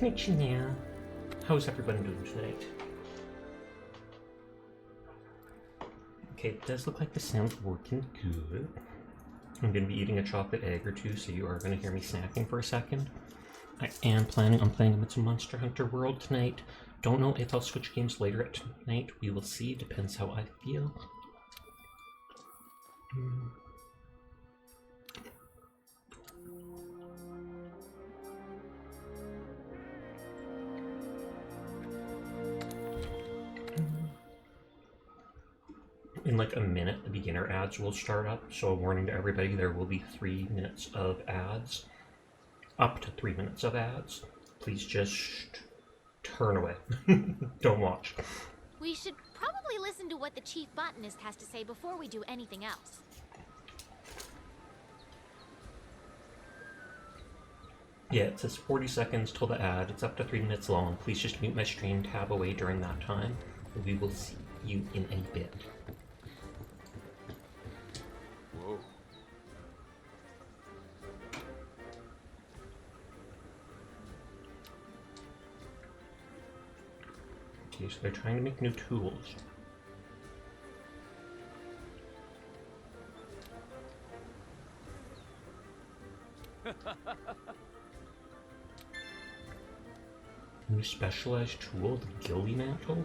connection now. How's everybody doing tonight? Okay, it does look like the sound's working good. I'm going to be eating a chocolate egg or two, so you are going to hear me snacking for a second. I am planning on playing some Monster Hunter World tonight. Don't know if I'll switch games later at tonight. We will see. Depends how I feel. In like a minute, the beginner ads will start up, so a warning to everybody, there will be 3 minutes of ads. Up to 3 minutes of ads. Please just turn away. Don't watch. We should probably listen to what the chief botanist has to say before we do anything else. Yeah, it says 40 seconds till the ad. It's up to 3 minutes long. Please just mute my stream, tab away during that time. We will see you in a bit. Whoa. Okay, so they're trying to make new tools. New specialized tool, the Gilly Mantle.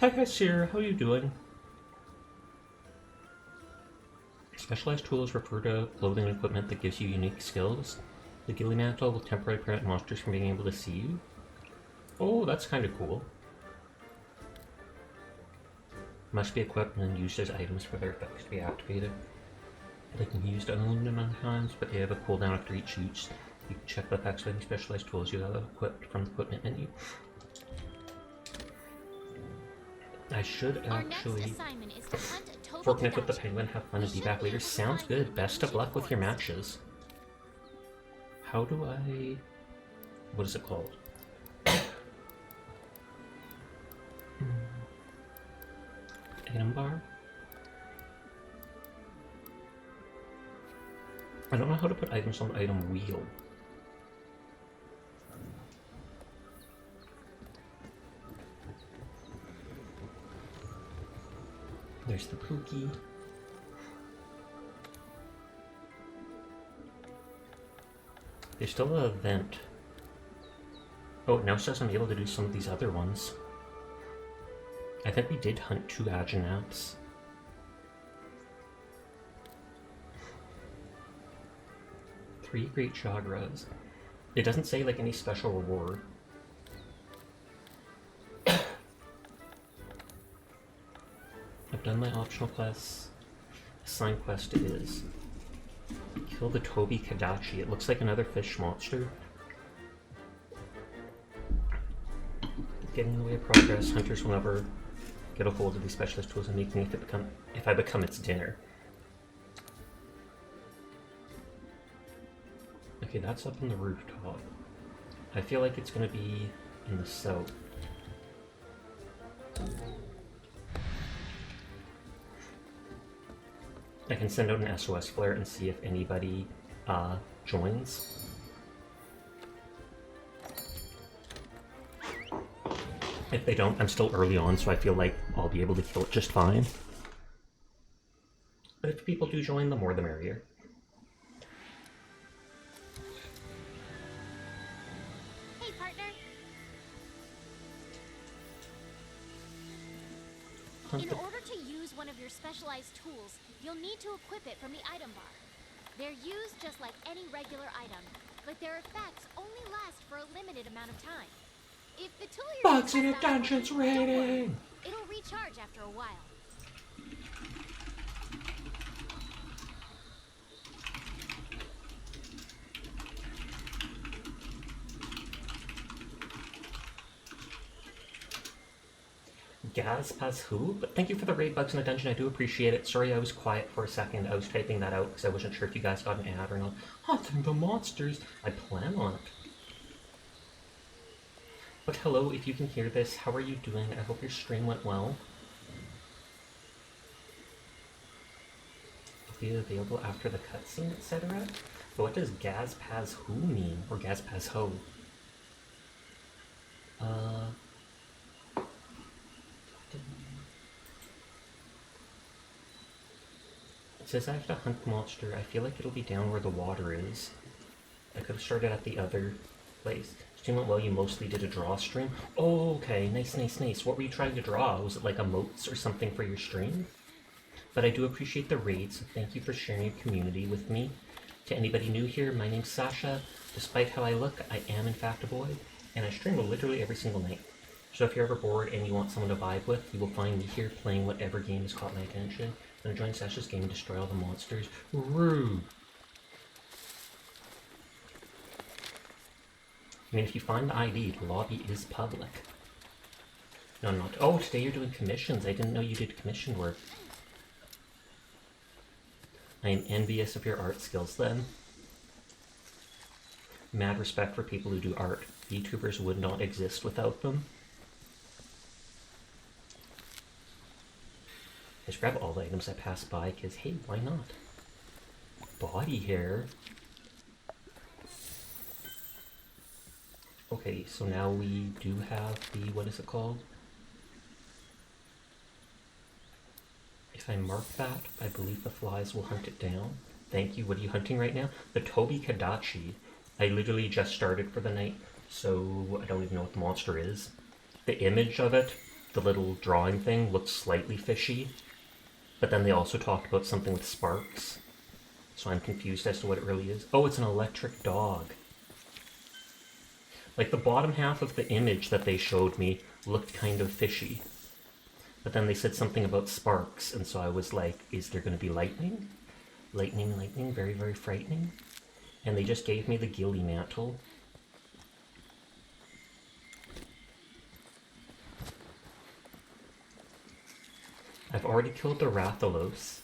Hi guys, Sierra, how are you doing? Specialized tools refer to clothing and equipment that gives you unique skills. The Gilly Mantle will temporarily prevent monsters from being able to see you. Oh, that's kind of cool. Must be equipped and then used as items for their effects to be activated. They can be used an unlimited amount of times, but they have a cooldown after each use. You can check the effects of any specialized tools you have equipped from the equipment menu. I should actually forknick with the penguin, have fun, and be back later. Sounds good. Best of luck with your matches. How do I... What is it called? Item bar? I don't know how to put items on the item wheel. There's the Pookie. There's still an event. Oh, it now says I'm able to do some of these other ones. I think we did hunt 2 Aginaps. Three Great Chagras. It doesn't say like any special reward. I've done my optional quests. Assigned quest it is. Kill the Toby Kadachi. It looks like another fish monster. Getting in the way of progress. Hunters will never get a hold of these specialist tools and making if I become its dinner. Okay, that's up on the rooftop. I feel like it's gonna be in the south. I can send out an SOS flare and see if anybody joins. If they don't, I'm still early on, so I feel like I'll be able to kill it just fine. But if people do join, the more the merrier. Hey, partner. In order to use one of your specialized tools, you'll need to equip it from the item bar. They're used just like any regular item, but their effects only last for a limited amount of time. If the tool you're Bugs in a Dungeons rating! It'll recharge after a while. Gazpaz who? But thank you for the raid, Bugs in a Dungeon. I do appreciate it. Sorry I was quiet for a second. I was typing that out because I wasn't sure if you guys got an ad or not. Hunting the monsters. I plan on it. But hello, if you can hear this, how are you doing? I hope your stream went well. Will be available after the cutscene, etc. But what does Gazpaz Who mean? Or Gazpaz Ho? It says I have to hunt the monster. I feel like it'll be down where the water is. I could have started at the other place. Stream went well, you mostly did a draw stream. Oh, okay, nice, nice, nice. What were you trying to draw? Was it like emotes or something for your stream? But I do appreciate the raid, so thank you for sharing your community with me. To anybody new here, my name's Sasha. Despite how I look, I am in fact a boy, and I stream literally every single night. So if you're ever bored and you want someone to vibe with, you will find me here playing whatever game has caught my attention. I'm gonna join Sasha's game and destroy all the monsters. Rude! I mean, if you find the ID, the lobby is public. No, I'm not. Oh, today you're doing commissions. I didn't know you did commission work. I am envious of your art skills then. Mad respect for people who do art. VTubers would not exist without them. Just grab all the items I pass by, because hey, why not? Body hair. Okay, so now we do have the, what is it called? If I mark that, I believe the flies will hunt it down. Thank you. What are you hunting right now? The Tobi Kadachi. I literally just started for the night, so I don't even know what the monster is. The image of it, the little drawing thing, looks slightly fishy. But then they also talked about something with sparks. So I'm confused as to what it really is. Oh, it's an electric dog. Like, the bottom half of the image that they showed me looked kind of fishy. But then they said something about sparks, and so I was like, is there going to be lightning? Lightning, lightning, very, very frightening. And they just gave me the ghillie mantle. I've already killed the Rathalos,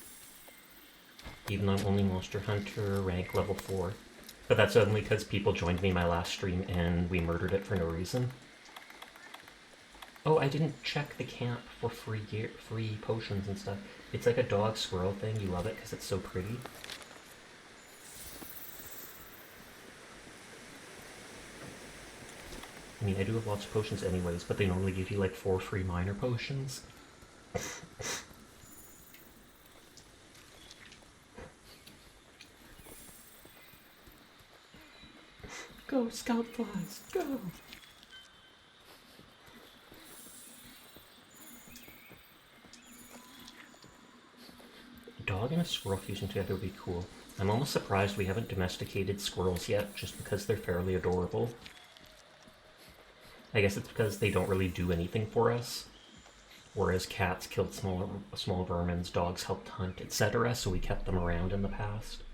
even though I'm only Monster Hunter rank level 4. But that's only because people joined me in my last stream and we murdered it for no reason. Oh, I didn't check the camp for free gear, free potions and stuff. It's like a dog squirrel thing. You love it because it's so pretty. I mean, I do have lots of potions anyways, but they normally give you like 4 free minor potions. Go, scout flies, go! A dog and a squirrel fusing together would be cool. I'm almost surprised we haven't domesticated squirrels yet, just because they're fairly adorable. I guess it's because they don't really do anything for us. Whereas cats killed small vermins, dogs helped hunt, etc., so we kept them around in the past.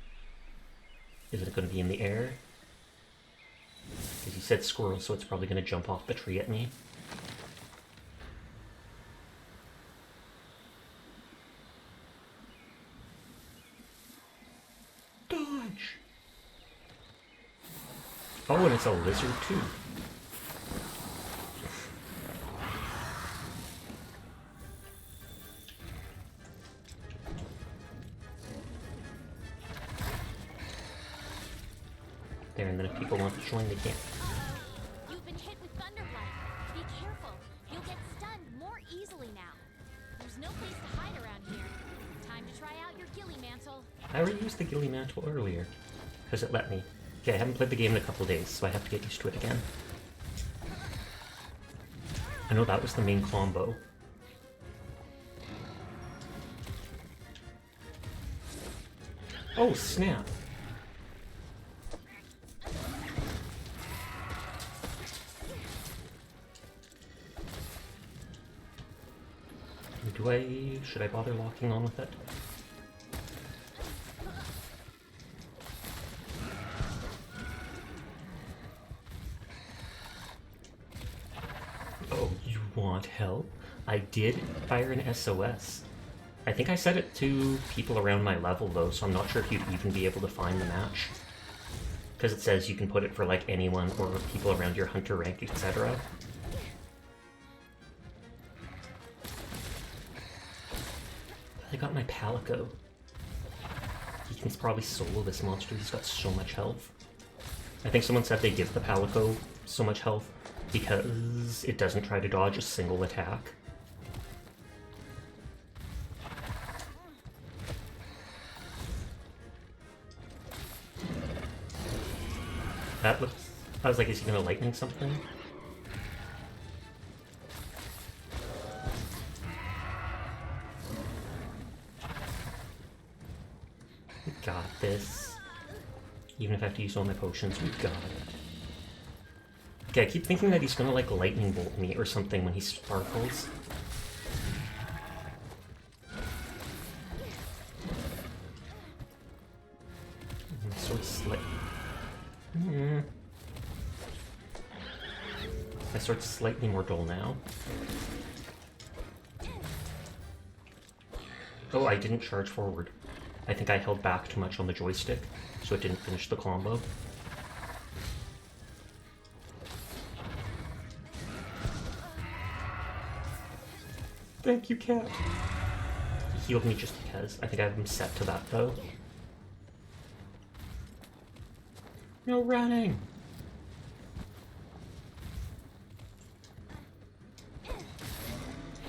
Is it going to be in the air? Because you said squirrel, so it's probably going to jump off the tree at me. Dodge! Oh, and it's a lizard too. There, and then if people want to join, they can. You've been hit with Thunderblight. Be careful. You'll get stunned more easily now. There's no place to hide around here. Time to try out your ghillie mantle. I already used the ghillie mantle earlier, because it let me. Okay, I haven't played the game in a couple days, so I have to get used to it again. I know that was the main combo. Oh, snap! Should I bother locking on with it? Oh, you want help? I did fire an SOS. I think I set it to people around my level though, so I'm not sure if you'd even be able to find the match. Because it says you can put it for like anyone or people around your hunter rank, etc. I got my Palico. He can probably solo this monster. He's got so much health. I think someone said they give the Palico so much health because it doesn't try to dodge a single attack. That looks... I was like, is he gonna lightning something? We got this. Even if I have to use all my potions, we got it. Okay, I keep thinking that he's gonna like lightning bolt me or something when he sparkles. My sword's slightly more dull now. Oh, I didn't charge forward. I think I held back too much on the joystick, so it didn't finish the combo. Thank you, cat. He healed me just because. I think I have him set to that, though. No running!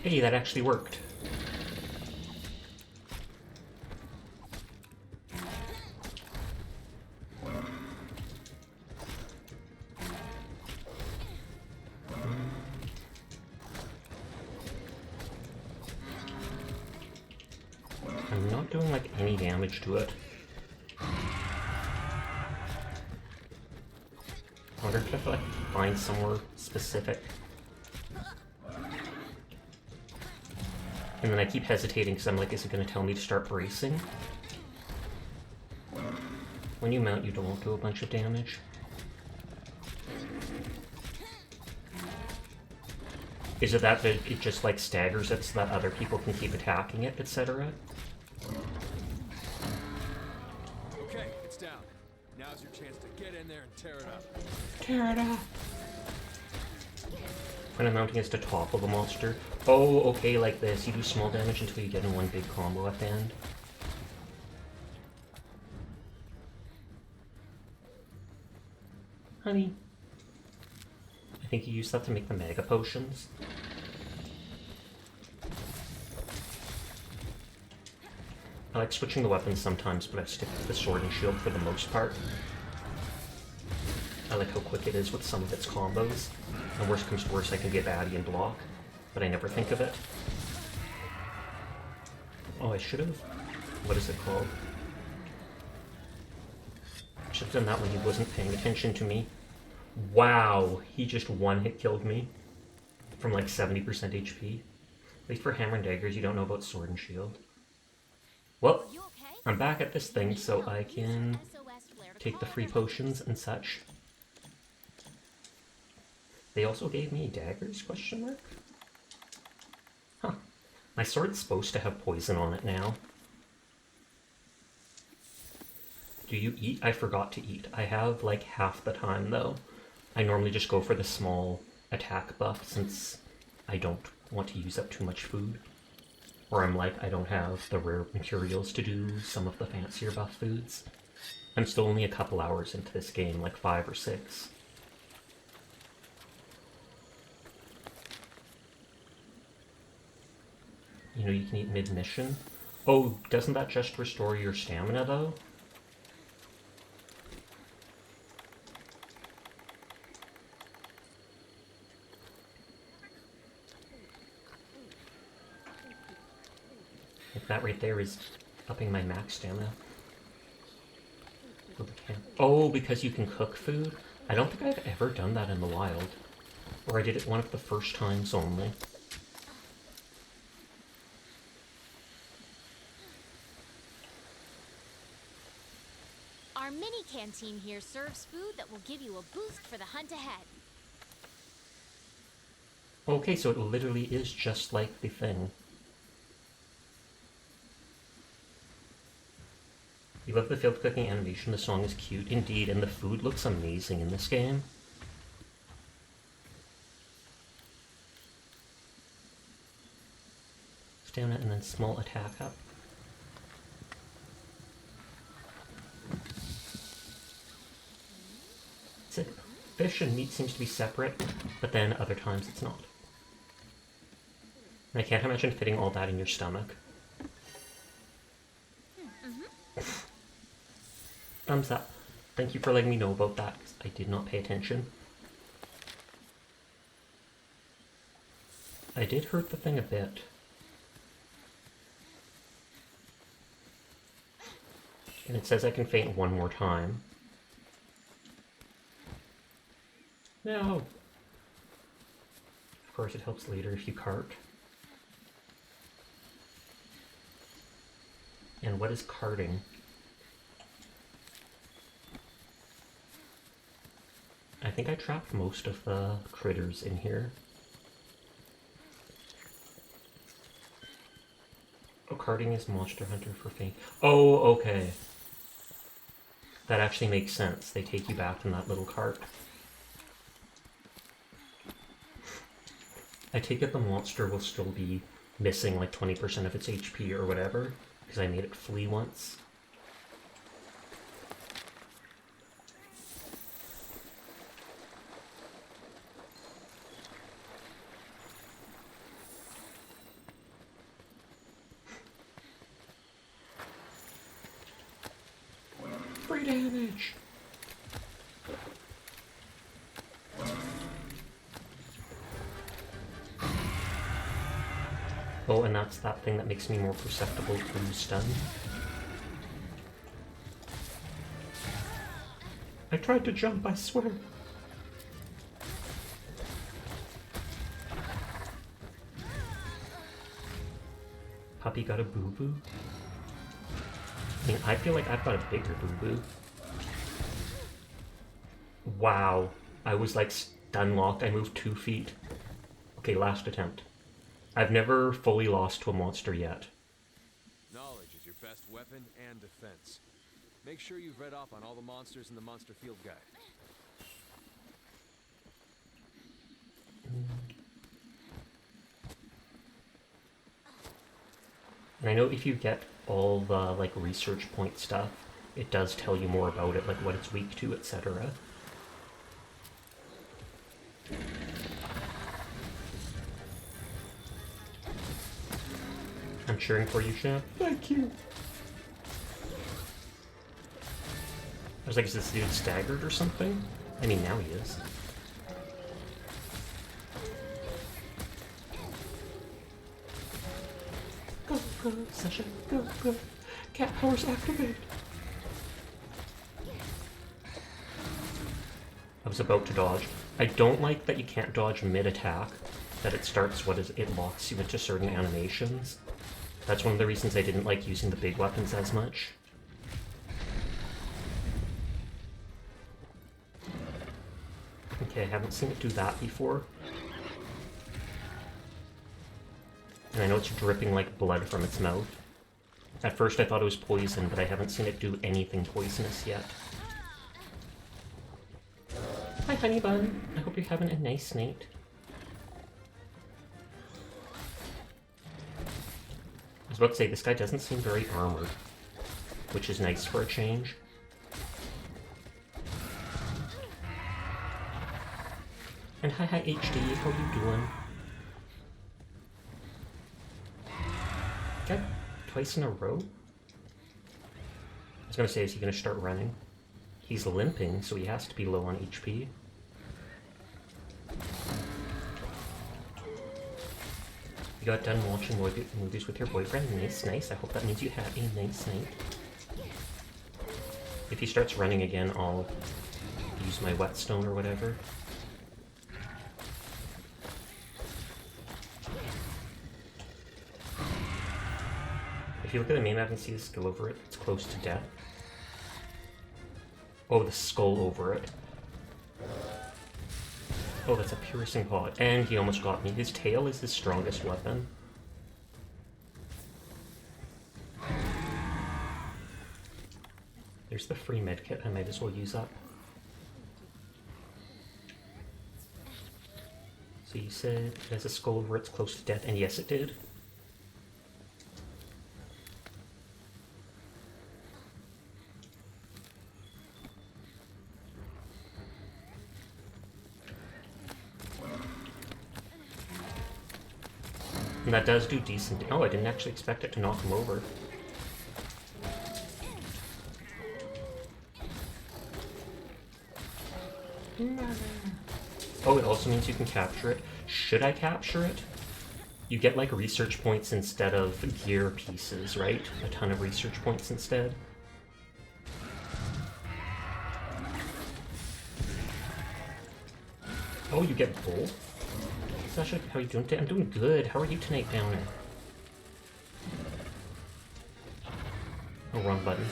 Hey, that actually worked. I'm not doing like any damage to it. I wonder if I have to like find somewhere specific. And then I keep hesitating because I'm like, is it going to tell me to start bracing? When you mount, you don't do a bunch of damage. Is it that it just like staggers it so that other people can keep attacking it, etc.? Okay, it's down. Now's your chance to get in there and tear it up. Tear it up! When I'm mounting is to topple the monster. Oh, okay, like this. You do small damage until you get in one big combo at the end. Honey. I think you use that to make the mega potions. I like switching the weapons sometimes, but I stick with the sword and shield for the most part. I like how quick it is with some of its combos. And worst comes to worst, I can get baddie and block, but I never think of it. Oh, I should have... What is it called? I should have done that when he wasn't paying attention to me. Wow, he just one-hit killed me from like 70% HP. At least for hammer and daggers, you don't know about sword and shield. Well, I'm back at this thing, so I can take the free potions and such. They also gave me daggers, question mark? Huh. My sword's supposed to have poison on it now. Do you eat? I forgot to eat. I have like half the time though. I normally just go for the small attack buff since I don't want to use up too much food. Or I'm like, I don't have the rare materials to do some of the fancier buff foods. I'm still only a couple hours into this game, like 5 or 6. You know, you can eat mid-mission. Oh, doesn't that just restore your stamina, though? Like that right there is upping my max stamina. Oh, because you can cook food? I don't think I've ever done that in the wild. Or I did it one of the first times only. Our mini canteen here serves food that will give you a boost for the hunt ahead. Okay, so it literally is just like the thing. You love the field cooking animation, the song is cute indeed, and the food looks amazing in this game. Stamina and then small attack up. fish and meat seems to be separate, but then other times it's not. And I can't imagine fitting all that in your stomach. Thumbs up. Thank you for letting me know about that. I did not pay attention. I did hurt the thing a bit. And it says I can faint one more time. No! Of course it helps later if you cart. And what is carting? I think I trapped most of the critters in here. Oh, carting is Monster Hunter for faint. Oh, okay. That actually makes sense. They take you back in that little cart. I take it the monster will still be missing like 20% of its HP or whatever, because I made it flee once. Free damage! Oh, and that's that thing that makes me more susceptible to stun. I tried to jump, I swear. Puppy got a boo-boo? I mean, I feel like I've got a bigger boo-boo. Wow. I was like stun locked. I moved 2 feet. Okay, last attempt. I've never fully lost to a monster yet. Knowledge is your best weapon and defense. Make sure you've read up on all the monsters in the Monster Field Guide. And I know if you get all the like research point stuff, it does tell you more about it, like what it's weak to, etc. I'm cheering for you, Shab. Thank you. I was like, is this dude staggered or something? I mean, now he is. Go, go, Sasha, go, go. Cat powers activate. I was about to dodge. I don't like that you can't dodge mid-attack, that it starts, it locks you into certain animations. That's one of the reasons I didn't like using the big weapons as much. Okay, I haven't seen it do that before. And I know it's dripping like blood from its mouth. At first I thought it was poison, but I haven't seen it do anything poisonous yet. Hi, honey bun. I hope you're having a nice night. I was about to say, this guy doesn't seem very armored, which is nice for a change. And hi HD, how you doing? God, twice in a row? I was gonna say, is he gonna start running? He's limping, so he has to be low on HP. You got done watching movies with your boyfriend? Nice, nice. I hope that means you had a nice night. If he starts running again, I'll use my whetstone or whatever. If you look at the main map and see the skill over it, it's close to death. Oh, the skull over it. Oh, that's a piercing paw. And he almost got me. His tail is his strongest weapon. There's the free medkit. I might as well use that. So you said it has a skull over it's close to death, and yes it did. And that does do decent. Oh, I didn't actually expect it to knock him over. Oh, it also means you can capture it. Should I capture it? You get like research points instead of gear pieces, right? A ton of research points instead. Oh, you get both? Sasha, how are you doing today? I'm doing good. How are you tonight, Downer? Oh, wrong button.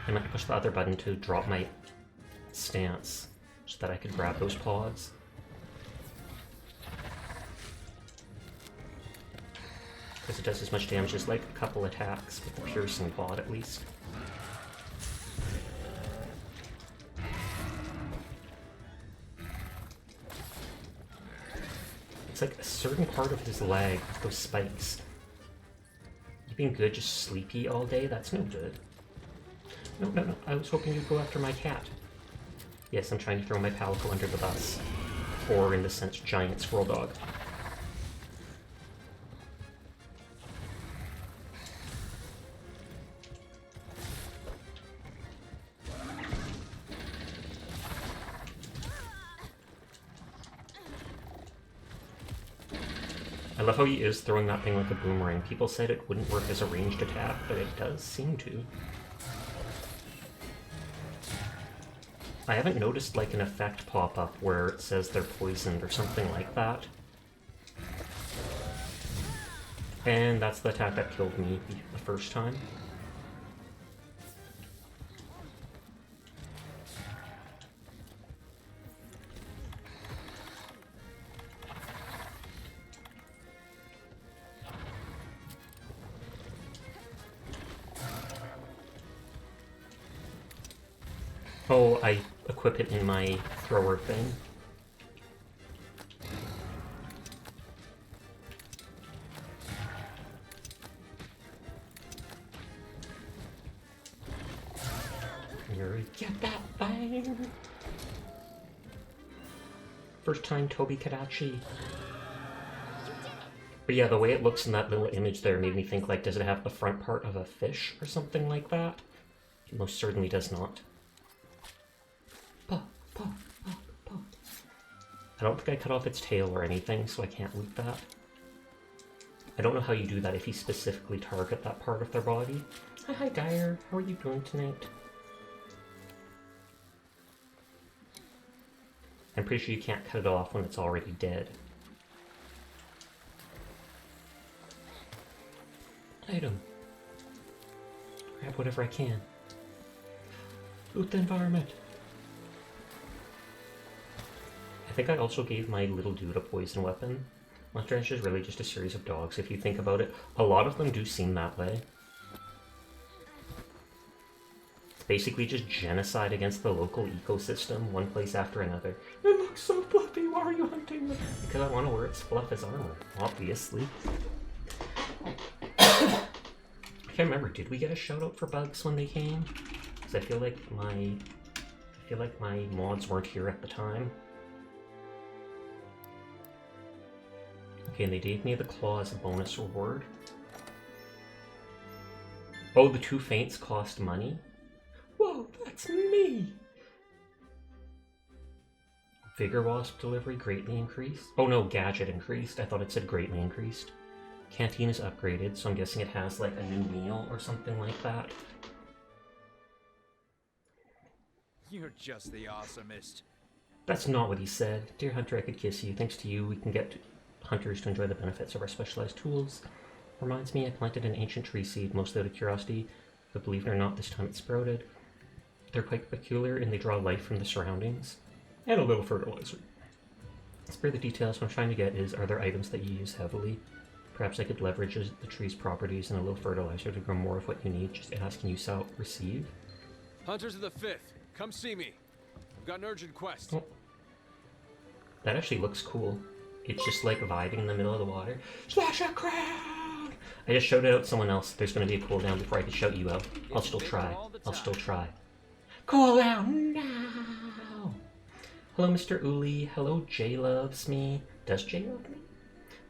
I meant to push the other button to drop my stance so that I could grab those pods. Because it does as much damage as like a couple attacks with the piercing pod at least. It's like a certain part of his leg with those spikes. You being good, just sleepy all day? That's no good. No, no, no. I was hoping you'd go after my cat. Yes, I'm trying to throw my Palico under the bus. Or, in the sense, giant squirrel dog. I love how he is throwing that thing like a boomerang. People said it wouldn't work as a ranged attack, but it does seem to. I haven't noticed like an effect pop up where it says they're poisoned or something like that. And that's the attack that killed me the first time. Oh, I equip it in my thrower thing. Here, get that thing! First time Toby Kadachi. But yeah, the way it looks in that little image there made me think, like, does it have the front part of a fish or something like that? It most certainly does not. I don't think I cut off its tail or anything, so I can't loot that. I don't know how you do that if you specifically target that part of their body. Hi, Dyer. How are you doing tonight? I'm pretty sure you can't cut it off when it's already dead. Item. Grab whatever I can. Loot the environment. I think I also gave my little dude a poison weapon. Monster Ranch is really just a series of dogs, if you think about it. A lot of them do seem that way. It's basically just genocide against the local ecosystem, one place after another. It looks so fluffy, why are you hunting me? Because I want to wear its fluff as armor, obviously. I can't remember, did we get a shout out for bugs when they came? Because I feel like my mods weren't here at the time. Okay, and they gave me the claw as a bonus reward. Oh, the 2 feints cost money? Whoa, that's me! Vigor Wasp delivery greatly increased? Oh no, gadget increased. I thought it said greatly increased. Canteen is upgraded, so I'm guessing it has like a new meal or something like that. You're just the awesomest. That's not what he said. Dear Hunter, I could kiss you. Thanks to you, we can get hunters to enjoy the benefits of our specialized tools. Reminds me, I planted an ancient tree seed, mostly out of curiosity, but believe it or not, this time it sprouted. They're quite peculiar and they draw life from the surroundings. And a little fertilizer. Spare the details, what I'm trying to get is, are there items that you use heavily? Perhaps I could leverage the tree's properties and a little fertilizer to grow more of what you need, just asking you to receive. Hunters of the 5th, come see me. I've got an urgent quest. Oh. That actually looks cool. It's just like vibing in the middle of the water. Slash a crowd! I just shouted out someone else. There's going to be a cooldown before I can shout you out. I'll still try. I'll still try. Cooldown now! Hello, Mr. Uli. Hello, Jay Loves Me. Does Jay love me?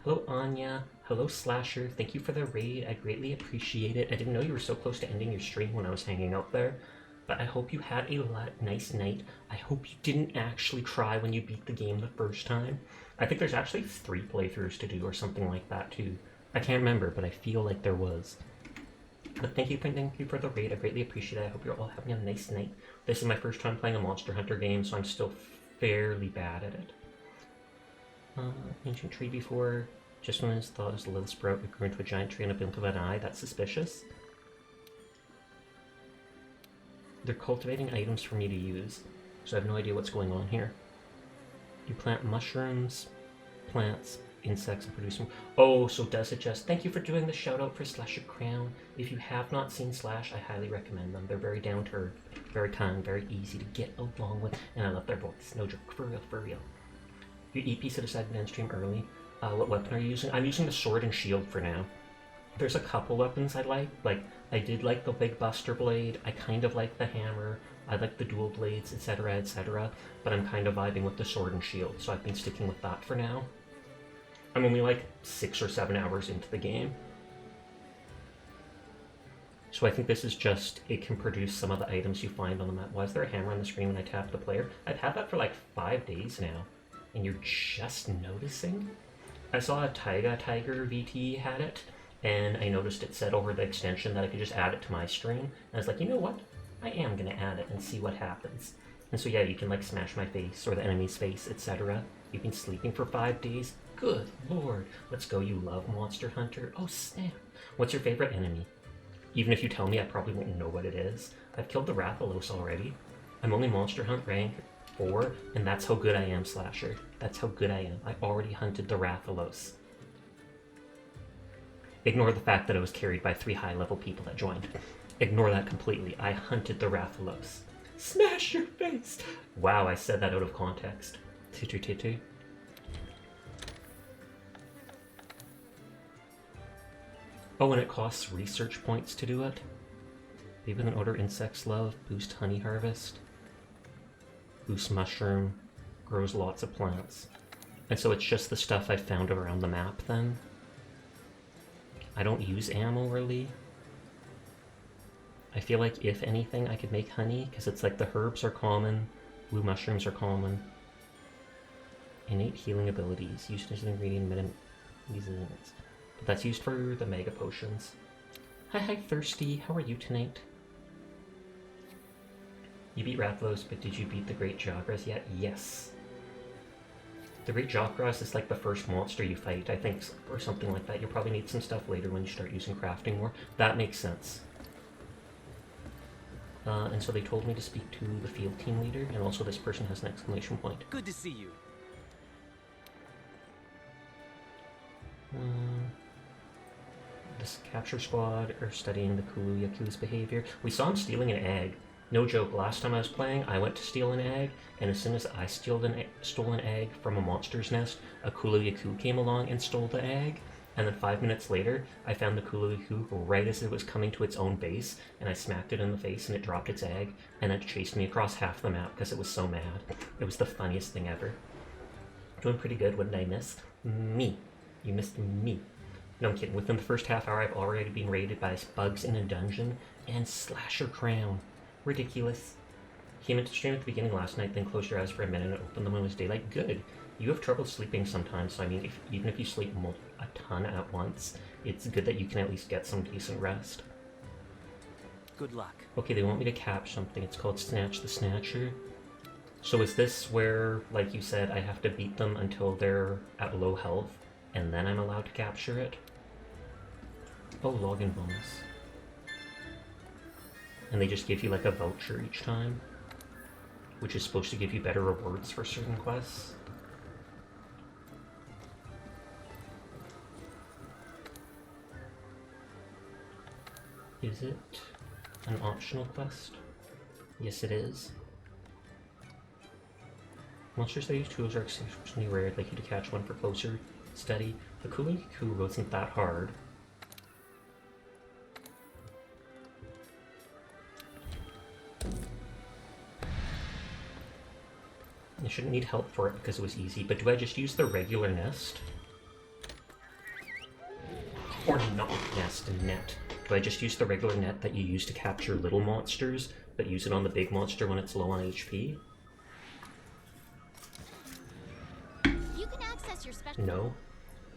Hello, Anya. Hello, Slasher. Thank you for the raid. I greatly appreciate it. I didn't know you were so close to ending your stream when I was hanging out there. But I hope you had a nice night. I hope you didn't actually cry when you beat the game the first time. I think there's actually 3 playthroughs to do or something like that too. I can't remember, but I feel like there was. But thank you for the raid. I greatly appreciate it. I hope you're all having a nice night. This is my first time playing a Monster Hunter game, so I'm still fairly bad at it. Ancient tree before. Just when it's thought as a little sprout, it grew into a giant tree in a blink of an eye. That's suspicious. They're cultivating items for me to use, so I have no idea what's going on here. You plant mushrooms, plants, insects, and produce more. Oh, so does it just... Thank you for doing the shout out for Slasher Crown. If you have not seen Slash, I highly recommend them. They're very down to earth, very kind, very easy to get along with, and I love their voice. No joke, for real, for real. You EP so decided to end stream early. What weapon are you using? I'm using the sword and shield for now. There's a couple weapons I like. I did like the big buster blade. I kind of like the hammer. I like the dual blades, etc., etc. But I'm kind of vibing with the sword and shield, so I've been sticking with that for now. I'm only like 6 or 7 hours into the game. So I think this is just, it can produce some of the items you find on the map. Why is there a hammer on the screen when I tap the player? I've had that for like 5 days now, and you're just noticing? I saw a Taiga Tiger VT had it, and I noticed it said over the extension that I could just add it to my stream. And I was like, you know what? I am gonna add it and see what happens. And so yeah, you can like smash my face or the enemy's face, etc. You've been sleeping for 5 days? Good lord. Let's go, you love Monster Hunter. Oh snap. What's your favorite enemy? Even if you tell me, I probably won't know what it is. I've killed the Rathalos already. I'm only Monster Hunt rank 4, and that's how good I am, Slasher. That's how good I am. I already hunted the Rathalos. Ignore the fact that I was carried by 3 high-level people that joined. Ignore that completely. I hunted the Rathalos. Smash your face! Wow, I said that out of context. Titu. Oh, and it costs research points to do it. Leave with an order insects love, boost honey harvest, boost mushroom, grows lots of plants. And so it's just the stuff I found around the map then. I don't use ammo really. I feel like if anything I could make honey, because it's like the herbs are common, blue mushrooms are common. Innate healing abilities, used as an ingredient in resilience. But that's used for the mega potions. Hi Thirsty, how are you tonight? You beat Rathalos, but did you beat the Great Jagras yet? Yes. The Great Jagras is like the first monster you fight, I think, or something like that. You'll probably need some stuff later when you start using crafting more. That makes sense. And so they told me to speak to the field team leader, and also this person has an exclamation point. Good to see you. This capture squad are studying the Kulu Yaku's behavior. We saw him stealing an egg. No joke, last time I was playing, I went to steal an egg, and as soon as I stole an egg from a monster's nest, a Kulu Yaku came along and stole the egg. And then 5 minutes later, I found the Kulu Yaku right as it was coming to its own base, and I smacked it in the face and it dropped its egg, and it chased me across half the map because it was so mad. It was the funniest thing ever. Doing pretty good. What did I miss? Me. You missed me. No, I'm kidding. Within the first half hour, I've already been raided by bugs in a dungeon and Slasher Crown. Ridiculous. Came into stream at the beginning last night, then closed your eyes for a minute and opened them when it was daylight. Good. You have trouble sleeping sometimes, so I mean, even if you sleep a ton at once, it's good that you can at least get some decent rest. Good luck. Okay, they want me to cap something. It's called Snatch the Snatcher. So is this where, like you said, I have to beat them until they're at low health, and then I'm allowed to capture it? Oh, login bonus. And they just give you like a voucher each time, which is supposed to give you better rewards for certain quests. Is it an optional quest? Yes, it is. Monsters that use tools are exceptionally rare. I'd like you to catch one for closer study. The Kulu Yaku wasn't that hard. I shouldn't need help for it because it was easy, but do I just use the regular nest? Or not nest, net. Do I just use the regular net that you use to capture little monsters, but use it on the big monster when it's low on HP? You can access your special. No.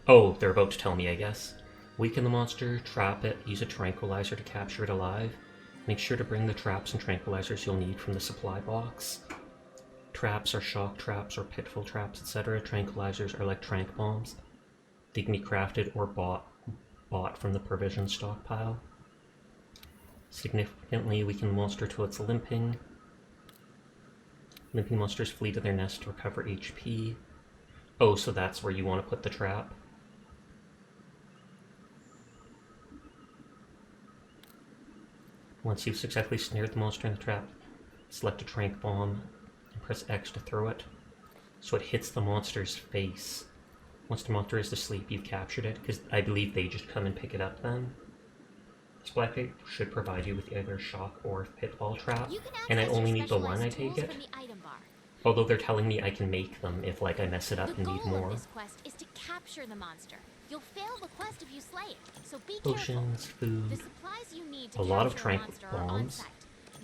Oh, they're about to tell me, I guess. Weaken the monster, trap it, use a tranquilizer to capture it alive. Make sure to bring the traps and tranquilizers you'll need from the supply box. Traps are shock traps or pitfall traps, etc. Tranquilizers are like trank bombs. They can be crafted or bought from the provision stockpile. Significantly weaken the monster till it's limping. Limping monsters flee to their nest to recover HP. Oh, so that's where you want to put the trap. Once you've successfully snared the monster in the trap, select a trank bomb and press X to throw it, so it hits the monster's face. Once the monster is asleep, you've captured it, because I believe they just come and pick it up then. Supply crate should provide you with either shock or pitfall trap, and I only need the one, I take it. Although they're telling me I can make them if, like, I mess it up and need more. The goal of this quest is to capture the monster. You'll fail the quest if you slay it, so be Potions, careful. food, The supplies you need to a lot of capture trank monster are on bombs, site.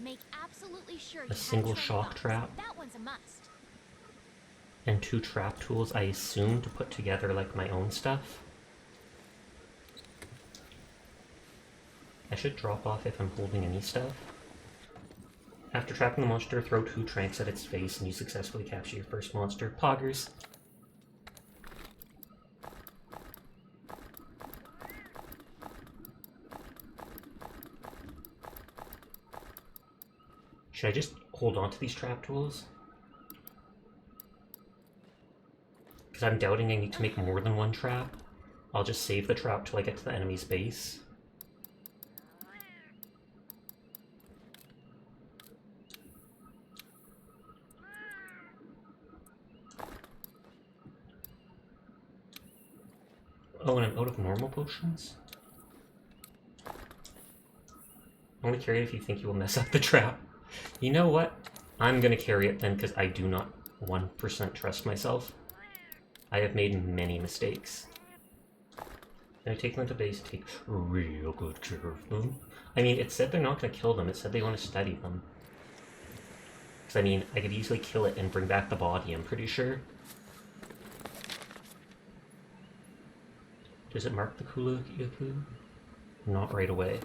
Make absolutely sure you a have single trank shock bombs. trap, That one's a must. and 2 trap tools, I assume, to put together, like, my own stuff. I should drop off if I'm holding any stuff. After trapping the monster, throw 2 tranks at its face and you successfully capture your first monster. Poggers! Should I just hold on to these trap tools? Because I'm doubting I need to make more than 1 trap. I'll just save the trap till I get to the enemy's base. Oh, and I'm out of normal potions? Only carry it if you think you will mess up the trap. You know what? I'm gonna carry it then, because I do not 1% trust myself. I have made many mistakes. Can I take them to base? Take real good care of them. I mean, it said they're not gonna kill them, it said they want to study them. Because, I mean, I could easily kill it and bring back the body, I'm pretty sure. Does it mark the Kulu-Yaku? Not right away.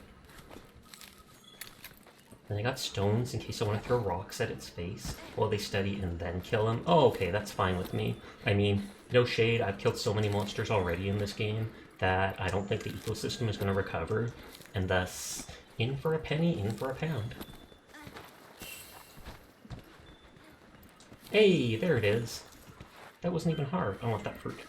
And I got stones in case I want to throw rocks at its face while they study and then kill him. Oh, okay, that's fine with me. I mean, no shade, I've killed so many monsters already in this game that I don't think the ecosystem is going to recover, and thus, in for a penny, in for a pound. Hey, there it is. That wasn't even hard. I want that fruit.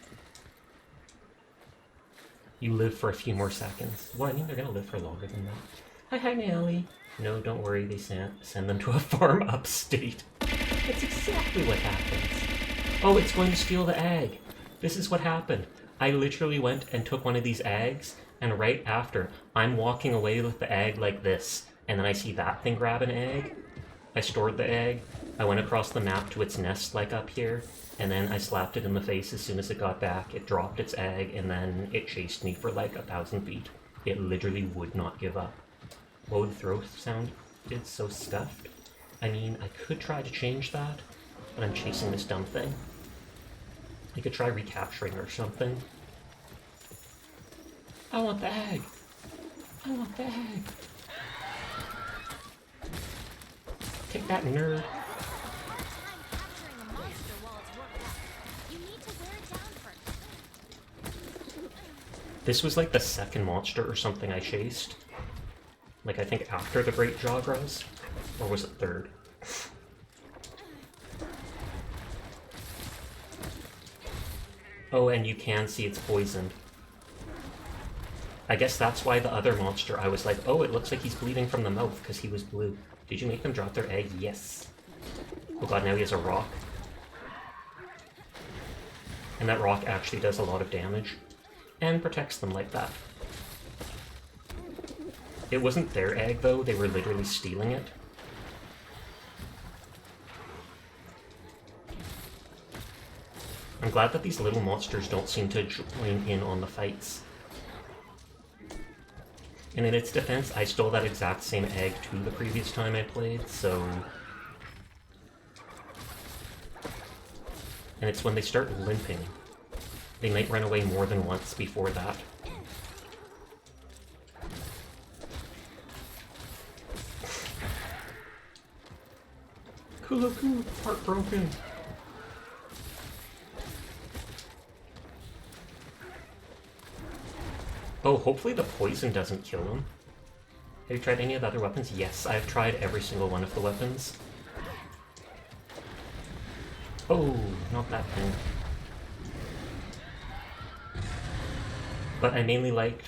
You live for a few more seconds. Well, I mean, they're gonna live for longer than that. Hi, Nelly. No, don't worry, they send them to a farm upstate. That's exactly what happens. Oh, it's going to steal the egg. This is what happened. I literally went and took one of these eggs, and right after, I'm walking away with the egg like this, and then I see that thing grab an egg. I stored the egg, I went across the map to its nest, like up here, and then I slapped it in the face as soon as it got back. It dropped its egg, and then it chased me for like 1,000 feet. It literally would not give up. Whoa, the throw sound is so stuffed. I mean, I could try to change that, but I'm chasing this dumb thing. I could try recapturing or something. I want the egg! I want the egg! Take that, nerd! This was like the second monster or something I chased. Like, I think after the Great Jagras? Or was it third? Oh, and you can see it's poisoned. I guess that's why the other monster, I was like, oh, it looks like he's bleeding from the mouth because he was blue. Did you make them drop their egg? Yes. Oh god, now he has a rock. And that rock actually does a lot of damage. And protects them like that. It wasn't their egg, though. They were literally stealing it. I'm glad that these little monsters don't seem to join in on the fights. And in its defense, I stole that exact same egg too the previous time I played, so... And it's when they start limping. They might run away more than once before that. Kulaku, heartbroken. Oh, hopefully the poison doesn't kill him. Have you tried any of the other weapons? Yes, I've tried every single one of the weapons. Oh, not that thing. But I mainly liked,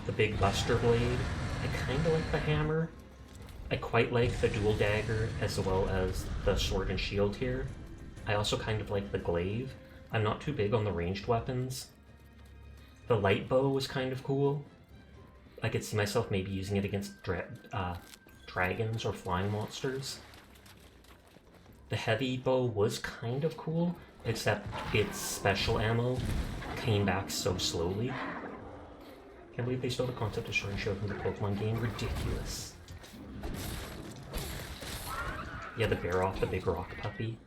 the big Buster Blade. I kinda like the hammer. I quite like the dual dagger as well as the sword and shield here. I also kind of like the glaive. I'm not too big on the ranged weapons. The light bow was kind of cool. I could see myself maybe using it against dragons or flying monsters. The heavy bow was kind of cool, except its special ammo came back so slowly. Can't believe they stole the concept of Sword and Shield from the Pokemon game. Ridiculous. Yeah, the bear off the big rock puppy.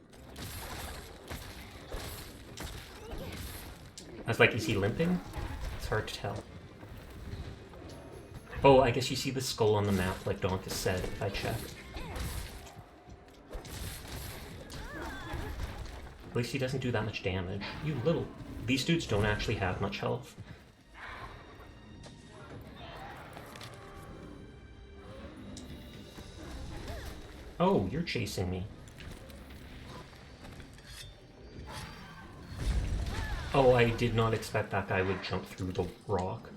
I was like, is he limping? It's hard to tell. Oh, I guess you see the skull on the map, like Donkus said, if I check. At least he doesn't do that much damage. You little... These dudes don't actually have much health. Oh, you're chasing me. Oh, I did not expect that guy would jump through the rock.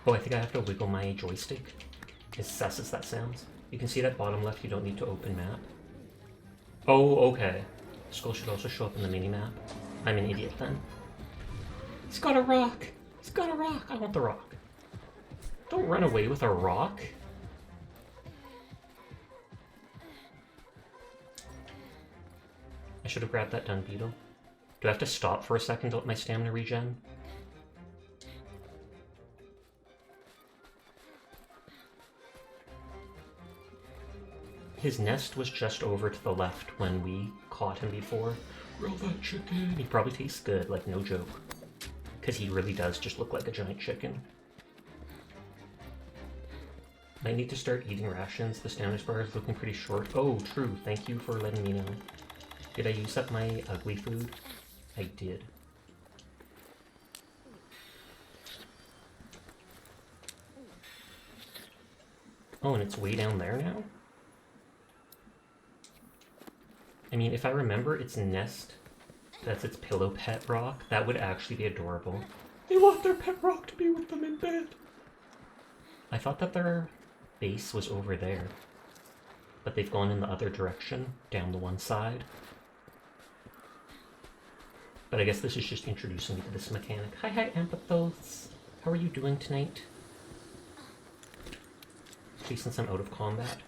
Oh, I think I have to wiggle my joystick. As sus as that sounds. You can see that bottom left, you don't need to open map. Oh, okay. Skull should also show up in the mini-map. I'm an idiot then. He's got a rock! He's got a rock! I want the rock. Don't run away with a rock. I should have grabbed that dung beetle. Do I have to stop for a second to let my stamina regen? His nest was just over to the left when we caught him before. Grill that chicken! He probably tastes good, like no joke. Because he really does just look like a giant chicken. I need to start eating rations. The stamina bar is looking pretty short. Oh, true. Thank you for letting me know. Did I use up my ugly food? I did. Oh, and it's way down there now? I mean, if I remember its nest, that's its pillow pet rock, that would actually be adorable. They want their pet rock to be with them in bed! I thought that their base was over there, but they've gone in the other direction, down the one side. But I guess this is just introducing me to this mechanic. Hi, Amphathos! How are you doing tonight? Actually, since I'm out of combat.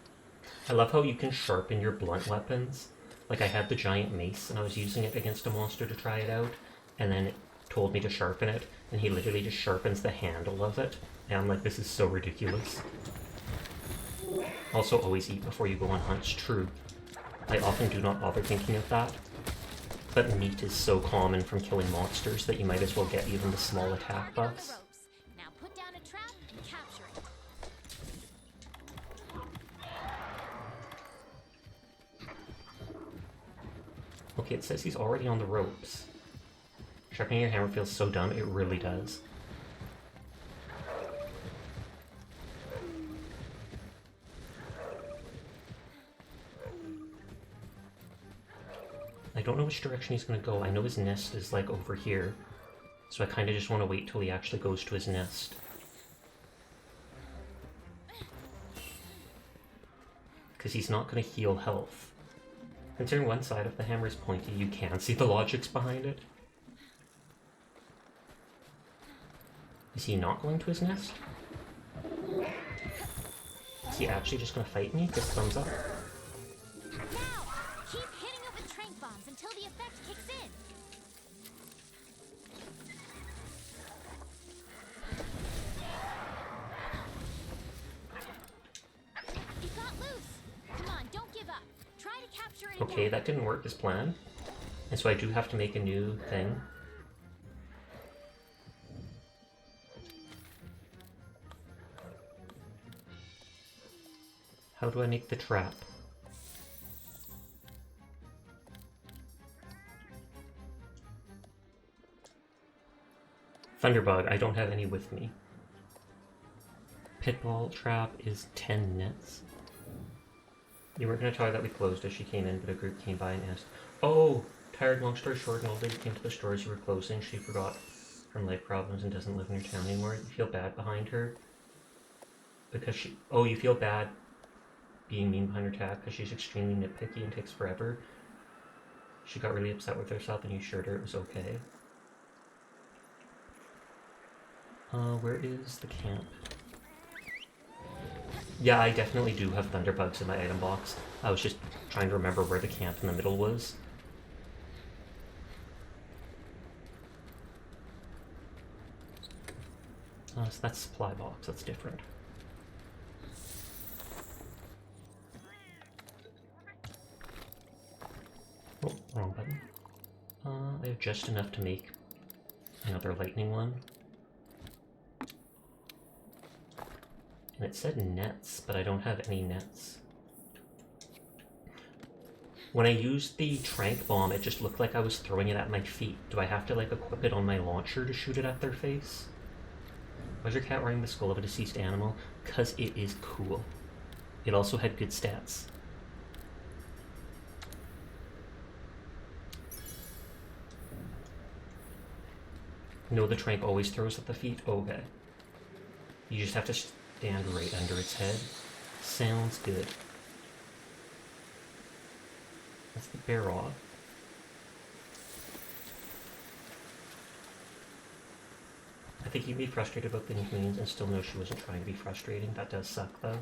I love how you can sharpen your blunt weapons. Like, I had the giant mace, and I was using it against a monster to try it out, and then it told me to sharpen it, and he literally just sharpens the handle of it. And I'm like, this is so ridiculous. Also, always eat before you go on hunts. True. I often do not bother thinking of that. But meat is so common from killing monsters that you might as well get even the small attack buffs. Now put down a trap and capture it. Okay, it says he's already on the ropes. Sharpening your hammer feels so dumb, it really does. I don't know which direction he's going to go. I know his nest is like over here. So I kind of just want to wait till he actually goes to his nest. Because he's not going to heal health. Considering one side of the hammer is pointy, you can see the logics behind it. Is he not going to his nest? Is he actually just going to fight me? Just thumbs up. Now, keep hitting him Okay, that didn't work as planned. And so I do have to make a new thing. How do I make the trap? Thunderbug, I don't have any with me. Pitball trap is 10 nets. You weren't going to tell her that we closed as she came in, but a group came by and asked, "Oh, tired, long story short, an old lady came to the store as you were closing. She forgot from life problems and doesn't live in your town anymore. You feel bad behind her? Because she... Oh, you feel bad being mean behind her tab because she's extremely nitpicky and takes forever. She got really upset with herself and you assured her it was okay. Where is the camp? Yeah, I definitely do have thunderbugs in my item box. I was just trying to remember where the camp in the middle was. So that's supply box, that's different. Oh, wrong button. I have just enough to make another lightning one. And it said nets, but I don't have any nets. When I used the trank bomb, it just looked like I was throwing it at my feet. Do I have to like equip it on my launcher to shoot it at their face? Why is your cat wearing the skull of a deceased animal? Because it is cool. It also had good stats. No, the trank always throws at the feet? Okay. You just have to stand right under its head. Sounds good. That's the Barrow. I think you'd be frustrated about the inconvenience and still know she wasn't trying to be frustrating. That does suck, though.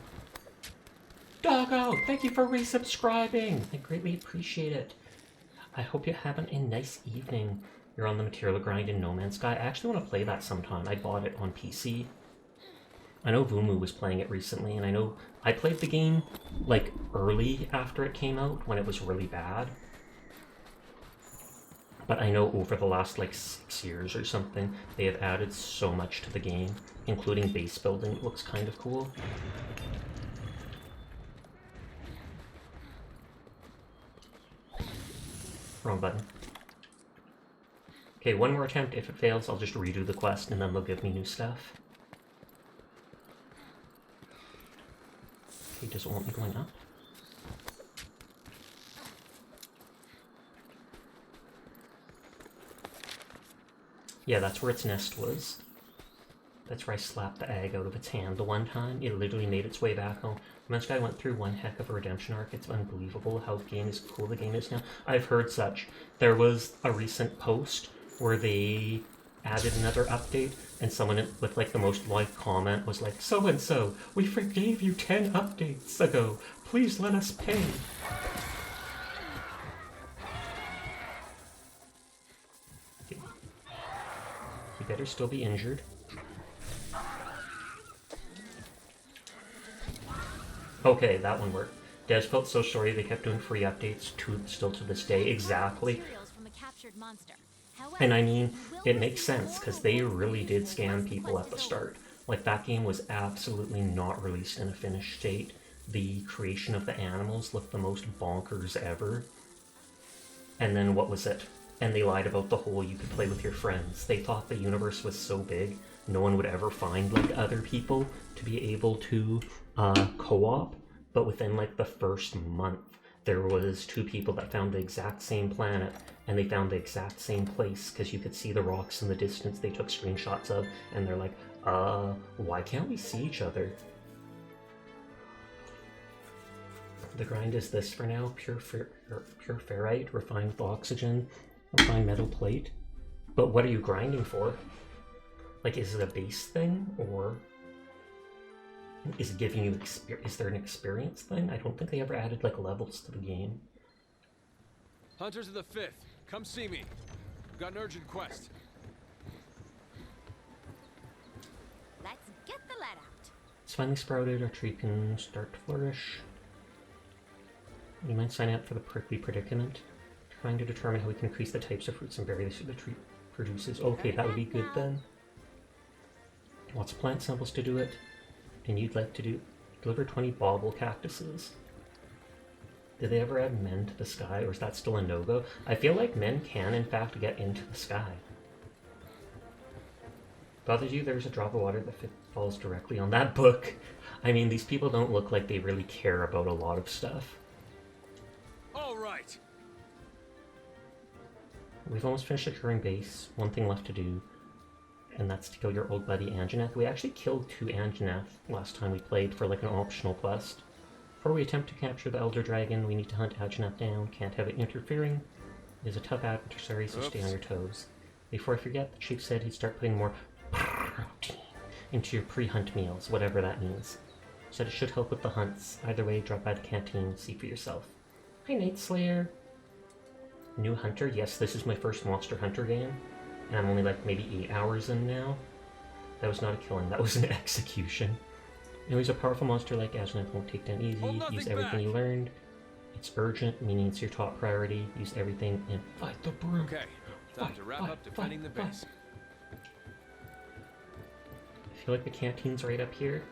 Doggo, thank you for resubscribing! I greatly appreciate it. I hope you're having a nice evening. You're on the material grind in No Man's Sky. I actually want to play that sometime. I bought it on PC. I know Vumu was playing it recently, and I know I played the game, like, early after it came out, when it was really bad. But I know over the last, like, 6 years or something, they have added so much to the game, including base building. It looks kind of cool. Wrong button. Okay, one more attempt. If it fails, I'll just redo the quest, and then they'll give me new stuff. Okay, does it want me going up? Yeah, that's where its nest was. That's where I slapped the egg out of its hand the one time. It literally made its way back home. This guy went through one heck of a redemption arc. It's unbelievable how cool the game is now. I've heard such. There was a recent post where they added another update, and someone with like the most liked comment was like, "So-and-so, we forgave you 10 updates ago. Please let us pay." Okay. You better still be injured. Okay, that one worked. Devs felt so sorry they kept doing free updates still to this day. Exactly. And I mean, it makes sense, because they really did scam people at the start. Like, that game was absolutely not released in a finished state. The creation of the animals looked the most bonkers ever. And then what was it? And they lied about the whole you could play with your friends. They thought the universe was so big, no one would ever find, like, other people to be able to co-op. But within, like, the first month, there was 2 people that found the exact same planet, and they found the exact same place, because you could see the rocks in the distance they took screenshots of, and they're like, why can't we see each other? The grind is this for now: pure ferrite, refined with oxygen, refined metal plate. But what are you grinding for? Like, is it a base thing, or is it giving you is there an experience thing? I don't think they ever added, like, levels to the game. Hunters of the 5th, come see me. We've got an urgent quest. Let's get the lead out. It's finally sprouted, our tree can start to flourish. You might sign up for the Prickly Predicament, trying to determine how we can increase the types of fruits and berries the tree produces. Okay, that would be good then. Lots of plant samples to do it, and you'd like to deliver 20 bauble cactuses. Did they ever add men to the sky, or is that still a no-go? I feel like men can, in fact, get into the sky. Bothers you there's a drop of water that falls directly on that book? I mean, these people don't look like they really care about a lot of stuff. All right. We've almost finished securing base. One thing left to do, and that's to kill your old buddy Anjanath. We actually killed 2 Anjanath last time we played for like an optional quest. Before we attempt to capture the Elder Dragon, we need to hunt Anjanath down. Can't have it interfering. It is a tough adversary, so stay on your toes. Before I forget, the chief said he'd start putting more protein into your pre-hunt meals, whatever that means. Said it should help with the hunts. Either way, drop by the canteen, see for yourself. Hi, Night Slayer. New Hunter? Yes, this is my first Monster Hunter game, and I'm only like maybe 8 hours in now. That was not a killing, that was an execution. Anyways, a powerful monster like Anjanath won't take down easy. Use everything you learned. It's urgent, meaning it's your top priority. Use everything and fight the broom. Okay, time to wrap up defending the base. I feel like the canteen's right up here.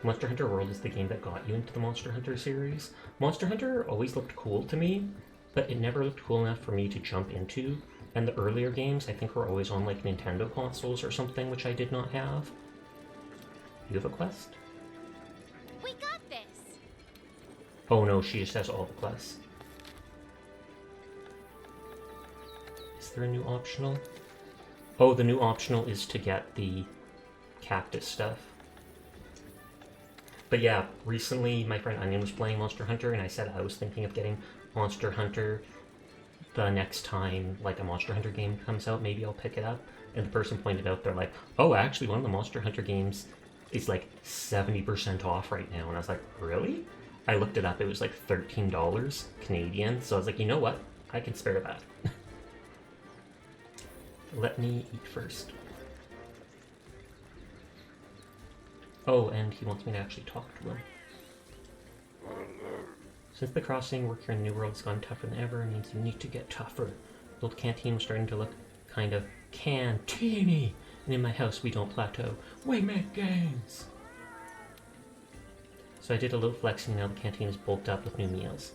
Monster Hunter World is the game that got you into the Monster Hunter series. Monster Hunter always looked cool to me, but it never looked cool enough for me to jump into. And the earlier games, I think, were always on like Nintendo consoles or something, which I did not have. You have a quest? We got this! Oh no, she just has all the quests. Is there a new optional? Oh, the new optional is to get the cactus stuff. But yeah, recently my friend Onion was playing Monster Hunter, and I said I was thinking of getting Monster Hunter the next time like a Monster Hunter game comes out. Maybe I'll pick it up. And the person pointed out, they're like, oh, actually one of the Monster Hunter games is like 70% off right now. And I was like, really? I looked it up, it was like $13 Canadian. So I was like, you know what? I can spare that. Let me eat first. Oh, and he wants me to actually talk to him. Since the crossing work here in the New World has gone tougher than ever, it means you need to get tougher. The old canteen was starting to look kind of canteeny. And in my house, we don't plateau. We make gains! So I did a little flexing, now the canteen is bulked up with new meals.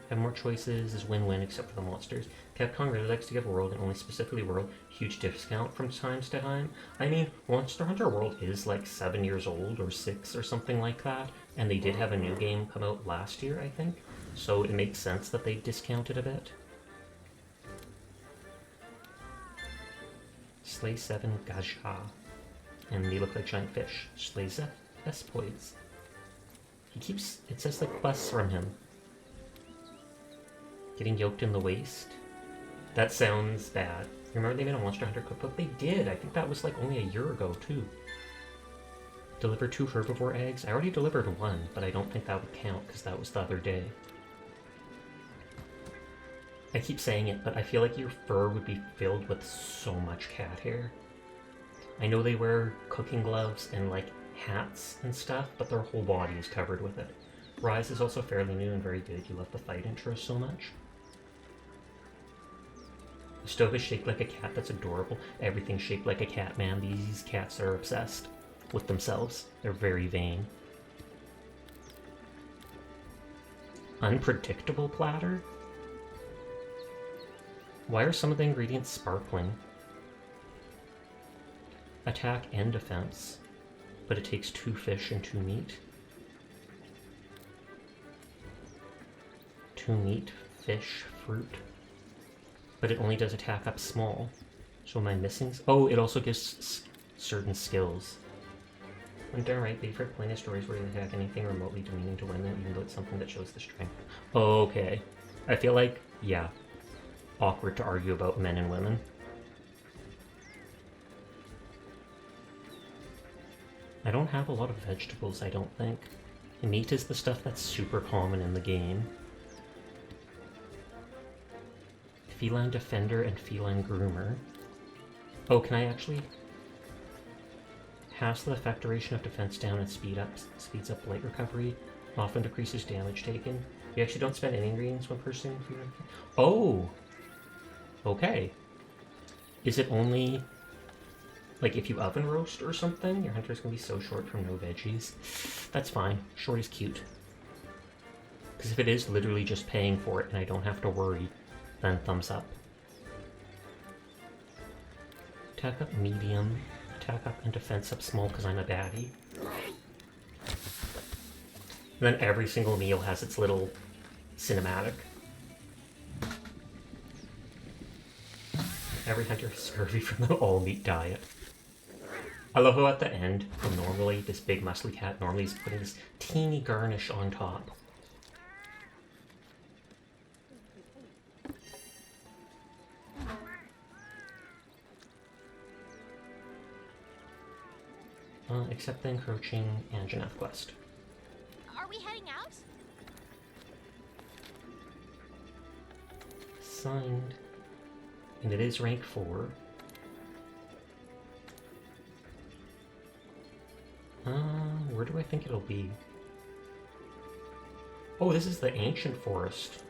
Have more choices is win-win except for the monsters. Capcom really likes to give World, and only specifically World, huge discount from time to time. I mean, Monster Hunter World is like 7 years old, or 6, or something like that, and they did have a new game come out last year, I think, so it makes sense that they discounted a bit. Slay 7 Gaja. And they look like giant fish. Slay Vespoids. He keeps, it says like quests from him. Getting yoked in the waist? That sounds bad. Remember they made a Monster Hunter cookbook? They did! I think that was like only a year ago too. Deliver 2 herbivore eggs? I already delivered 1, but I don't think that would count because that was the other day. I keep saying it, but I feel like your fur would be filled with so much cat hair. I know they wear cooking gloves and like hats and stuff, but their whole body is covered with it. Rise is also fairly new and very good. You love the fight intro so much. The stove is shaped like a cat. That's adorable. Everything's shaped like a cat, man. These cats are obsessed with themselves. They're very vain. Unpredictable platter? Why are some of the ingredients sparkling? Attack and defense, but it takes 2 fish and 2 meat. 2 meat, fish, fruit. But it only does attack up small. So am I missing? Oh, it also gives certain skills. I'm downright favorite plenty of stories where you attack anything remotely demeaning to women, even though it's something that shows the strength. Okay. I feel like, yeah, awkward to argue about men and women. I don't have a lot of vegetables, I don't think. Meat is the stuff that's super common in the game. Feline Defender and Feline Groomer. Oh, can I actually... Halves the effect duration of defense down and speeds up light recovery. Often decreases damage taken. You actually don't spend any ingredients when pursuing food? Oh! Okay. Is it only... like, if you oven roast or something, your hunter's gonna be so short from no veggies? That's fine. Short is cute. Because if it is literally just paying for it and I don't have to worry, then thumbs up. Attack up medium, attack up and defense up small because I'm a baddie. And then every single meal has its little cinematic. Every hunter is scurvy from the all-meat diet. I love how at the end, normally this big muscly cat normally is putting this teeny garnish on top. Except the encroaching Anjanath quest. Are we heading out? Signed. And it is rank 4. Where do I think it'll be? Oh, this is the ancient forest.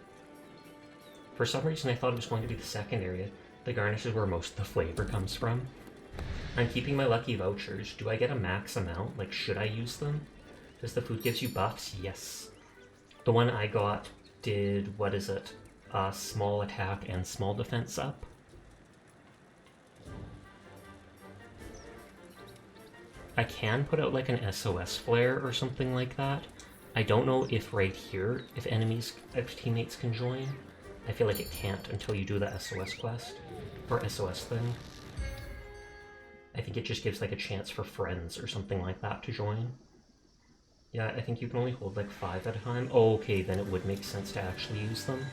For some reason I thought it was going to be the second area. The garnish is where most of the flavor comes from. I'm keeping my lucky vouchers. Do I get a max amount? Like, should I use them? Does the food gives you buffs? Yes. The one I got did, what is it? Small attack and small defense up. I can put out like an SOS flare or something like that. I don't know if right here, if teammates can join. I feel like it can't until you do the SOS quest, or SOS thing. I think it just gives like a chance for friends or something like that to join. Yeah, I think you can only hold like 5 at a time. Oh, okay, then it would make sense to actually use them.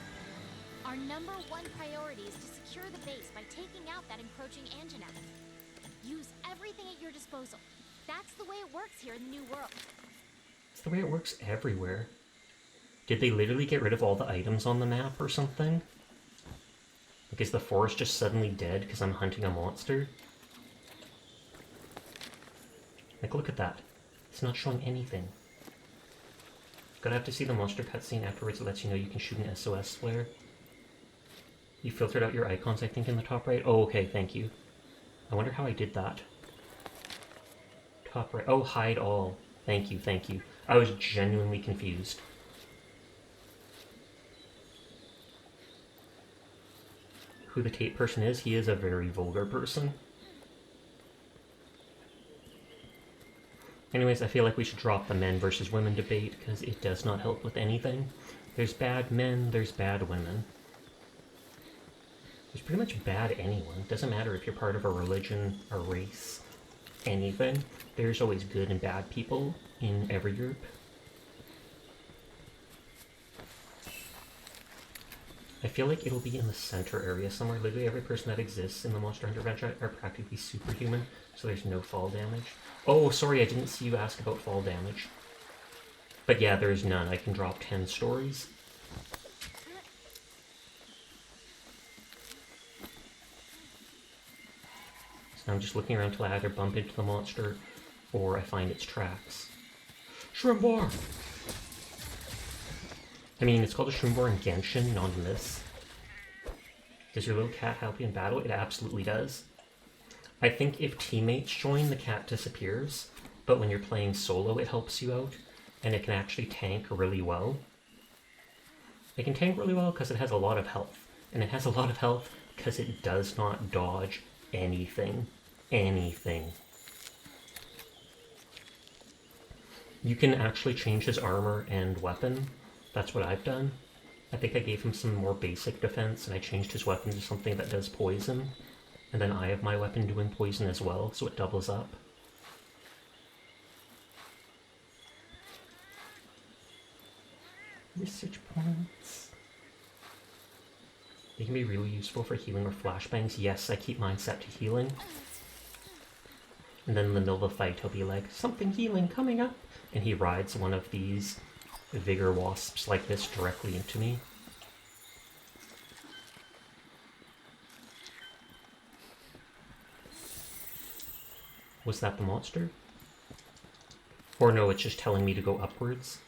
Our number one priority is to secure the base by taking out that encroaching Anjanath. Use everything at your disposal. That's the way it works here in the New World. It's the way it works everywhere. Did they literally get rid of all the items on the map or something? Like, is the forest just suddenly dead because I'm hunting a monster? Like, look at that. It's not showing anything. Gonna have to see the monster cutscene afterwards. It lets you know you can shoot an SOS flare. You filtered out your icons, I think, in the top right. Oh, okay, thank you. I wonder how I did that. Top right. Oh, hide all. Thank you, thank you. I was genuinely confused. Who the Tate person is? He is a very vulgar person. Anyways, I feel like we should drop the men versus women debate, because it does not help with anything. There's bad men, there's bad women. There's pretty much bad anyone. Doesn't matter if you're part of a religion, a race, anything. There's always good and bad people in every group. I feel like it'll be in the center area somewhere. Literally every person that exists in the Monster Hunter franchise are practically superhuman, so there's no fall damage. Oh, sorry, I didn't see you ask about fall damage. But yeah, there's none. I can drop 10 stories. So I'm just looking around till I either bump into the monster or I find its tracks. Shroomboar! I mean, it's called a Shroomboar in Genshin, not in this. Does your little cat help you in battle? It absolutely does. I think if teammates join, the cat disappears, but when you're playing solo, it helps you out, and it can actually tank really well. It can tank really well because it has a lot of health, and it has a lot of health because it does not dodge anything. Anything. You can actually change his armor and weapon. That's what I've done. I think I gave him some more basic defense, and I changed his weapon to something that does poison. And then I have my weapon doing poison as well, so it doubles up. Research points. They can be really useful for healing or flashbangs. Yes, I keep mine set to healing. And then in the middle of the fight, he'll be like, something healing coming up! And he rides one of these vigor wasps like this directly into me. Was that the monster? Or no, it's just telling me to go upwards.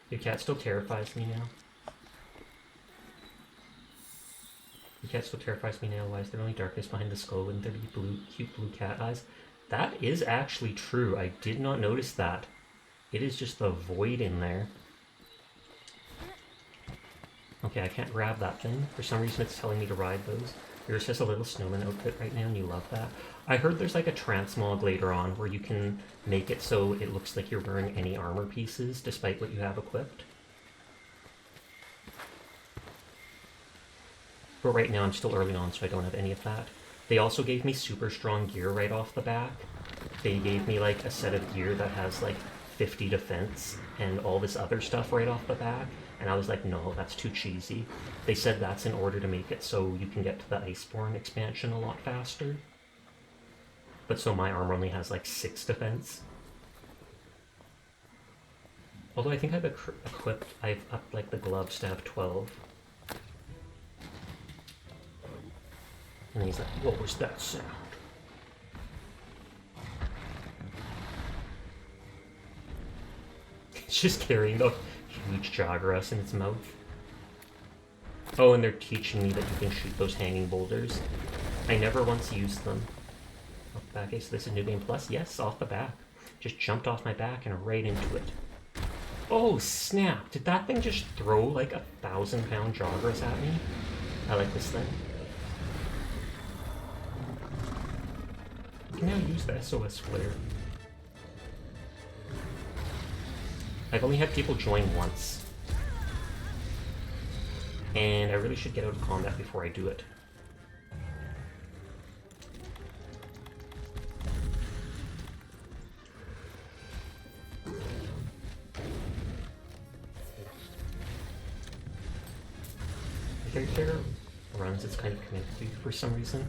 Your cat still terrifies me now. Your cat still terrifies me now. Why is there only darkness behind the skull? Wouldn't there be cute blue cat eyes? That is actually true. I did not notice that. It is just the void in there. Okay, I can't grab that thing. For some reason it's telling me to ride those. Yours has a little snowman outfit right now and you love that. I heard there's like a transmog later on where you can make it so it looks like you're wearing any armor pieces despite what you have equipped. But right now I'm still early on, so I don't have any of that. They also gave me super strong gear right off the back. They gave me like a set of gear that has like 50 defense and all this other stuff right off the back. And I was like, no, that's too cheesy. They said that's in order to make it so you can get to the Iceborne expansion a lot faster. But so my armor only has like 6 defense. Although I think I've I've upped like the gloves to have 12. And he's like, what was that sound? It's just carrying the huge Jagras in its mouth. Oh, and they're teaching me that you can shoot those hanging boulders. I never once used them. Off the back, okay, so this is New Game Plus? Yes, off the back. Just jumped off my back and right into it. Oh, snap! Did that thing just throw like 1,000-pound Jagras at me? I like this thing. I can now use the SOS flare. I've only had people join once. And I really should get out of combat before I do it. The character runs its kind of connected to you for some reason.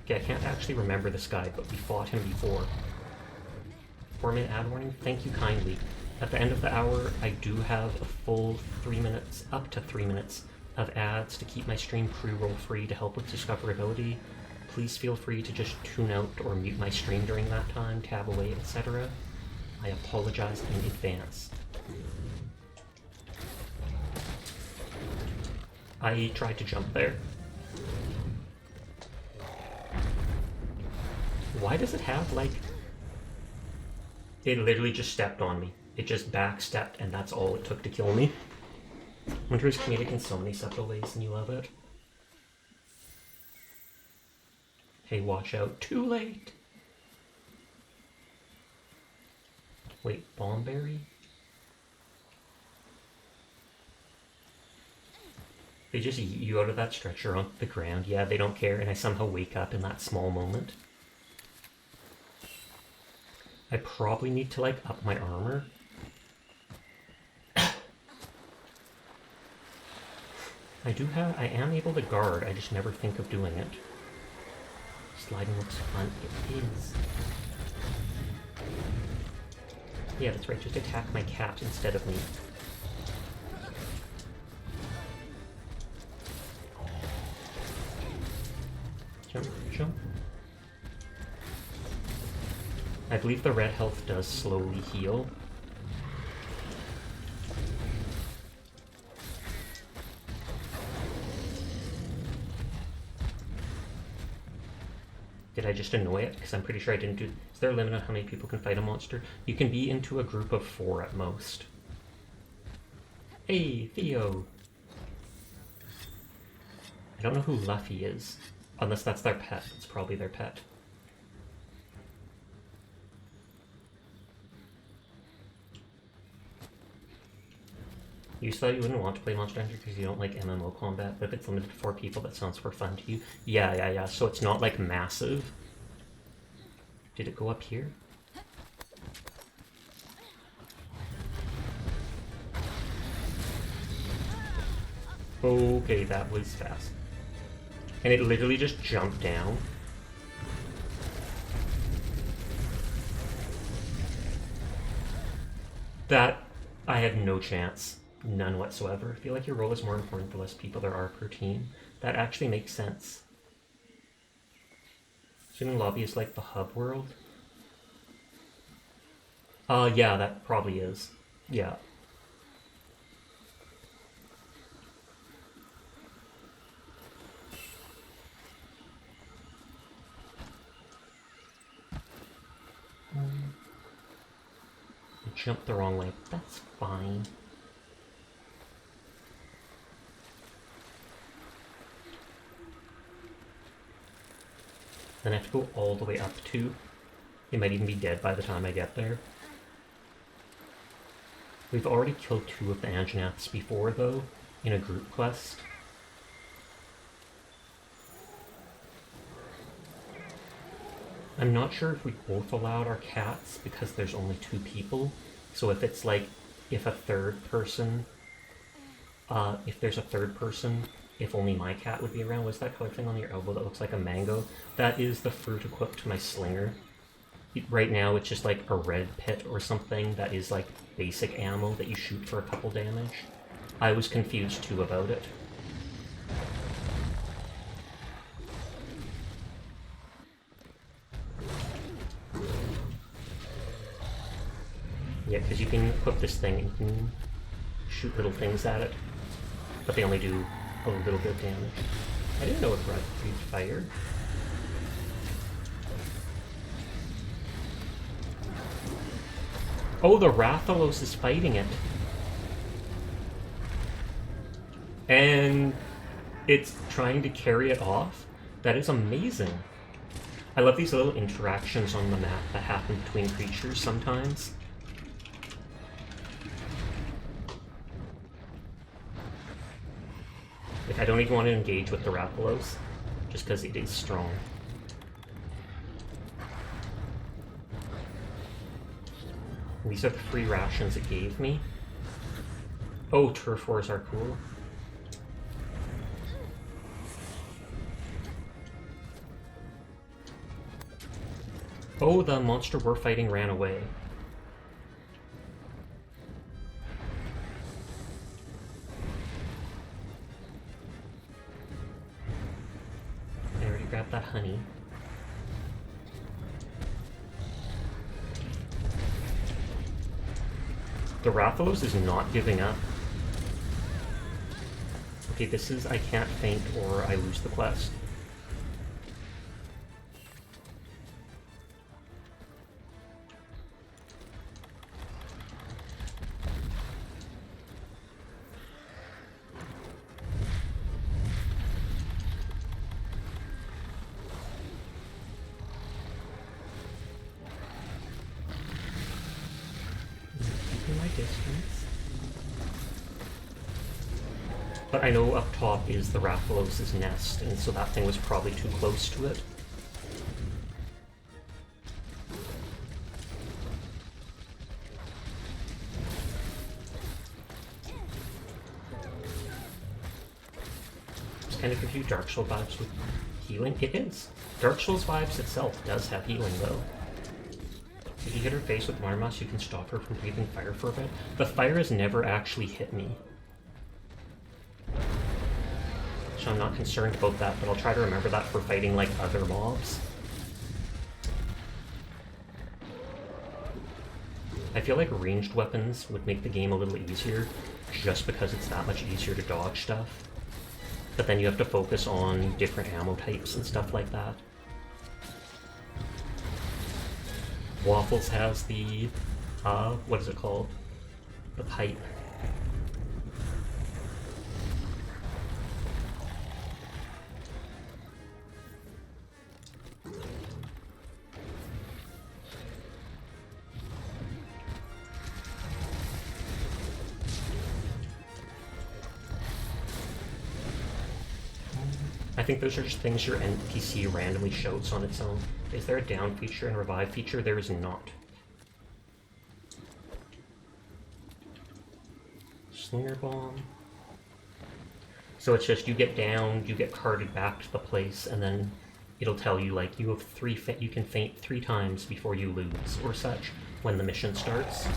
Okay, I can't actually remember this guy, but we fought him before. 4-minute ad warning, thank you kindly. At the end of the hour, I do have a full 3 minutes, up to 3 minutes, of ads to keep my stream pre-roll free to help with discoverability. Please feel free to just tune out or mute my stream during that time, tab away, etc. I apologize in advance. I tried to jump there. Why does it have, like... It literally just stepped on me. It just backstepped, and that's all it took to kill me. Winter is comedic in so many subtle ways, and you love it. Hey, watch out. Too late! Wait, Bombberry? They just yeet you out of that stretcher onto the ground. Yeah, they don't care, and I somehow wake up in that small moment. I probably need to, like, up my armor. I am able to guard, I just never think of doing it. Sliding looks fun. It is. Yeah, that's right, just attack my cat instead of me. Jump, jump. I believe the red health does slowly heal. Did I just annoy it? Because I'm pretty sure I didn't do... Is there a limit on how many people can fight a monster? You can be into a group of 4 at most. Hey, Theo! I don't know who Luffy is. Unless that's their pet. It's probably their pet. You thought you wouldn't want to play Monster Hunter because you don't like MMO combat, but if it's limited to 4 people, that sounds for fun to you. Yeah. So it's not like massive. Did it go up here? Okay, that was fast. And it literally just jumped down. That, I had no chance. None whatsoever. I feel like your role is more important the less people there are per team. That actually makes sense. Assuming lobby is like the hub world. Yeah, that probably is. Yeah. I jumped the wrong way. That's fine. Then I have to go all the way up to. He might even be dead by the time I get there. We've already killed 2 of the Anjanaths before, though, in a group quest. I'm not sure if we both allowed our cats because there's only 2 people. So if it's like, if a third person, if there's a third person, if only my cat would be around. What's that colored thing on your elbow that looks like a mango? That is the fruit equipped to my slinger. Right now it's just like a red pit or something that is like basic ammo that you shoot for a couple damage. I was confused too about it. Yeah, because you can equip this thing and you can shoot little things at it, but they only do a little bit of damage. I didn't know it breathed fire. Oh, the Rathalos is fighting it. And it's trying to carry it off? That is amazing. I love these little interactions on the map that happen between creatures sometimes. Like, I don't even want to engage with the Rathalos, just because it is strong. These are the free rations it gave me. Oh, turf wars are cool. Oh, the monster we're fighting ran away. I already grabbed that honey. The Rathalos is not giving up. Okay, this is I can't faint or I lose the quest. My distance. But I know up top is the Rathalos' nest, and so that thing was probably too close to it. This kind of gives you Dark Souls vibes with healing. It is. Dark Souls vibes itself does have healing, though. If you hit her face with Marmas, you can stop her from breathing fire for a bit. The fire has never actually hit me. So I'm not concerned about that, but I'll try to remember that for fighting, like, other mobs. I feel like ranged weapons would make the game a little easier, just because it's that much easier to dodge stuff. But then you have to focus on different ammo types and stuff like that. Waffles has the, what is it called? The pipe. I think those are just things your NPC randomly shouts on its own. Is there a down feature and revive feature? There is not. Slinger bomb. So it's just you get down, you get carted back to the place, and then it'll tell you like you have you can faint 3 times before you lose or such when the mission starts.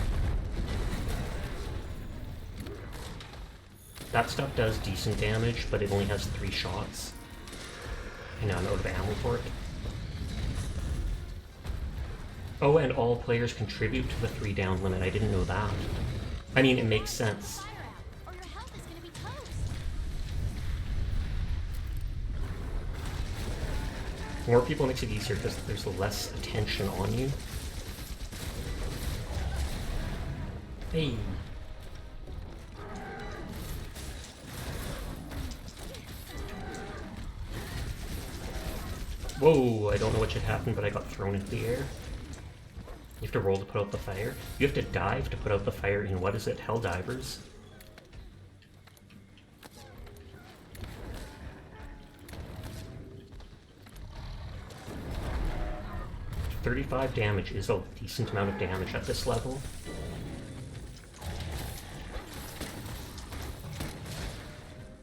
That stuff does decent damage, but it only has 3 shots. And now I'm out of ammo for it. Oh, and all players contribute to the 3 down limit. I didn't know that. I mean, it makes sense. Fire out, or your health is gonna be toast. More people makes it easier because there's less attention on you. Hey. Whoa, I don't know what should happen, but I got thrown into the air. You have to roll to put out the fire. You have to dive to put out the fire in, what is it, Helldivers? $35 damage is a decent amount of damage at this level.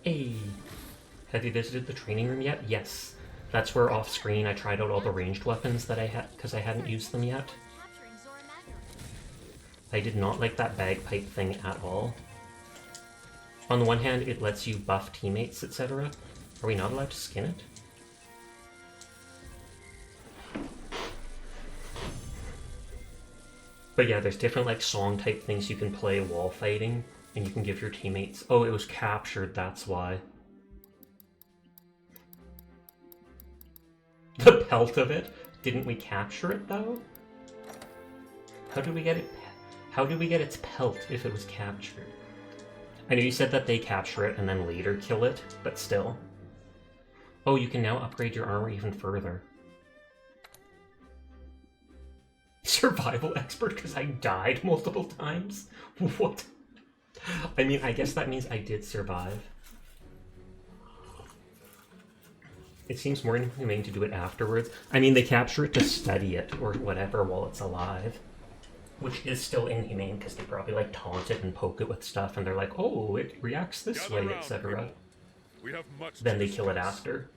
Hey! Have you visited the training room yet? Yes. That's where off-screen I tried out all the ranged weapons that I had, because I hadn't used them yet. Capturing Zora Magdaros. I did not like that bagpipe thing at all. On the one hand, it lets you buff teammates, etc. Are we not allowed to skin it? But yeah, there's different like song type things you can play while fighting, and you can give your teammates... Oh, it was captured, that's why. The pelt of it? Didn't we capture it though? How did we get it? How did we get its pelt if it was captured? I know you said that they capture it and then later kill it, but still. Oh, you can now upgrade your armor even further. Survival expert because I died multiple times? What? I mean, I guess that means I did survive. It seems more inhumane to do it afterwards. I mean, they capture it to study it or whatever while it's alive. Which is still inhumane because they probably like taunt it and poke it with stuff and they're like, oh, it reacts this way, etc. Then they kill it after.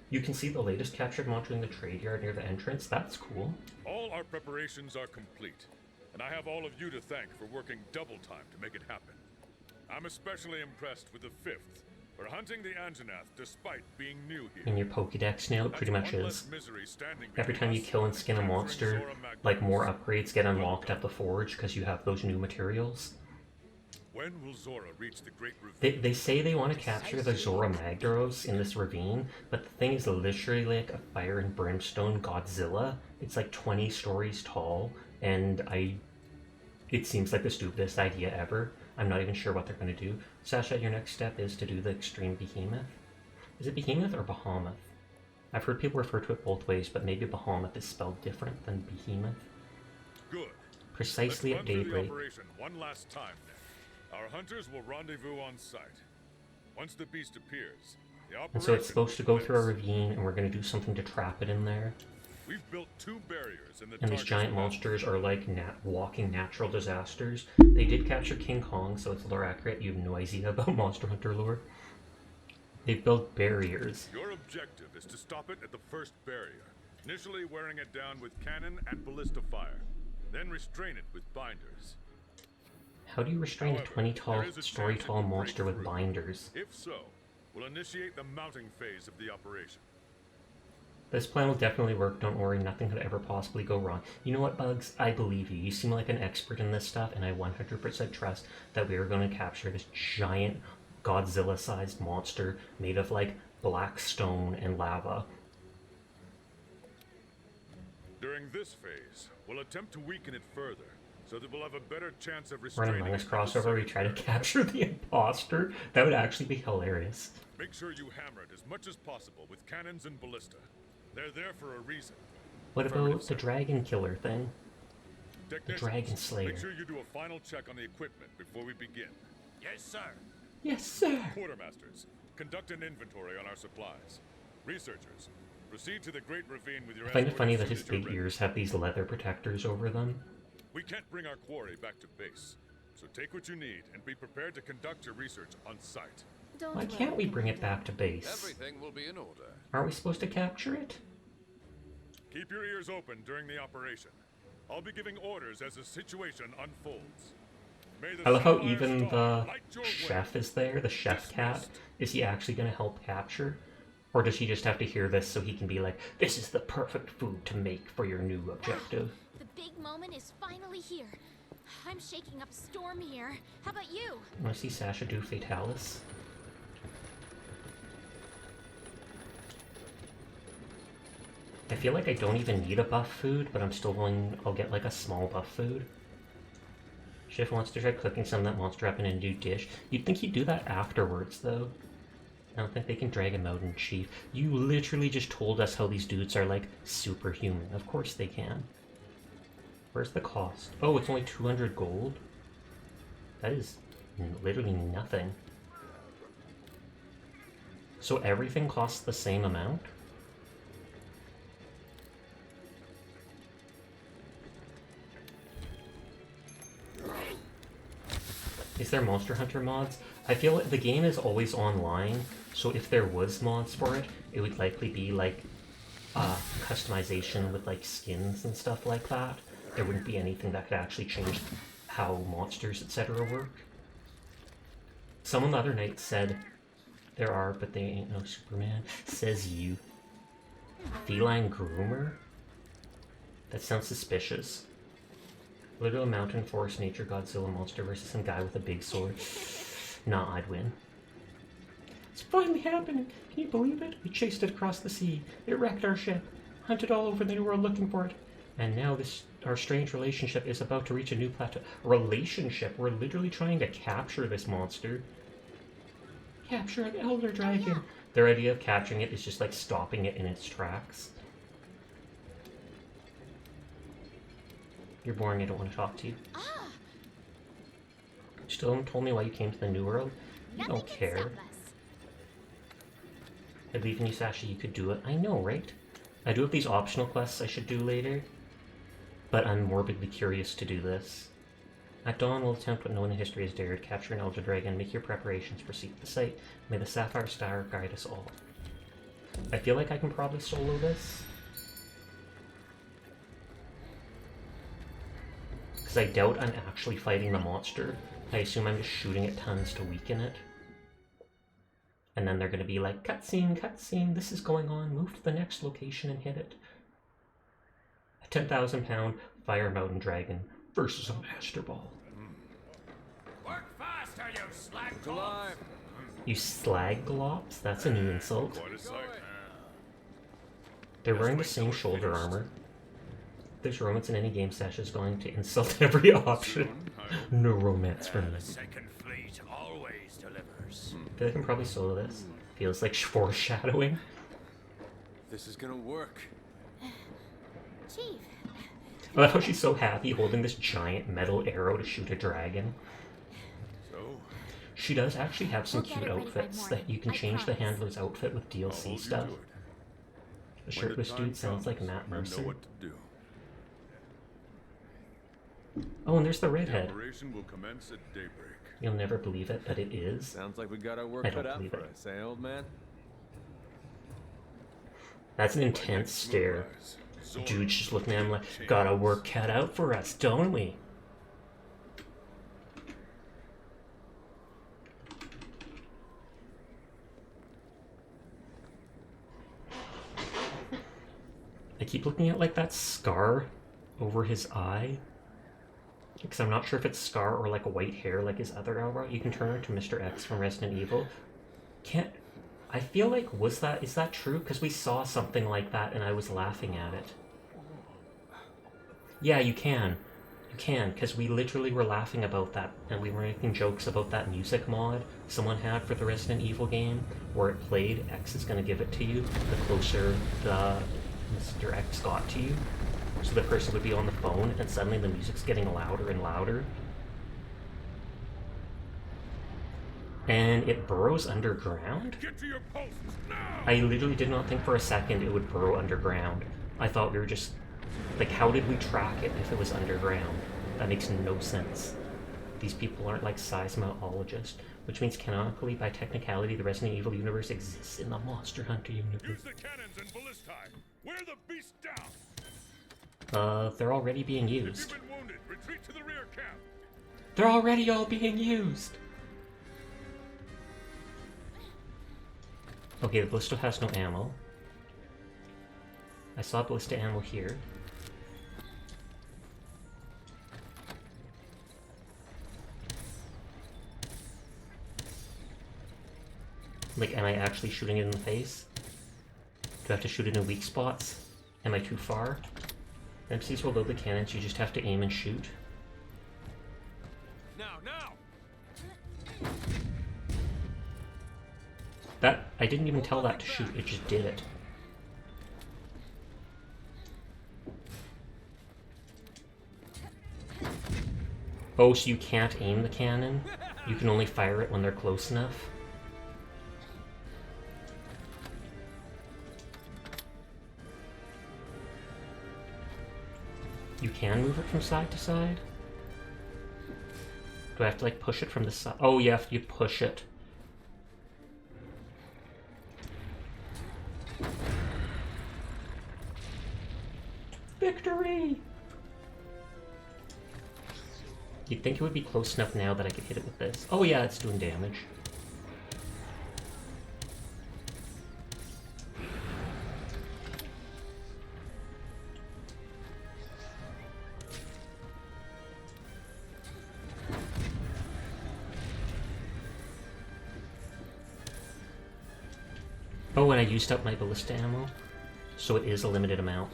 You can see the latest captured monster in the trade yard near the entrance. That's cool. All our preparations are complete, and I have all of you to thank for working double time to make it happen. I'm especially impressed with the 5th for hunting the Anjanath despite being new here. In your Pokédex now, it pretty much is. Every time you kill and skin a monster, like more upgrades get unlocked at the forge because you have those new materials. When will Zora reach the Great Ravine? They say they want to capture the Zora Magdaros in this ravine, but the thing is literally like a fire and brimstone Godzilla. It's like 20 stories tall, and it seems like the stupidest idea ever. I'm not even sure what they're going to do. Sasha, your next step is to do the extreme behemoth. Is it behemoth or behemoth? I've heard people refer to it both ways, but maybe behemoth is spelled different than behemoth. Good. Precisely at Let's run through the daybreak. operation one last time then. Our hunters will rendezvous on site. Once the beast appears, the operation And so it's supposed to go through a will ravine, and we're going to do something to trap it in there. We've built 2 barriers in the And these target's giant mouth. monsters are like walking natural disasters. They did capture King Kong, so it's lore accurate. You have no idea about Monster Hunter lore. They built barriers. Your objective is to stop it at the first barrier, initially wearing it down with cannon and ballista fire, then restrain it with binders. How do you restrain a However, 20-tall, there is a story chance it tall will break monster with through. binders? If so, we'll initiate the mounting phase of the operation. This plan will definitely work, don't worry, nothing could ever possibly go wrong. You know what, Bugs? I believe you. You seem like an expert in this stuff, and I 100% trust that we are going to capture this giant Godzilla-sized monster made of, like, black stone and lava. During this phase, we'll attempt to weaken it further, so that we'll have a better chance of We're in restraining a Among Us it at the crossover where we second try to barrier. capture the imposter. That would actually be hilarious. Make sure you hammer it as much as possible with cannons and ballista. They're there for a reason. What about Affirmative, the sir. dragon killer thing? Technicians, Dragon Slayer. make sure you do a final check on the equipment before we begin. Yes, sir. Yes, sir! Quartermasters, conduct an inventory on our supplies. Researchers, proceed to the Great Ravine with your I find it escort funny as that soon his as you're big ready. ears have these leather protectors over them. We can't bring our quarry back to base, so take what you need and be prepared to conduct your research on site. Don't Why worry, can't we bring it back to base? Everything will be in order. Aren't we supposed to capture it? Keep your ears open during the operation. I'll be giving orders as the situation unfolds. May the I love how Sapphire even Star the light your way. chef is there, the chef cat. Dismissed. Is he actually going to help capture? Or does he just have to hear this so he can be like, this is the perfect food to make for your new objective? The big moment is finally here. I'm shaking up a storm here. How about you? Want to see Sasha do Fatalis? I feel like I don't even need a buff food, but I'm still going, I'll get like a small buff food. Shift wants to try cooking some of that monster up in a new dish. You'd think he'd do that afterwards, though. I don't think they can drag him out in Chief. You literally just told us how these dudes are, like, superhuman. Of course they can. Where's the cost? Oh, it's only 200 gold? That is literally nothing. So everything costs the same amount? Is there Monster Hunter mods? I feel like the game is always online, so if there was mods for it, it would likely be like customization with like skins and stuff like that. There wouldn't be anything that could actually change how monsters, etc. work. Someone the other night said there are, but they ain't no Superman. Says you. Feline groomer? That sounds suspicious. Little mountain, forest, nature, Godzilla, monster versus some guy with a big sword. Nah, I'd win. It's finally happening! Can you believe it? We chased it across the sea. It wrecked our ship. Hunted all over the new world looking for it. And now our strange relationship is about to reach a new plateau. Relationship? We're literally trying to capture this monster. Capture an elder dragon! Oh, yeah. Their idea of capturing it is just like stopping it in its tracks. You're boring, I don't want to talk to you. Ah. Still haven't told me why you came to the New World. You don't care. I believe in you, Sasha, you could do it. I know, right? I do have these optional quests I should do later, but I'm morbidly curious to do this. At dawn, we'll attempt what no one in history has dared. Capture an Elder Dragon, make your preparations, proceed to the site. May the Sapphire Star guide us all. I feel like I can probably solo this. Because I doubt I'm actually fighting the monster. I assume I'm just shooting at tons to weaken it. And then they're going to be like, cutscene, cutscene, this is going on, move to the next location and hit it. A 10,000 pound Fire Mountain Dragon versus a Master Ball. Work faster, you slag Alive. You slag glops? That's a new insult. Quite a sight. They're wearing the same shoulder armor. There's romance in any game, Sasha is going to insult every option. No romance for me. Second fleet always delivers. I feel like I can probably solo this. Feels like foreshadowing. This is gonna work. Chief. I love how she's so happy holding this giant metal arrow to shoot a dragon. So, She does actually have some We'll get cute it ready by outfits that you can morning, I change the promise. handler's outfit with I'll DLC hold you stuff. to it. The When shirtless time dude sounds like comes, Matt you Mercer. know what to do. Oh, and there's the The redhead. operation will commence at daybreak. You'll never believe it, but it is. Sounds like we got our work I don't cut out believe for it. us, eh, old man? That's an intense stare. Zora Dude's just looking at him like, chains. got our work cut out for us, don't we? I keep looking at like that scar over his eye. Because I'm not sure if it's scar or like white hair like his other eyebrow. You can turn into Mr. X from Resident Evil. Can't... I feel like, is that true? Because we saw something like that and I was laughing at it. Yeah, you can. You can, because we literally were laughing about that, and we were making jokes about that music mod someone had for the Resident Evil game, where it played, X is going to give it to you, the closer the Mr. X got to you. So the person would be on the phone, and suddenly the music's getting louder and louder. And it burrows underground? Get to your posts now! I literally did not think for a second it would burrow underground. I thought we were just... Like, how did we track it if it was underground? That makes no sense. These people aren't like seismologists, which means canonically, by technicality, the Resident Evil universe exists in the Monster Hunter universe. Use the cannons and ballistae! Wear the beast down! They're already being If used. you've been wounded, retreat to the rear camp! They're already all being used! Okay, the ballista has no ammo. I saw ballista ammo here. Like, am I actually shooting it in the face? Do I have to shoot it in weak spots? Am I too far? MCs will load the cannons, you just have to aim and shoot. Now, now! That, I didn't even tell that to shoot, it just did it. Oh, so you can't aim the cannon? You can only fire it when they're close enough? You can move it from side to side? Do I have to like push it from the side? Oh, yeah, you push it. Victory! You'd think it would be close enough now that I could hit it with this. Oh yeah, it's doing damage. Oh, and I used up my ballista ammo, so it is a limited amount.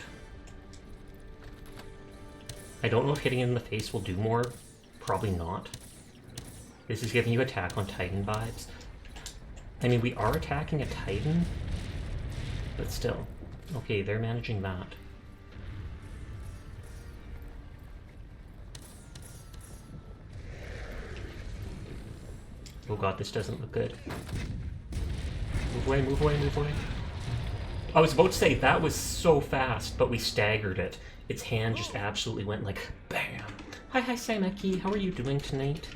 I don't know if hitting it in the face will do more. Probably not. This is giving you Attack on Titan vibes. I mean, we are attacking a Titan, but still. Okay, they're managing that. Oh god, this doesn't look good. Move away, move away, move away. I was about to say, that was so fast, but we staggered it. Its hand just absolutely went like, BAM! Hi, Saimeki, how are you doing tonight?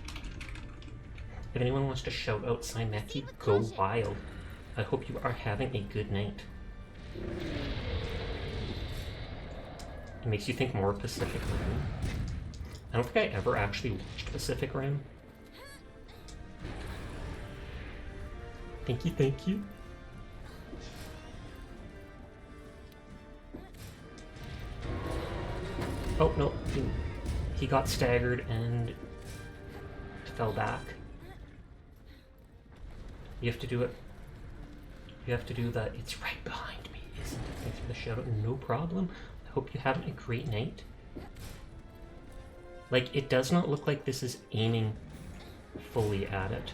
If anyone wants to shout out Saimeki, go wild. I hope you are having a good night. It makes you think more Pacific Rim. I don't think I ever actually watched Pacific Rim. Thank you, thank you. Oh, no. He got staggered and fell back. You have to do it. You have to do that. It's right behind me, isn't it? Thanks for the shout out. No problem. I hope you're having a great night. Like, it does not look like this is aiming fully at it.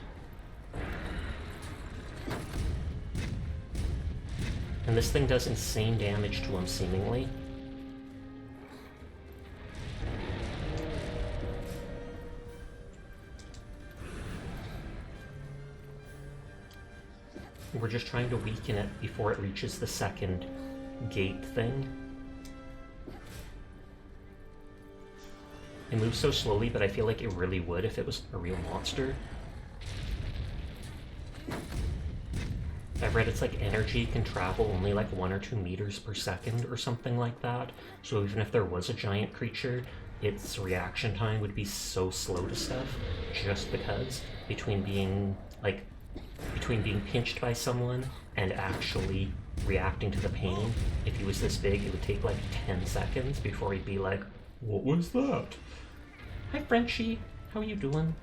And this thing does insane damage to him, seemingly. We're just trying to weaken it before it reaches the second gate thing. It moves so slowly, but I feel like it really would if it was a real monster. I've read it's like energy can travel only like 1 or 2 meters per second or something like that. So even if there was a giant creature, its reaction time would be so slow to stuff, just because between being pinched by someone and actually reacting to the pain, if he was this big, it would take like 10 seconds before he'd be like, what was that? Hi Frenchie, how are you doing?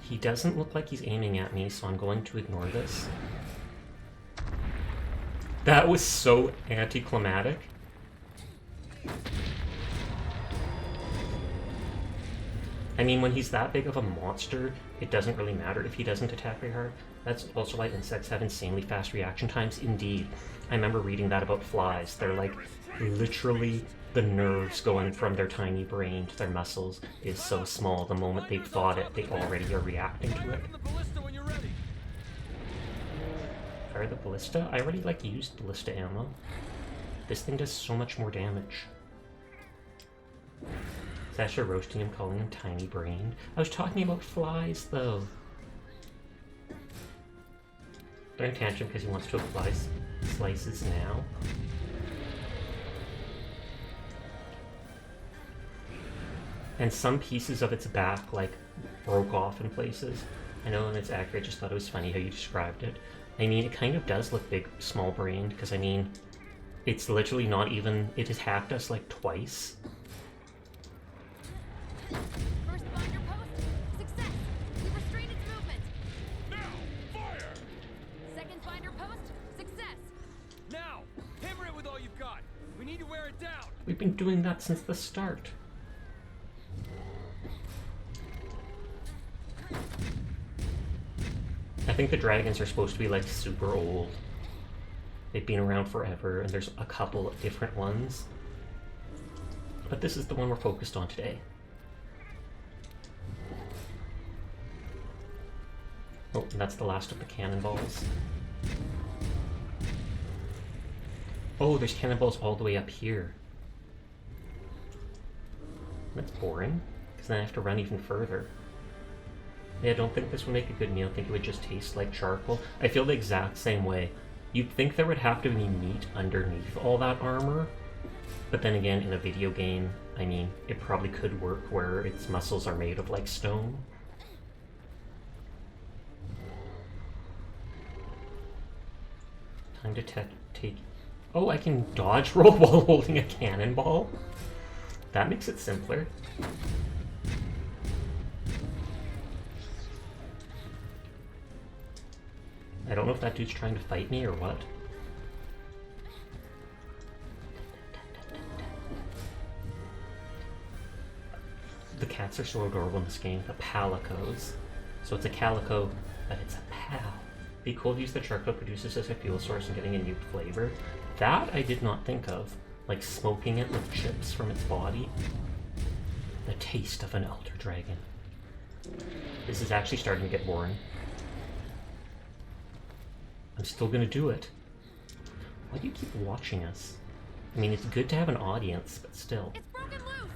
He doesn't look like he's aiming at me, so I'm going to ignore this. That was so anticlimactic. I mean, when he's that big of a monster, it doesn't really matter if he doesn't attack very hard. That's also why insects have insanely fast reaction times. Indeed. I remember reading that about flies. They're like, literally, the nerves going from their tiny brain to their muscles is so small. The moment they've thought it, they already are reacting to it. Fire the ballista? I already, like, used ballista ammo. This thing does so much more damage. Sasha roasting him, calling him tiny brained. I was talking about flies, though. They're in tantrum because he wants to apply slices now. And some pieces of its back, like, broke off in places. I know and it's accurate, just thought it was funny how you described it. I mean, it kind of does look big, small-brained, because, I mean, it's literally not even... It has hacked us, like, twice. First binder post. Success. We restrained its movement. Now, fire! Second binder post. Success. Now! Hammer it with all you've got! We need to wear it down! We've been doing that since the start. I think the dragons are supposed to be, like, super old. They've been around forever, and there's a couple of different ones. But this is the one we're focused on today. Oh, and that's the last of the cannonballs. Oh, there's cannonballs all the way up here. That's boring, because then I have to run even further. Yeah, I don't think this would make a good meal. I think it would just taste like charcoal. I feel the exact same way. You'd think there would have to be meat underneath all that armor, but then again, in a video game, I mean, it probably could work where its muscles are made of, like, stone. Time to take... Oh, I can dodge roll while holding a cannonball? That makes it simpler. I don't know if that dude's trying to fight me or what. The cats are so adorable in this game, the palicos. So it's a calico, but it's a pal. Be cool to use the charcoal it produces as a fuel source and getting a new flavor. That I did not think of. Like smoking it with chips from its body. The taste of an elder dragon. This is actually starting to get boring. I'm still gonna do it. Why do you keep watching us? I mean, it's good to have an audience, but still. It's broken loose.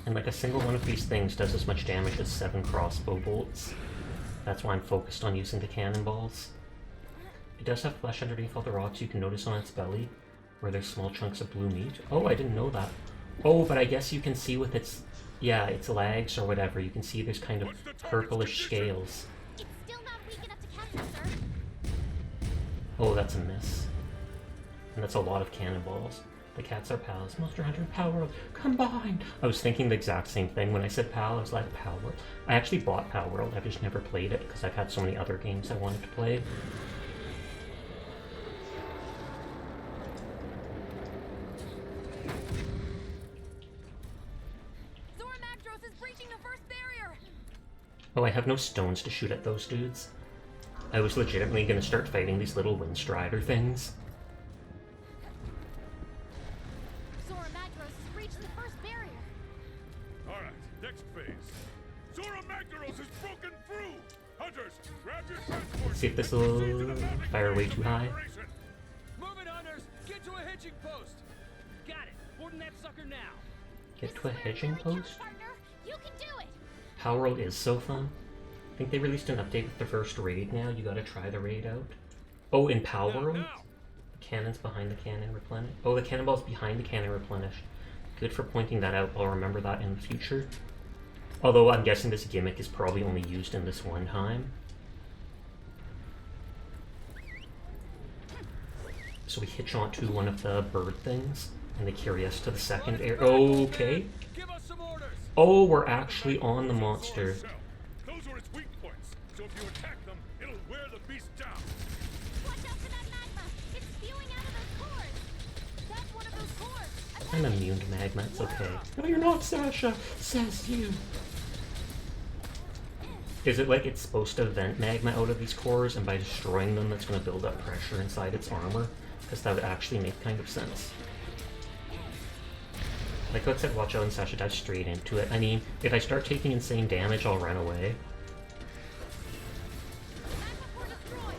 And like a single one of these things does as much damage as 7 crossbow bolts. That's why I'm focused on using the cannonballs. It does have flesh underneath all the rocks you can notice on its belly, where there's small chunks of blue meat. Oh, I didn't know that. Oh, but I guess you can see with its, yeah, its legs or whatever, you can see there's kind of purplish scales. It's still not weak enough to capture, sir. Oh, that's a miss. And that's a lot of cannonballs. The cats are pals. Monster Hunter and Power World combined. I was thinking the exact same thing when I said pal. I was like, Power World. I actually bought Power World. I've just never played it because I've had so many other games I wanted to play. Zora Magdros is breaching the first barrier. Oh, I have no stones to shoot at those dudes. I was legitimately going to start fighting these little Windstrider things. Zora Magdros has breached the first barrier. Alright, next phase. Zora Magdaros has broken through! Hunters, grab your transport! See if this will fire way too high. Move it, hunters! Get to a hitching post! Got it. Boarding that sucker now. Get to a hedging Really counts, post? partner. You can do it. Power World is so fun. I think they released an update with the first raid now. You gotta try the raid out. Oh, in Power World? Now! The cannons behind the cannon replenish. Oh, the cannonballs behind the cannon replenish. Good for pointing that out. I'll remember that in the future. Although I'm guessing this gimmick is probably only used in this one time. So we hitch onto one of the bird things, and they carry us to the second area. Okay. Give us some orders! Oh, we're actually on the monster. Cell. Those are its weak points, so if you attack them, it'll wear the beast down. Watch out for that magma. It's spewing out of those cores. That's one of those cores. I'm immune to magma, it's okay. No, you're not, Sasha, says you. Is it like it's supposed to vent magma out of these cores, and by destroying them, that's going to build up pressure inside its armor? Because that would actually make kind of sense. Like how it said, watch out, and Sasha dives straight into it. I mean, if I start taking insane damage, I'll run away. Magma core destroyed.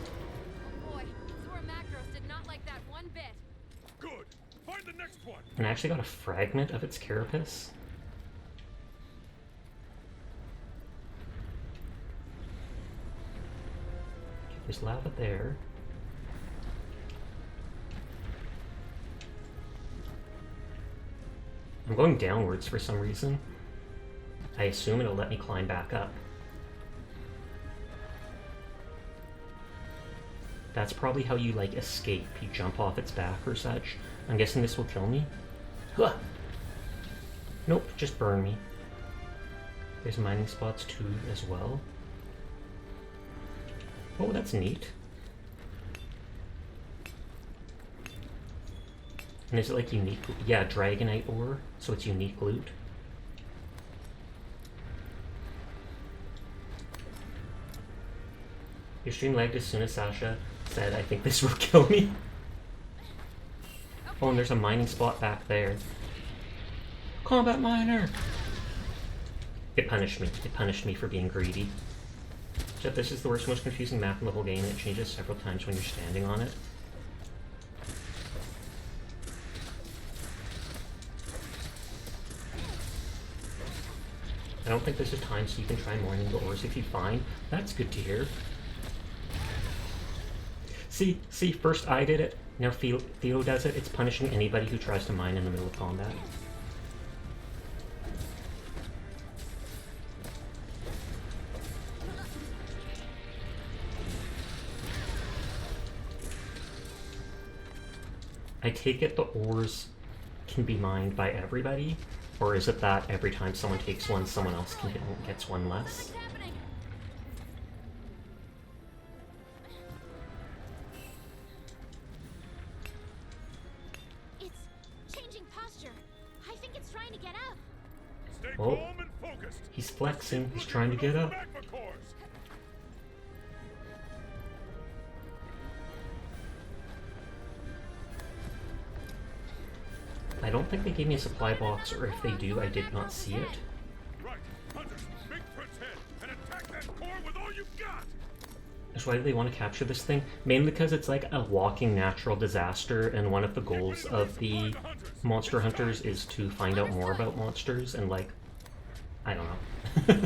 Oh boy, Zora Magdros did not like that one bit. Good. Find the next one. And I actually got a fragment of its carapace. There's lava there. I'm going downwards for some reason. I assume it'll let me climb back up. That's probably how you, like, escape. You jump off its back or such. I'm guessing this will kill me. Huh. Nope, just burn me. There's mining spots too as well. Oh, that's neat. And is it like unique? Yeah, Dragonite ore, so it's unique loot. Your stream lagged as soon as Sasha said, I think this will kill me. Oh, and there's a mining spot back there. Combat miner! It punished me. It punished me for being greedy. Except this is the worst, most confusing map in the whole game, and it changes several times when you're standing on it. I don't think this is time, so you can try mining the ores if you find. That's good to hear. See, first I did it, now Theo does it. It's punishing anybody who tries to mine in the middle of combat. I take it the ores can be mined by everybody, or is it that every time someone takes one, someone else gets one less? It's changing posture. I think it's trying to get up. Stay Oh. calm and focused. He's flexing, he's trying to get up. Magma cores. I don't think they gave me a supply box, or if they do, I did not see it. Right, hunters, make for its head and attack that core with all you've got. So why do they want to capture this thing? Mainly because it's like a walking natural disaster, and one of the goals of the monster hunters is to find out more about monsters, and like, I don't know.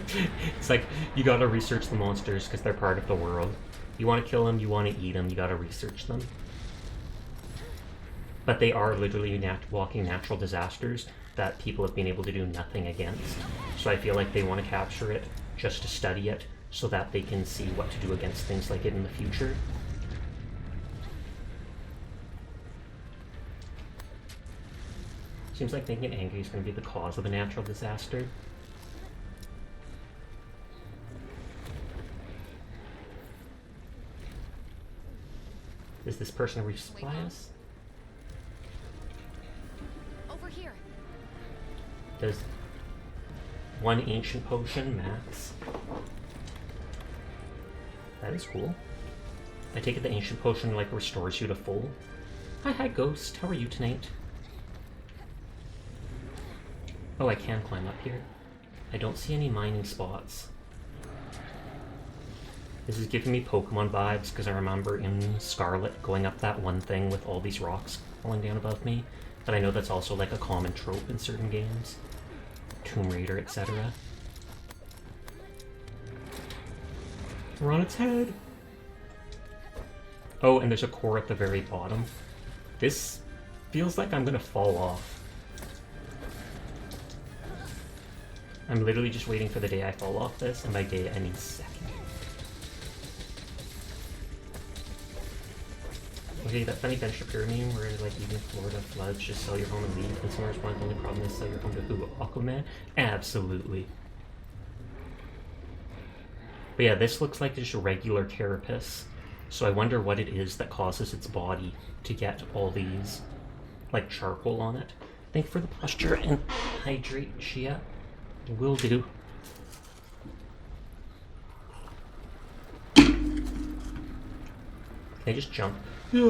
It's like, you gotta research the monsters because they're part of the world. You want to kill them, you want to eat them, you gotta research them. But they are literally walking natural disasters that people have been able to do nothing against. So I feel like they want to capture it just to study it so that they can see what to do against things like it in the future. Seems like making it angry is going to be the cause of a natural disaster. Is this person a resupply us? Over here. Does one ancient potion max? That is cool. I take it the ancient potion like restores you to full. Hi Ghost, how are you tonight? Oh, I can climb up here. I don't see any mining spots. This is giving me Pokemon vibes because I remember in Scarlet going up that one thing with all these rocks falling down above me. But I know that's also like a common trope in certain games. Tomb Raider, etc. We're on its head! Oh, and there's a core at the very bottom. This feels like I'm gonna fall off. I'm literally just waiting for the day I fall off this, and by day I mean second. Okay, that funny Ben Shapiro meme where like even Florida floods, just sell your home and leave, and someone responds, the only problem is sell your home to who? Aquaman? Absolutely. But yeah, this looks like just a regular carapace. So I wonder what it is that causes its body to get all these, like, charcoal on it. Thank you for the posture and hydrate, Shia. Will do. Can I just jump? They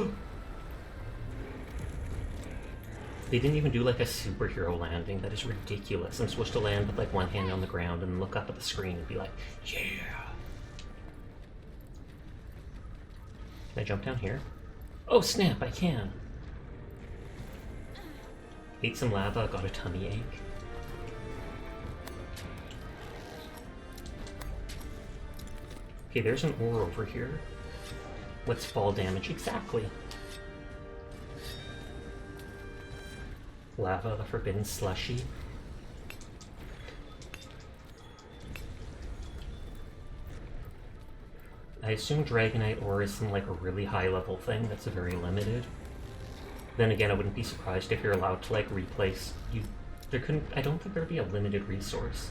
didn't even do like a superhero landing. That is ridiculous. I'm supposed to land with like one hand on the ground and look up at the screen and be like, yeah. Can I jump down here? Oh snap, I can. Ate some lava, got a tummy ache. Okay, there's an ore over here. What's fall damage? Exactly. Lava, the forbidden slushy. I assume Dragonite ore isn't like a really high level thing, that's very limited. Then again, I wouldn't be surprised if you're allowed to like replace I don't think there'd be a limited resource.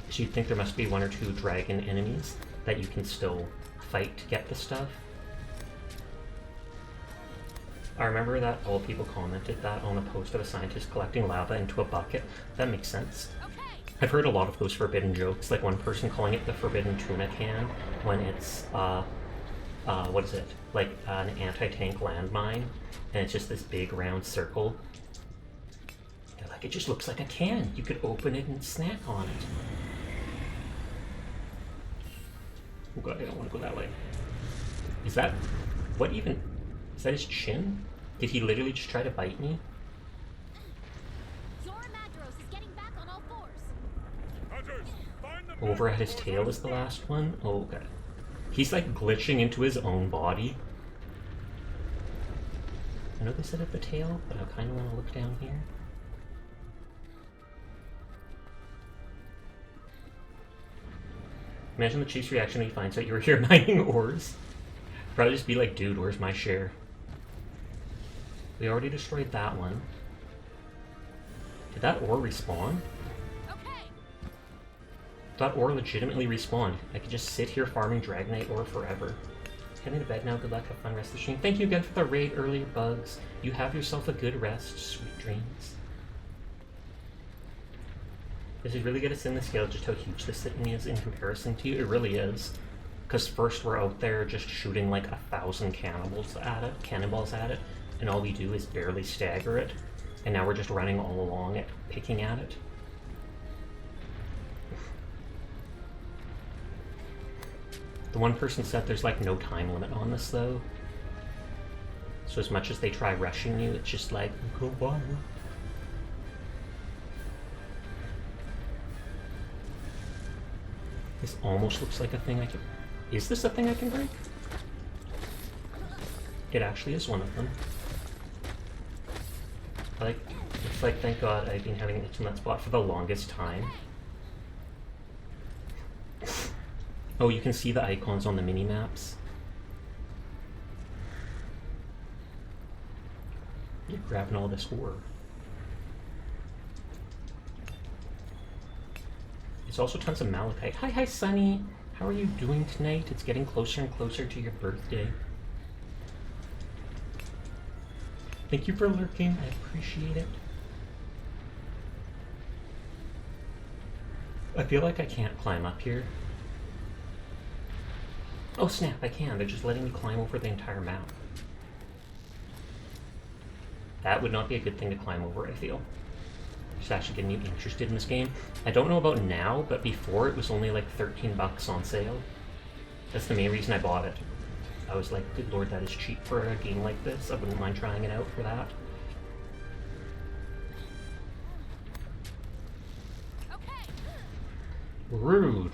So you'd think there must be 1 or 2 dragon enemies that you can still fight to get the stuff. I remember that all people commented that on a post of a scientist collecting lava into a bucket. That makes sense. I've heard a lot of those forbidden jokes, like one person calling it the forbidden tuna can when it's, what is it? Like an anti-tank landmine, and it's just this big round circle. They're like, it just looks like a can. You could open it and snack on it. Oh god, I don't want to go that way. Is that, what even, is that his chin? Did he literally just try to bite me? Over at his tail is the last one? Oh, okay. He's like glitching into his own body. I know they said at the tail, but I kind of want to look down here. Imagine the chief's reaction when he finds out you were here mining ores. Probably just be like, dude, where's my share? We already destroyed that one. Did that ore respawn? That ore legitimately respawned. I could just sit here farming Dragonite ore forever. Heading to bed now. Good luck. Have fun rest of the stream. Thank you again for the raid earlier, Bugs. You have yourself a good rest. Sweet dreams. Does it really get us in the scale just how huge this thing is in comparison to you? It really is. Because first we're out there just shooting like 1,000 cannonballs at it, and all we do is barely stagger it. And now we're just running all along it, picking at it. The one person said there's like no time limit on this though. So as much as they try rushing you, it's just like, go by. This almost looks like a thing I can... Is this a thing I can break? It actually is one of them. It's like, thank God I've been having it in that spot for the longest time. Oh, you can see the icons on the mini-maps. You're grabbing all this ore. There's also tons of malachite. Hi, Sunny! How are you doing tonight? It's getting closer and closer to your birthday. Thank you for lurking. I appreciate it. I feel like I can't climb up here. Oh snap, I can. They're just letting me climb over the entire map. That would not be a good thing to climb over, I feel. Just actually getting me interested in this game. I don't know about now, but before it was only like 13 bucks on sale. That's the main reason I bought it. I was like, good lord, that is cheap for a game like this. I wouldn't mind trying it out for that. Okay. Rude.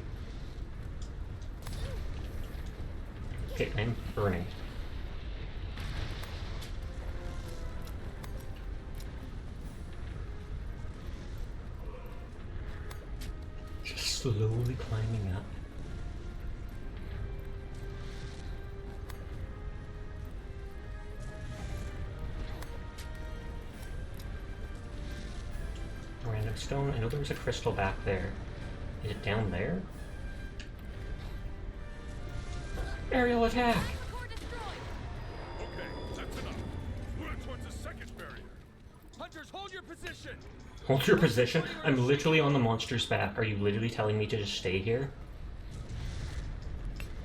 Okay, I'm burning. Just slowly climbing up. Random stone. I know there was a crystal back there. Is it down there? Aerial attack! Okay, that's enough. Move towards the second barrier. Hunters, hold your position! Hold your position? I'm literally on the monster's back. Are you literally telling me to just stay here?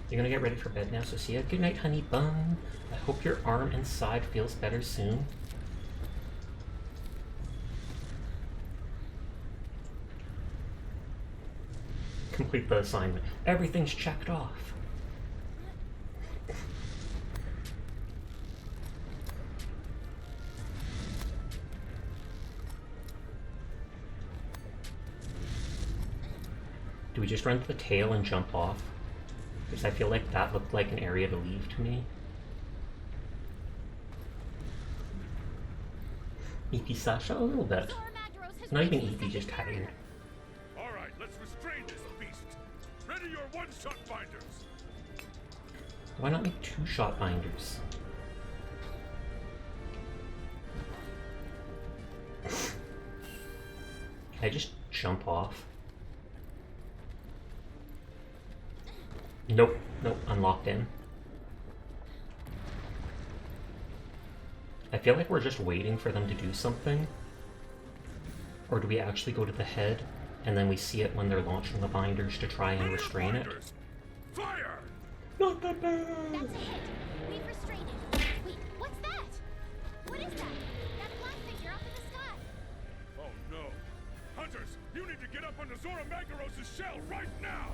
You're gonna get ready for bed now, so see ya. Good night, honey bun. I hope your arm and side feels better soon. Complete the assignment. Everything's checked off. Do we just run to the tail and jump off? Because I feel like that looked like an area to leave to me. EP Sasha? A little bit. Zora Magdaros has Not even reached EP, the just second tired. All right, let's restrain this beast. Ready your one-shot binders. Why not make 2-shot binders? Can I just jump off? Nope, nope, I'm locked in. I feel like we're just waiting for them to do something. Or do we actually go to the head, and then we see it when they're launching the binders to try and restrain it? Binders. Fire! Not that bad! That's a hit. We've restrained it. Wait, what's that? What is that? That black figure up in the sky. Oh no. Hunters, you need to get up under Zora Magdaros' shell right now!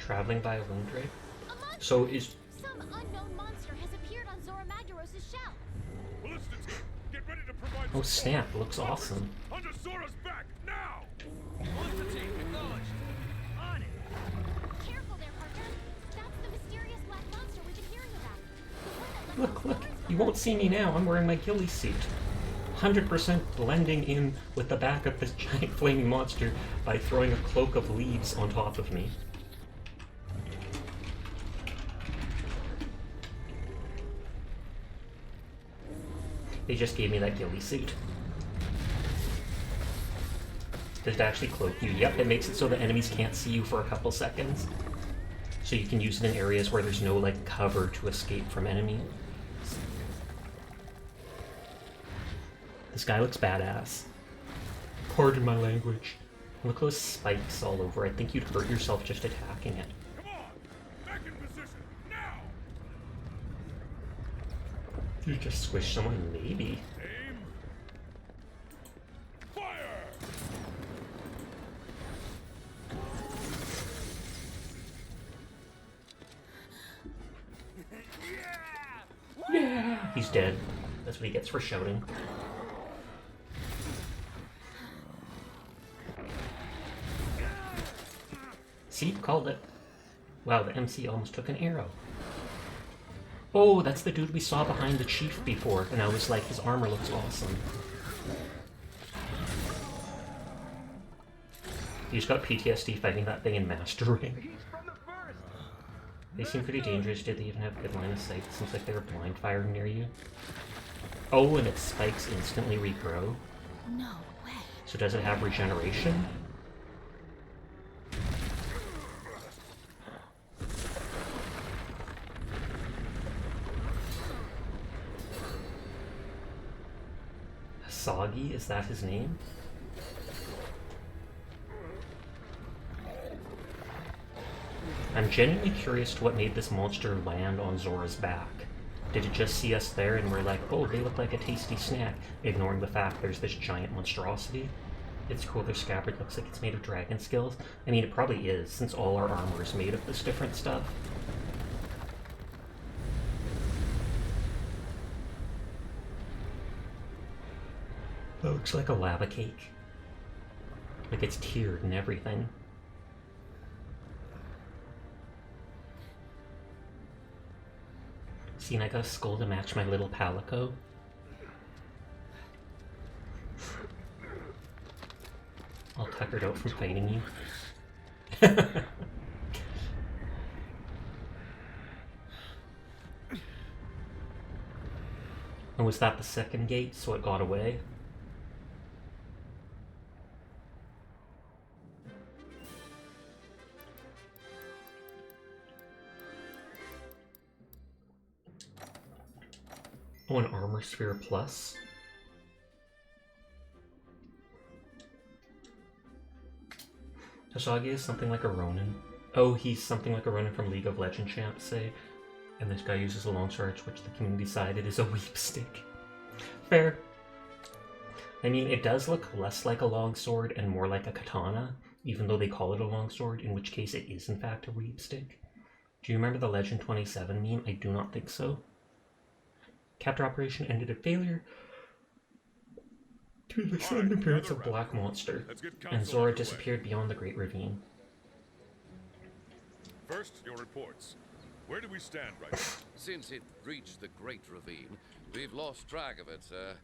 Traveling by a wind ray? A monster! So is... Some unknown monster has appeared on Zora Magdaros' shell. Ballista team, get ready to provide Oh support. snap, looks awesome. Under Zora's back, now! Ballista team, acknowledged. On it. Careful there, Parker. That's the mysterious black monster we've been hearing about. The one that Look, left look, you won't see me now, I'm wearing my ghillie suit. 100% blending in with the back of this giant flaming monster by throwing a cloak of leaves on top of me. They just gave me that ghillie suit. Does it actually cloak you? Yep, it makes it so the enemies can't see you for a couple seconds. So you can use it in areas where there's no, like, cover to escape from enemies. This guy looks badass. Pardon my language. Look at those spikes all over. I think you'd hurt yourself just attacking it. Come on! Back in position, now! You just squish someone, maybe. Aim! Fire! He's dead. That's what he gets for shouting. See? Called it. Wow, the MC almost took an arrow. Oh, that's the dude we saw behind the chief before, and I was like, his armor looks awesome. You just got PTSD fighting that thing in mastering. They seem pretty dangerous. Did they even have good line of sight? It seems like they were blind firing near you. Oh, and its spikes instantly regrow. No way. So does it have regeneration? Soggy, is that his name? I'm genuinely curious to what made this monster land on Zora's back. Did it just see us there and we're like, oh, they look like a tasty snack, ignoring the fact there's this giant monstrosity? It's cool their scabbard looks like it's made of dragon skills. I mean, it probably is, since all our armor is made of this different stuff. That looks like a lava cake. Like it's tiered and everything. See, and I got a skull to match my little palico. All tuckered out from fighting you. And was that the second gate, so it got away? Oh, an armor sphere plus. Hashagi is something like a Ronin. Oh, he's something like a Ronin from League of Legends champs, say. And this guy uses a longsword, which the community decided is a weep stick. Fair. I mean, it does look less like a longsword and more like a katana, even though they call it a longsword, in which case it is in fact a weep stick. Do you remember the Legend 27 meme? I do not think so. Capture operation ended in failure. To the Alright, sudden appearance another of Black round. Monster, Let's get and council Zora underway. disappeared beyond the Great Ravine. First, your reports. Where do we stand right now? Since it reached the Great Ravine, we've lost track of it, sir.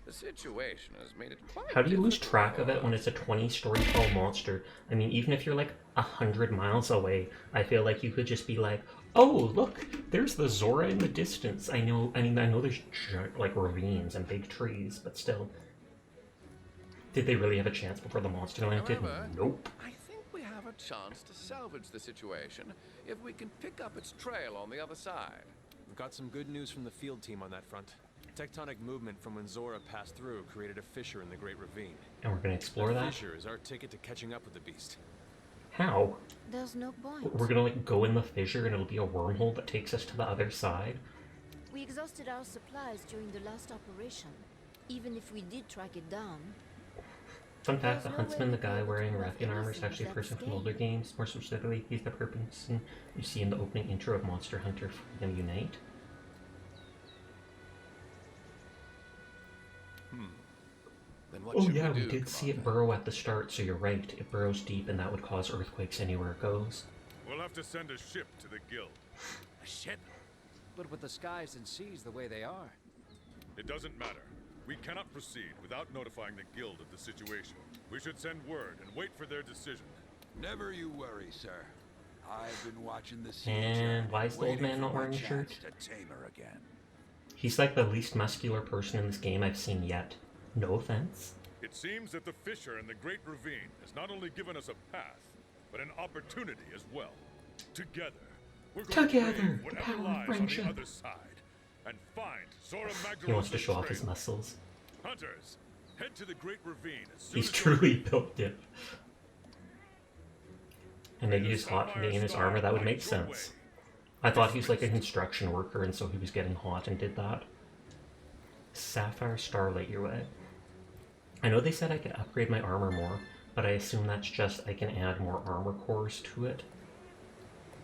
The situation has made it quite How do you lose difficult track for of it when us. it's a 20-story tall monster? I mean, even if you're like 100 miles away, I feel like you could just be like, oh, look, there's the Zora in the distance. I know there's like ravines and big trees, but still. Did they really have a chance before the monster landed? However, Nope. I think we have a chance to salvage the situation if we can pick up its trail on the other side. We've got some good news from the field team on that front. Tectonic movement from when Zora passed through created a fissure in the Great Ravine. And we're gonna explore That that? fissure is our ticket to catching up with the beast. How? There's no point. We're gonna like go in the fissure and it'll be a wormhole that takes us to the other side? We exhausted our supplies during the last operation. Even if we did track it down, Fun fact, the There's no huntsman, way the we'd be guy able to wearing pull off ruffian armor, is anything actually a that person from scale. older games. More specifically, he's the person you see in the opening intro of Monster Hunter Freedom Unite. Then what Oh should yeah, we we do, did see it Commander? burrow at the start, so you're right. It burrows deep and that would cause earthquakes anywhere it goes. We'll have to send a ship to the guild. A ship? But with the skies and seas the way they are, It doesn't matter. We cannot proceed without notifying the guild of the situation. We should send word and wait for their decision. Never you worry, sir. I've been watching the sea And chart, why is the old waiting man for not my wearing a chance shirt? to tame her again. He's like the least muscular person in this game I've seen yet. No offense. It seems that the fissure in the Great Ravine has not only given us a path, but an opportunity as well. Together, we're going Together, to the brave whatever power of lies on the friendship. other side and find Zora Magdaros' He wants to show off his trail. muscles. Hunters, head to the Great Ravine as soon He's as truly built it. And maybe he's hot from being in his armor, that would make sense. I thought he was like a construction worker and so he was getting hot and did that. Sapphire Starlight your way. I know they said I could upgrade my armor more, but I assume that's just I can add more armor cores to it.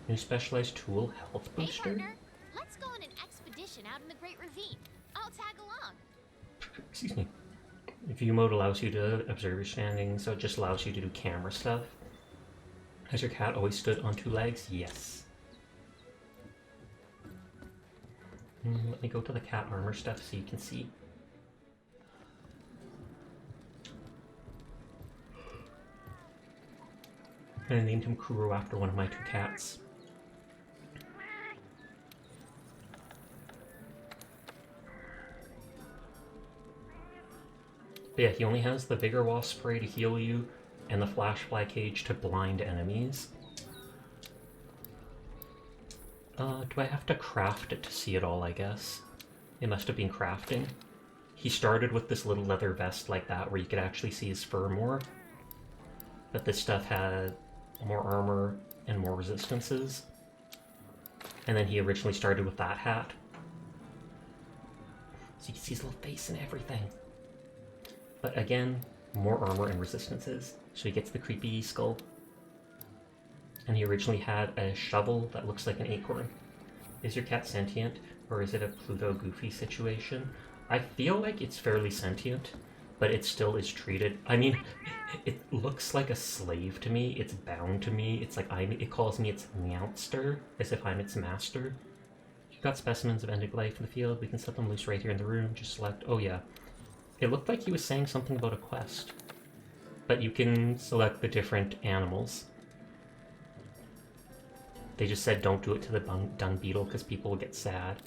New specialized tool, health Hey, booster? partner. Let's go on an expedition out in the Great Ravine. I'll tag along. Excuse me. View mode allows you to observe your standings, so it just allows you to do camera stuff. Has your cat always stood on two legs? Yes. Let me go to the cat armor stuff so you can see. And I named him Kuro after one of my two cats. But yeah, he only has the Vigor Wasp spray to heal you, and the Flashfly Cage to blind enemies. Do I have to craft it to see it all, I guess? It must have been crafting. He started with this little leather vest like that, where you could actually see his fur more. But this stuff had more armor and more resistances. And then he originally started with that hat. So you can see his little face and everything. But again, more armor and resistances. So he gets the creepy skull. And he originally had a shovel that looks like an acorn. Is your cat sentient, or is it a Pluto Goofy situation? I feel like it's fairly sentient, but it still is treated. I mean, it looks like a slave to me. It's bound to me. It's like it calls me its meowster, as if I'm its master. You've got specimens of ended life in the field. We can set them loose right here in the room. Just select. Oh yeah, it looked like he was saying something about a quest, but you can select the different animals. They just said don't do it to the dung beetle because people will get sad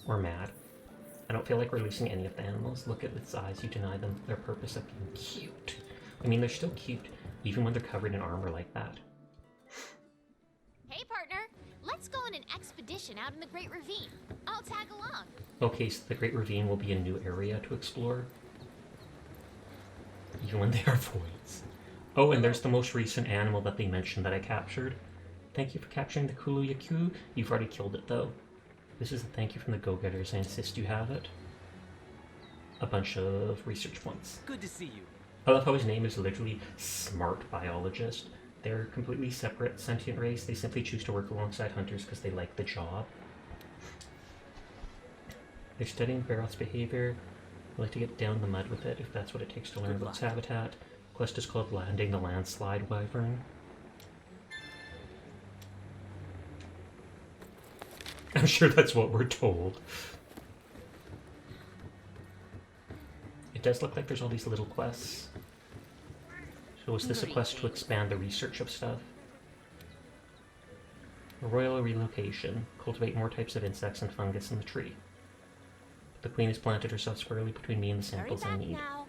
or mad. I don't feel like releasing any of the animals. Look at its eyes, you deny them their purpose of being cute. I mean, they're still cute, even when they're covered in armor like that. Hey, partner. Let's go on an expedition out in the Great Ravine. I'll tag along. Okay, so the Great Ravine will be a new area to explore. Even when they are voids. Oh, and there's the most recent animal that they mentioned that I captured. Thank you for capturing the Kulu Yaku. You've already killed it, though. This is a thank you from the Go-Getters. I insist you have it. A bunch of research points. good to see you. I love how his name is literally Smart Biologist. They're a completely separate sentient race. They simply choose to work alongside hunters because they like the job. They're studying Barroth's behavior. I like to get down the mud with it if that's what it takes to learn about its habitat. Quest is called Landing the Landslide Wyvern. I'm sure that's what we're told. It does look like there's all these little quests. So is this a quest to expand the research of stuff? A royal relocation. Cultivate more types of insects and fungus in the tree. The queen has planted herself squarely between me and the samples I need. Now.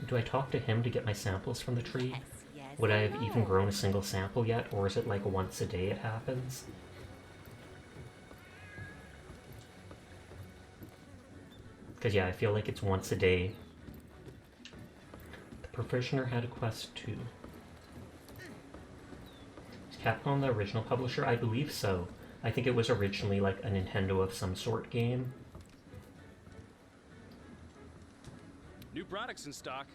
Do I talk to him to get my samples from the tree? Yes, yes, Would I I have even know. grown a single sample yet, or is it like once a day it happens? Because yeah, I feel like it's once a day. The Provisioner had a quest too. Is Capcom the original publisher? I believe so. I think it was originally like a Nintendo of some sort game. New products in stock.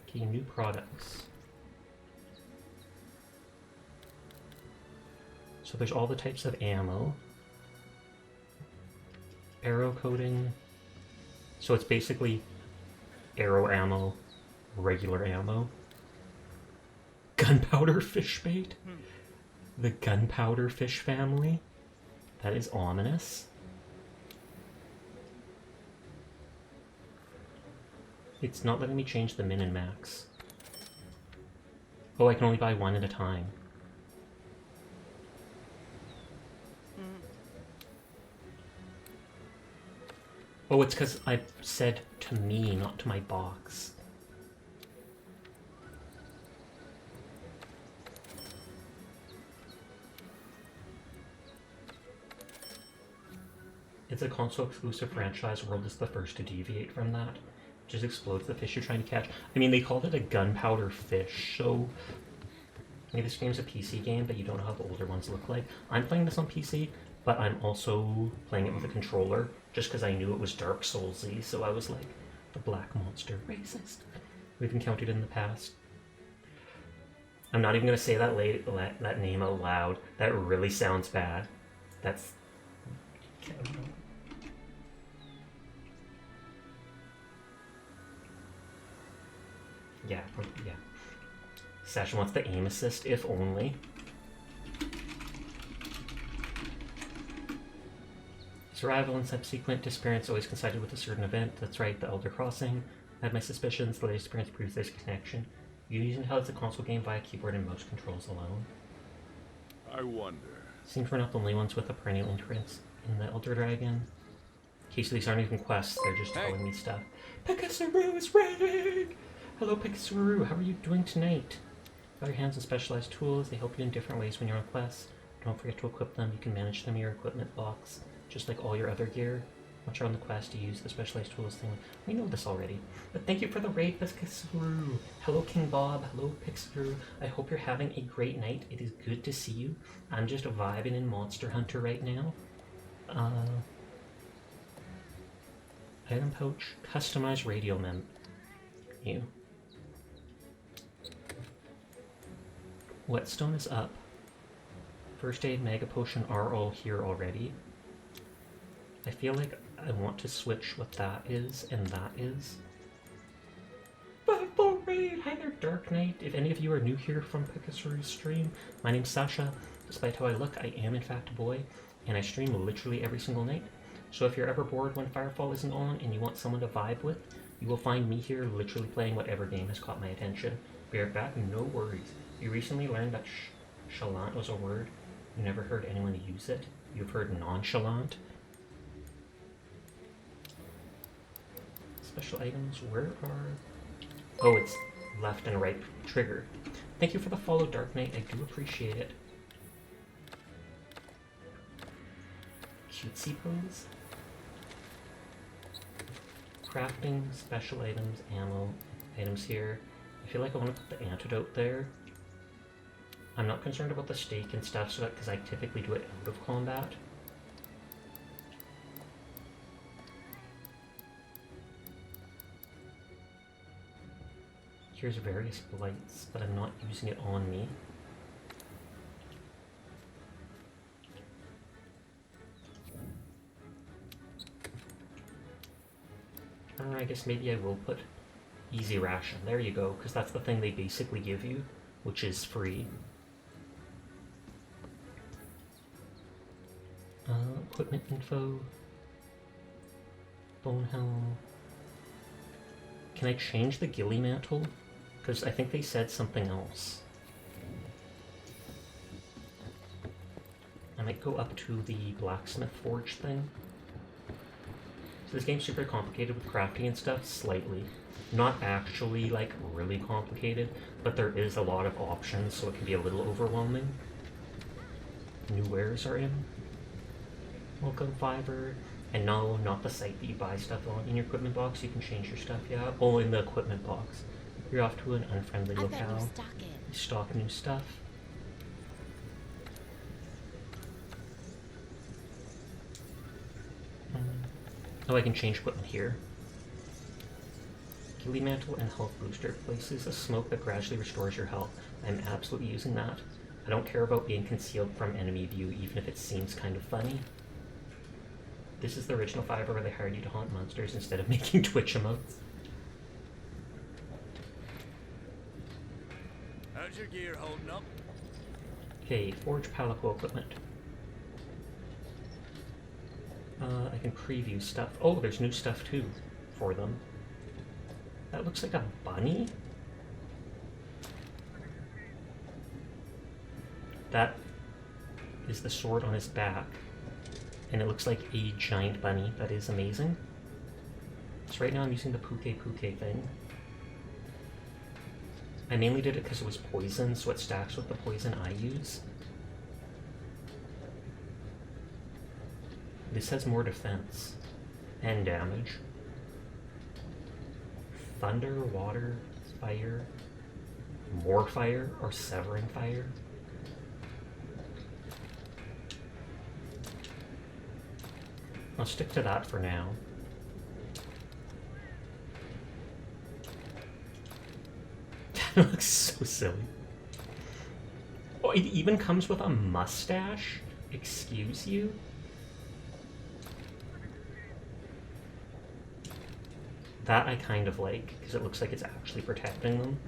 Okay, new products. So there's all the types of ammo. Arrow coating. So it's basically arrow ammo, regular ammo. Gunpowder fish bait? The gunpowder fish family? That is ominous. It's not letting me change the min and max. Oh, I can only buy one at a time. Oh, it's because I said to me, not to my box. It's a console-exclusive franchise. World is the first to deviate from that. Just explodes the fish you're trying to catch. I mean, they called it a gunpowder fish, so... I mean, this game's a PC game, but you don't know how the older ones look like. I'm playing this on PC, but I'm also playing it with a controller, just because I knew it was Dark Souls-y, so I was like, the black monster, racist. We've encountered in the past. I'm not even going to say that name out loud. That really sounds bad. That's... Yeah. Sasha wants the aim assist, if only. Survival and subsequent disappearance always coincided with a certain event. That's right, the Elder Crossing. I had my suspicions. The latest experience proves there's a connection. You using how it's a console game via keyboard and mouse controls alone. I wonder. Seems we're not the only ones with a perennial interest in the Elder Dragon. Okay, so these aren't even quests, they're just telling me stuff. Pikasuru is ready! Hello Pikasuru, how are you doing tonight? Got your hands on specialized tools, they help you in different ways when you're on quests. Don't forget to equip them, you can manage them in your equipment box, just like all your other gear. Once you're on the quest to use the specialized tools thing. We know this already. But thank you for the raid, Pikasuru! Hello King Bob, hello Pikasuru. I hope you're having a great night, it is good to see you. I'm just vibing in Monster Hunter right now. Item pouch, customize radio menu. Whetstone is up. First aid, mega potion are all here already. I feel like I want to switch what that is and that is. Full raid! Hi there, Dark Knight. If any of you are new here from Pikasuru's stream, my name's Sasha. Despite how I look, I am in fact a boy, and I stream literally every single night. So if you're ever bored when Firefall isn't on and you want someone to vibe with, you will find me here literally playing whatever game has caught my attention. Be right back, no worries. You recently learned that chalant was a word. You never heard anyone use it. You've heard nonchalant. Special items, where are... Oh, it's left and right trigger. Thank you for the follow, Dark Knight. I do appreciate it. Cutesy pose. Crafting, special items, ammo, items here. I feel like I want to put the antidote there. I'm not concerned about the stake and stuff, so that because I typically do it out of combat. Here's various blights, but I'm not using it on me. I guess maybe I will put easy ration. There you go, because that's the thing they basically give you, which is free. Equipment info. Bone helm. Can I change the ghillie mantle? Because I think they said something else. I might go up to the blacksmith forge thing. So this game's super complicated with crafting and stuff, slightly. Not actually, like, really complicated, but there is a lot of options, so it can be a little overwhelming. New wares are in. Welcome fiber. And no, not the site that you buy stuff on. In your equipment box, you can change your stuff, yeah? Oh, in the equipment box. You're off to an unfriendly I've got new locale. stock in. You stock new stuff. Oh, I can change equipment here. Ghillie mantle and health booster places a smoke that gradually restores your health. I'm absolutely using that. I don't care about being concealed from enemy view, even if it seems kind of funny. This is the original fiber where they hired you to haunt monsters instead of making Twitch emotes. How's your gear holding up? Okay, forge palico equipment. I can preview stuff. Oh, there's new stuff too for them. That looks like a bunny? That is the sword on his back. And it looks like a giant bunny. That is amazing. So right now I'm using the Puke thing. I mainly did it because it was poison, so it stacks with the poison I use. This has more defense and damage. Thunder, water, fire, more fire, or severing fire. I'll stick to that for now. That looks so silly. Oh, it even comes with a mustache? Excuse you? That I kind of like, because it looks like it's actually protecting them.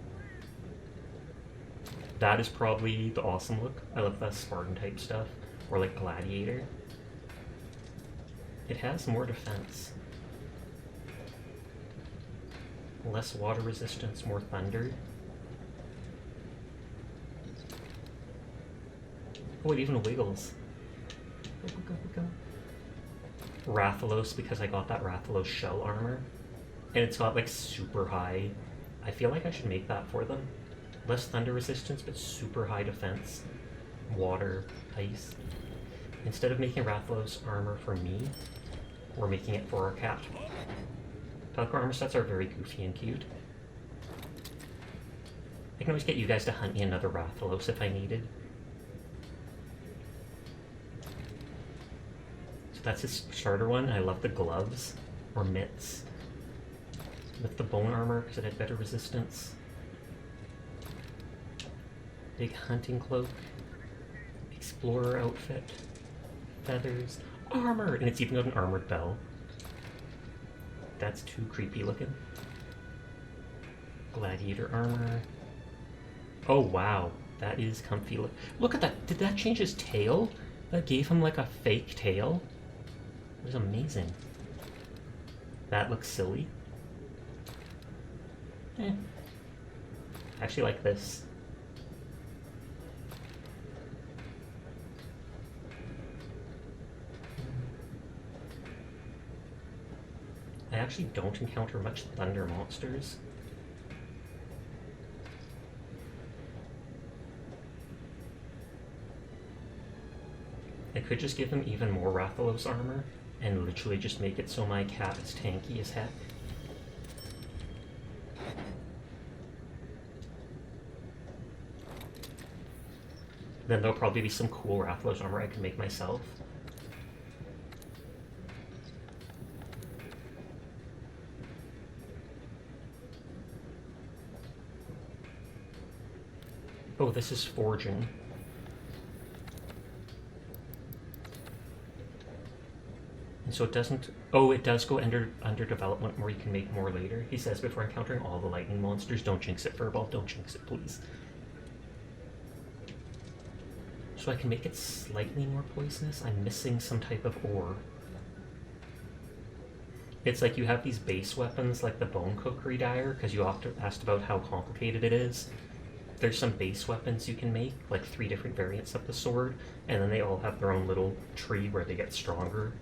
That is probably the awesome look. I love that Spartan type stuff, or like Gladiator. It has more defense. Less water resistance, more thunder. Oh, it even wiggles. Go, go, go, go. Rathalos, because I got that Rathalos shell armor. And it's got like super high. I feel like I should make that for them. Less thunder resistance, but super high defense. Water, ice. Instead of making Rathalos armor for me, we're making it for our cat. Palico armor sets are very goofy and cute. I can always get you guys to hunt me another Rathalos if I needed. So that's his starter one. I love the gloves, or mitts. With the bone armor, because it had better resistance. Big hunting cloak. Explorer outfit. Feathers. Armor! And it's even got an armored bell. That's too creepy looking. Gladiator armor. Oh wow, that is comfy. Look at that! Did that change his tail? That gave him like a fake tail? It was amazing. That looks silly. I actually like this. I actually don't encounter much thunder monsters. I could just give him even more Rathalos armor and literally just make it so my cat is tanky as heck. Then there'll probably be some cool Rathalos armor I can make myself. Oh, this is forging. And so it doesn't... Oh, it does go under development where you can make more later. He says before encountering all the lightning monsters, don't jinx it, Furball. Don't jinx it, please. So I can make it slightly more poisonous. I'm missing some type of ore. It's like you have these base weapons like the Bone Cookery Dyer, because you often asked about how complicated it is. There's some base weapons you can make, like 3 different variants of the sword, and then they all have their own little tree where they get stronger.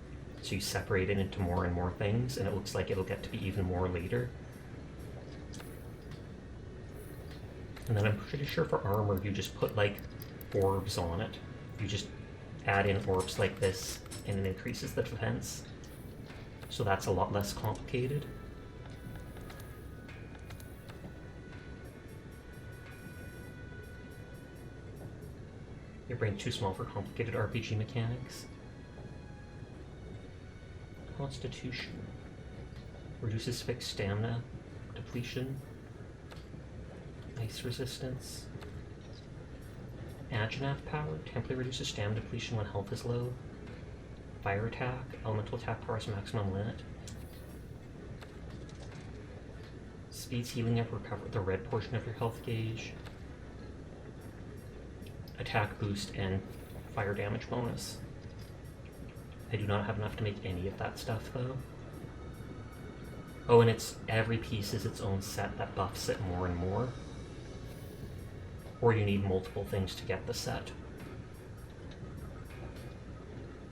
So you separate it into more and more things, and it looks like it'll get to be even more later. And then I'm pretty sure for armor, you just put like orbs on it. You just add in orbs like this, and it increases the defense. So that's a lot less complicated. Your brain's too small for complicated RPG mechanics. Constitution. Reduces fixed stamina depletion. Ice resistance. Anjanath power. Temporarily reduces stamina depletion when health is low. Fire attack. Elemental attack power is maximum limit. Speeds healing up, recover the red portion of your health gauge. Attack boost and fire damage bonus. I do not have enough to make any of that stuff though. Oh, and it's every piece is its own set that buffs it more and more. Or you need multiple things to get the set.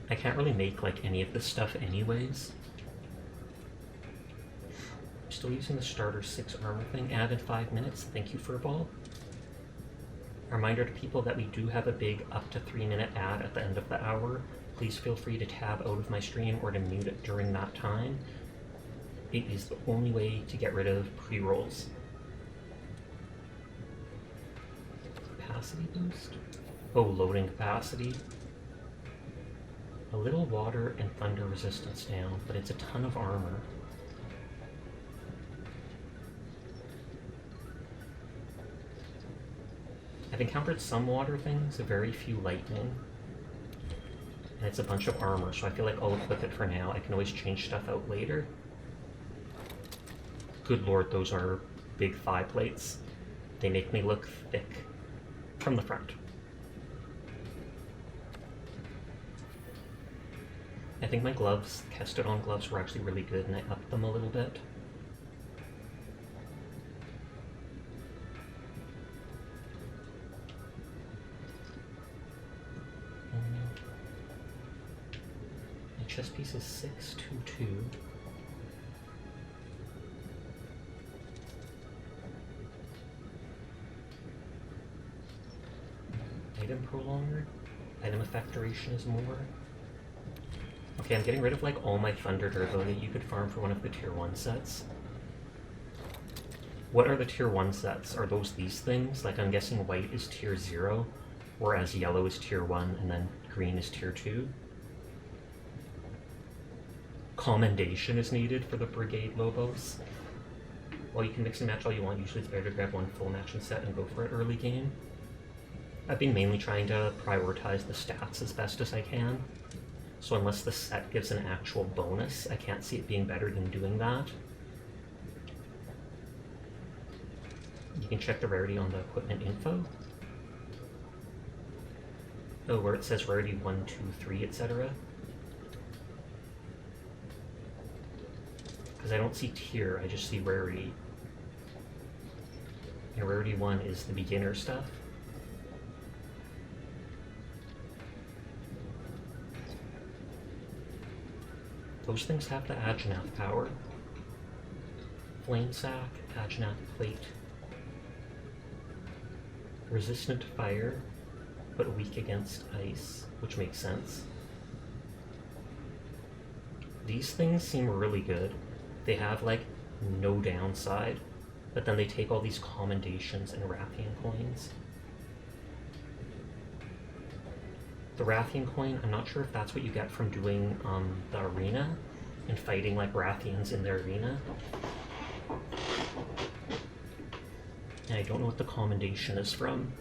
I can't really make like any of this stuff anyways. I'm still using the starter 6 armor thing. Added 5 minutes. Thank you, Furball. A reminder to people that we do have a big up to 3-minute ad at the end of the hour. Please feel free to tab out of my stream or to mute it during that time. It is the only way to get rid of pre-rolls. Capacity boost? Oh, loading capacity. A little water and thunder resistance down, but it's a ton of armor. I've encountered some water things, very few lightning. And it's a bunch of armor, so I feel like I'll equip it for now. I can always change stuff out later. Good lord, those are big thigh plates. They make me look thick from the front. I think my gloves, Kestodon gloves, were actually really good and I upped them a little bit. My chest piece is 622. Item prolonger. Item effect duration is more. Okay, I'm getting rid of like all my Thunder Turbo that you could farm for one of the tier 1 sets. What are the tier 1 sets? Are those these things? Like I'm guessing white is tier 0, whereas yellow is tier 1 and then green is tier 2. Commendation is needed for the Brigade Lobos. Well, you can mix and match all you want. Usually it's better to grab one full matching set and go for it early game. I've been mainly trying to prioritize the stats as best as I can. So unless the set gives an actual bonus, I can't see it being better than doing that. You can check the rarity on the equipment info. Oh, where it says rarity 1, 2, 3, etc. Because I don't see tier, I just see rarity. And rarity 1 is the beginner stuff. Those things have the Anjanath power. Flame Sack, Anjanath Plate. Resistant to fire, but weak against ice, which makes sense. These things seem really good. They have like no downside, but then they take all these commendations and Rathian coins. The Rathian coin, I'm not sure if that's what you get from doing the arena and fighting like Rathians in the arena. And I don't know what the commendation is from.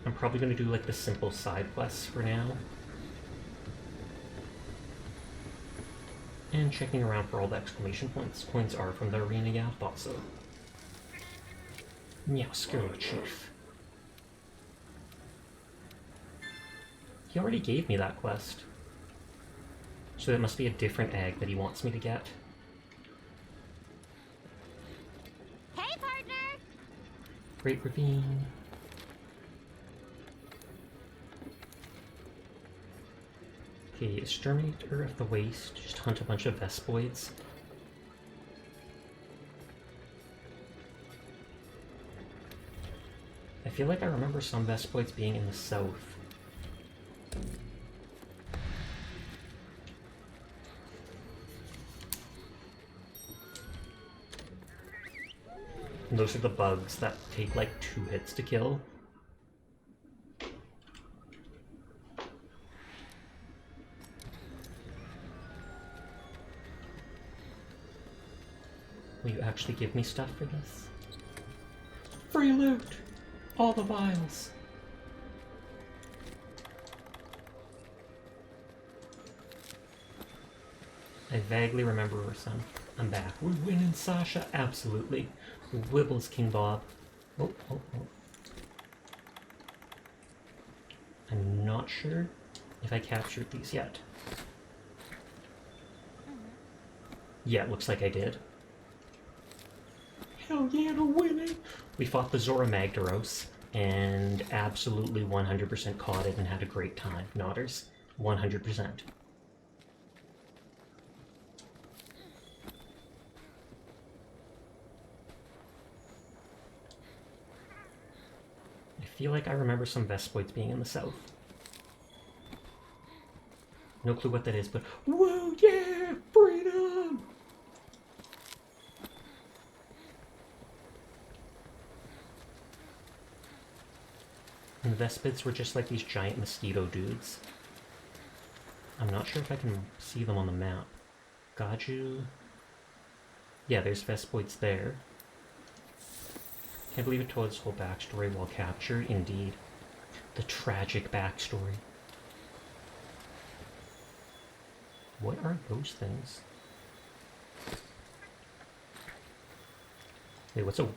I'm probably going to do like the simple side quests for now. And checking around for all the exclamation points. Coins are from the arena, yeah, thought so. Yeah, screw it, Chief. He already gave me that quest. So it must be a different egg that he wants me to get. Hey, partner! Great Ravine. Okay, Exterminator of the Waste. Just hunt a bunch of Vespoids. I feel like I remember some Vespoids being in the south. And those are the bugs that take like 2 hits to kill. Will you actually give me stuff for this? Free loot! All the vials! I vaguely remember Urson. I'm back. We're winning, Sasha! Absolutely. Wibbles, King Bob. Oh. I'm not sure if I captured these yet. Yeah, it looks like I did. Hell yeah, we're winning! We fought the Zora Magdaros, and absolutely 100% caught it and had a great time. Nodders. 100%. I feel like I remember some Vespoids being in the south. No clue what that is, but whoa, yeah! Freedom! And the Vespids were just like these giant mosquito dudes. I'm not sure if I can see them on the map. Gaju... Yeah, there's Vespoids there. Can't believe it told its whole backstory while captured. Indeed. The tragic backstory. What are those things? Wait, what's a...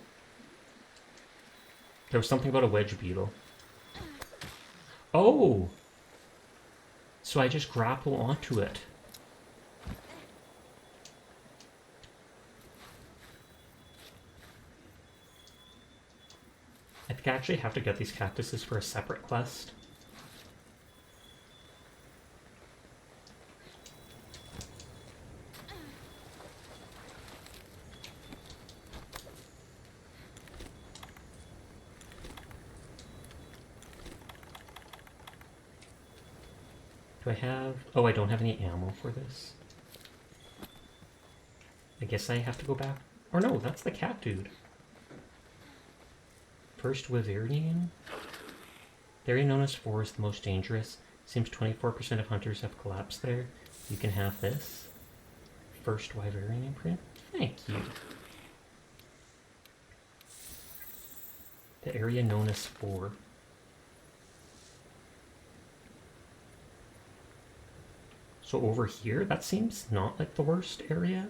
There was something about a wedge beetle. Oh! So I just grapple onto it. I think I actually have to get these cactuses for a separate quest. Do I have... Oh, I don't have any ammo for this. I guess I have to go back... Or no, that's the cat dude. First Wyverian. The area known as 4 is the most dangerous. Seems 24% of hunters have collapsed there. You can have this. First Wyverian imprint. Thank you. The area known as 4. So over here, that seems not like the worst area.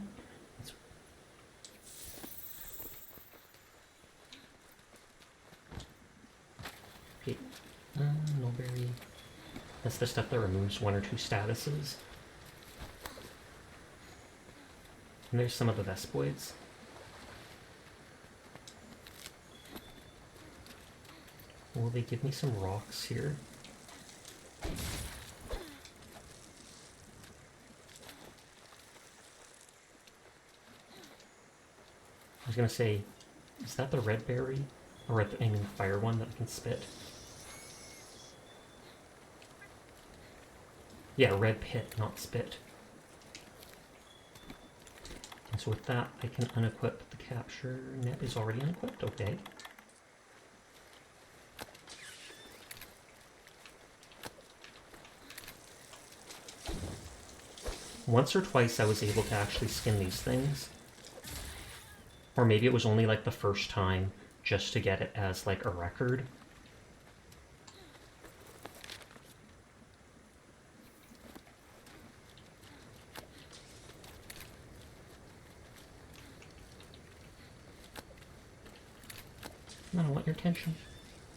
Okay, Mulberry. That's the stuff that removes 1 or 2 statuses. And there's some of the Vespoids. Will they give me some rocks here? I was gonna say, is that the red berry? Or I mean the fire one that I can spit? Yeah, red pit, not spit. And so with that, I can unequip the capture net. Is already unequipped, okay. Once or twice I was able to actually skin these things. Or maybe it was only like the first time just to get it as like a record. I don't want your attention.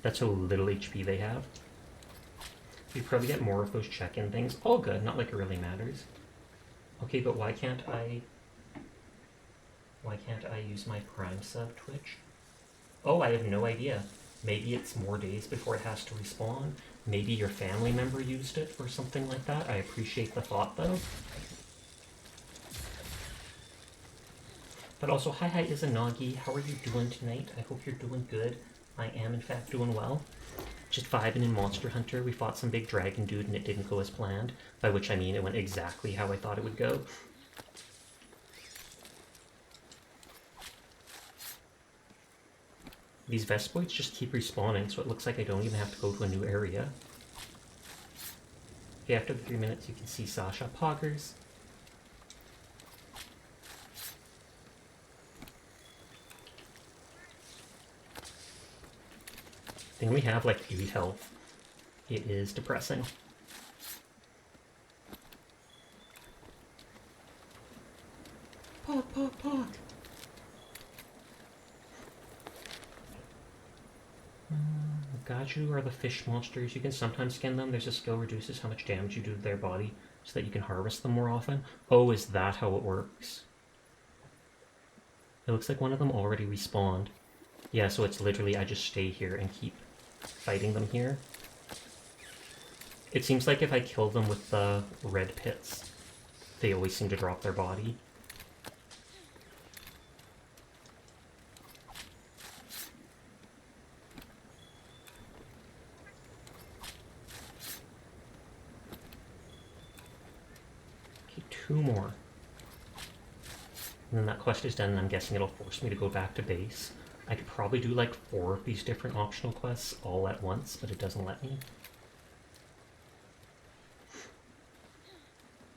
That's how little HP they have. You probably get more of those check-in things. All good, not like it really matters. Okay, but why can't I use my Prime sub Twitch? Oh, I have no idea. Maybe it's more days before it has to respawn. Maybe your family member used it or something like that. I appreciate the thought though. But also, hi Izanagi, how are you doing tonight? I hope you're doing good. I am in fact doing well. Just vibing in Monster Hunter. We fought some big dragon dude and it didn't go as planned. By which I mean it went exactly how I thought it would go. These Vespoids just keep respawning, so it looks like I don't even have to go to a new area. Okay, after the 3 minutes you can see Sasha. Poggers. They only have like 8 health. It is depressing. Pog, pog, pog. Gaju are the fish monsters. You can sometimes skin them. There's a skill reduces how much damage you do to their body so that you can harvest them more often. Oh, is that how it works? It looks like one of them already respawned. Yeah, so it's literally I just stay here and keep fighting them here. It seems like if I kill them with the red pits, they always seem to drop their body. Okay, 2 more. And then that quest is done, and I'm guessing it'll force me to go back to base. I could probably do like 4 of these different optional quests all at once, but it doesn't let me.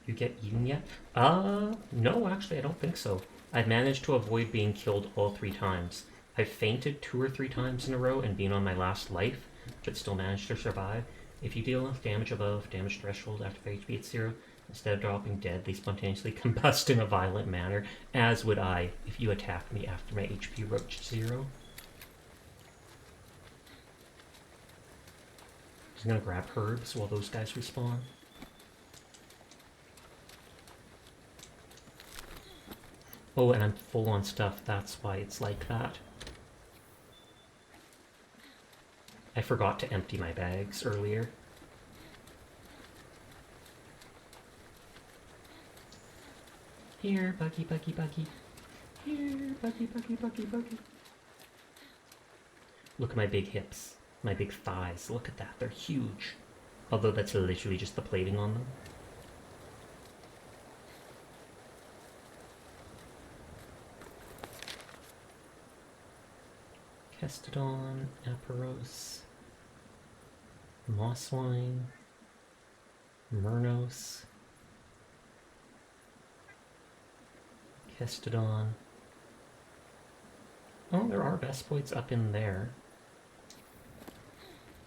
You get eaten yet? No, actually I don't think so. I've managed to avoid being killed all 3 times. I've fainted 2 or 3 times in a row and been on my last life, but still managed to survive. If you deal enough damage above damage threshold after HP at 0, instead of dropping dead, they spontaneously combust in a violent manner, as would I if you attacked me after my HP approached 0. I'm gonna grab herbs while those guys respawn. Oh, and I'm full on stuff, that's why it's like that. I forgot to empty my bags earlier. Here, Buggy, Buggy, Buggy. Here, Buggy, Buggy, Buggy, Buggy. Look at my big hips. My big thighs. Look at that. They're huge. Although that's literally just the plating on them. Kestodon, Aperos, Mosswine, Murnos, Kestodon. Oh, there are Vespoids up in there.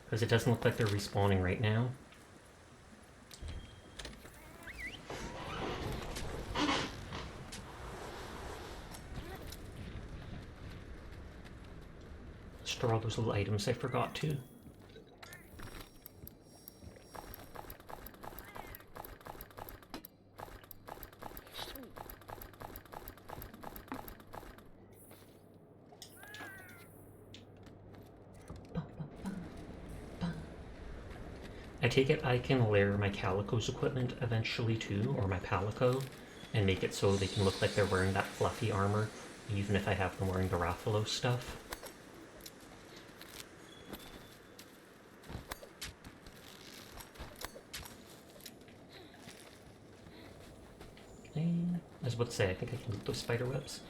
Because it doesn't look like they're respawning right now. Store all those little items I forgot to. I take it I can layer my Calico's equipment eventually too, or my Palico, and make it so they can look like they're wearing that fluffy armor, even if I have them wearing the Rathalos stuff. Okay, I was about to say, I think I can loot those spider webs.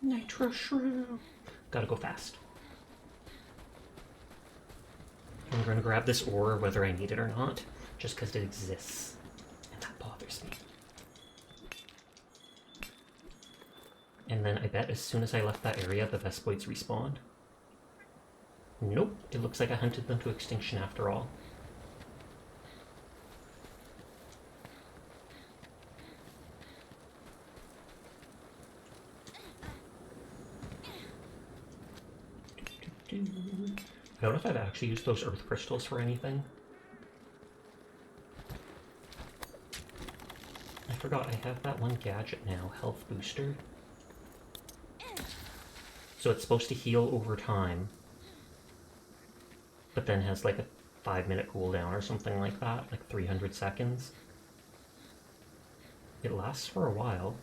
Nitro Shrew! Gotta go fast. I'm gonna grab this ore whether I need it or not, just because it exists. And that bothers me. And then I bet as soon as I left that area, the Vespoids respawned. Nope, it looks like I hunted them to extinction after all. don't know if I've actually used those earth crystals for anything. I forgot I have that one gadget now, health booster. So it's supposed to heal over time, but then has like a 5-minute cooldown or something like that, like 300 seconds. It lasts for a while.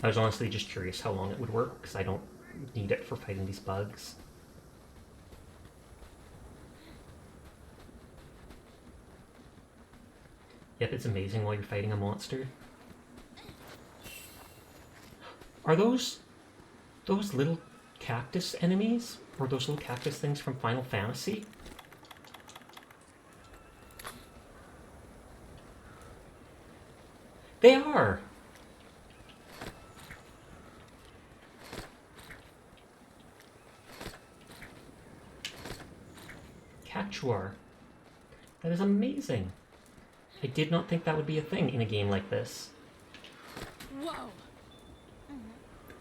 I was honestly just curious how long it would work, because I don't need it for fighting these bugs. Yep, it's amazing while you're fighting a monster. Are those little cactus enemies? Or those little cactus things from Final Fantasy? They are! Cactuar. That is amazing. I did not think that would be a thing in a game like this. Whoa!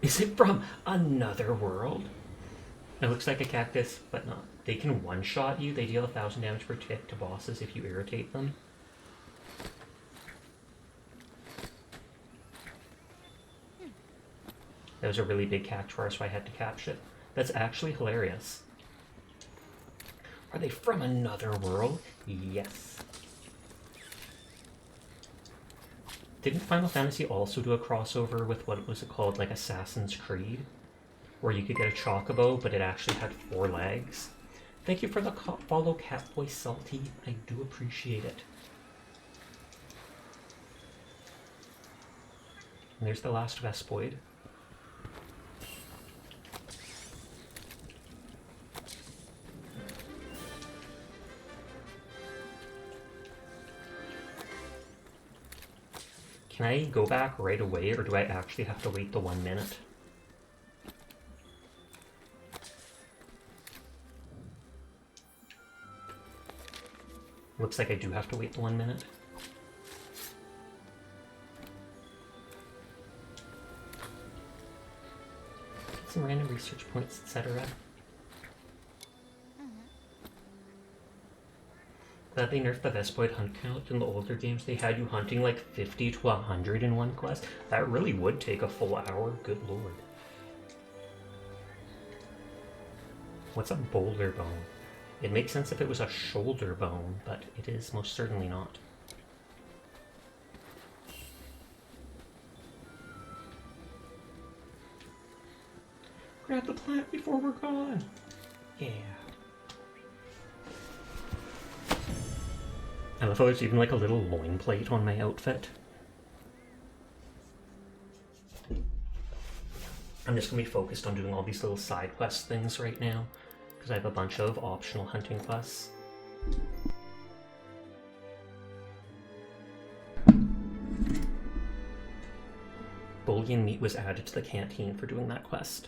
Is it from another world? It looks like a cactus, but not. They can one-shot you. They deal 1,000 damage per tick to bosses if you irritate them. That was a really big cactuar, so I had to capture it. That's actually hilarious. Are they from another world? Yes. Didn't Final Fantasy also do a crossover with, what was it called, like Assassin's Creed? Where you could get a chocobo, but it actually had 4 legs? Thank you for the follow, Catboy Salty. I do appreciate it. And there's the last Vespoid. Can I go back right away, or do I actually have to wait the 1 minute? Looks like I do have to wait the 1 minute. Get some random research points, etc. Glad they nerfed the Vespoid hunt count. In the older games, they had you hunting like 50 to 100 in one quest. That really would take a full hour, good lord. What's a boulder bone? It makes sense if it was a shoulder bone, but it is most certainly not. Grab the plant before we're gone! Yeah. I love how there's even like a little loin plate on my outfit. I'm just going to be focused on doing all these little side quest things right now, because I have a bunch of optional hunting quests. Bullion meat was added to the canteen for doing that quest.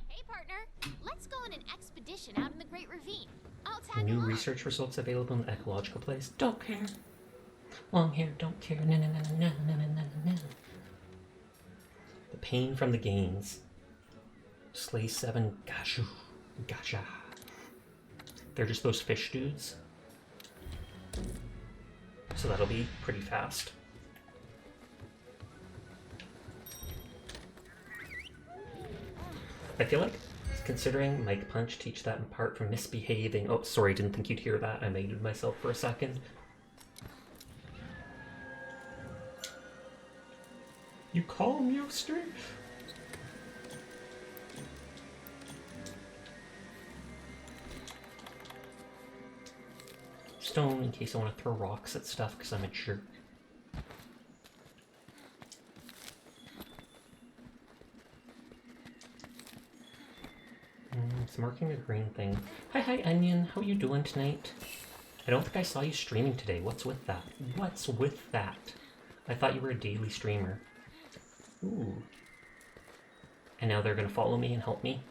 Hey partner, let's go on an expedition out in the Great Ravine. I'll tag New along. research results available in the ecological place. Don't care. Long hair, don't care. No, no, no, no, no, no, no, no, no. The pain from the gains. Slay 7. Gashu. Gotcha. They're just those fish dudes. So that'll be pretty fast. I feel like, considering Mike Punch teach that in part from misbehaving. Oh, sorry, didn't think you'd hear that. I muted myself for a second. You call him Yoster? Stone in case I want to throw rocks at stuff because I'm a jerk. It's marking a green thing. Hi, Onion. How you doing tonight? I don't think I saw you streaming today. What's with that? What's with that? I thought you were a daily streamer. Ooh. And now they're gonna follow me and help me?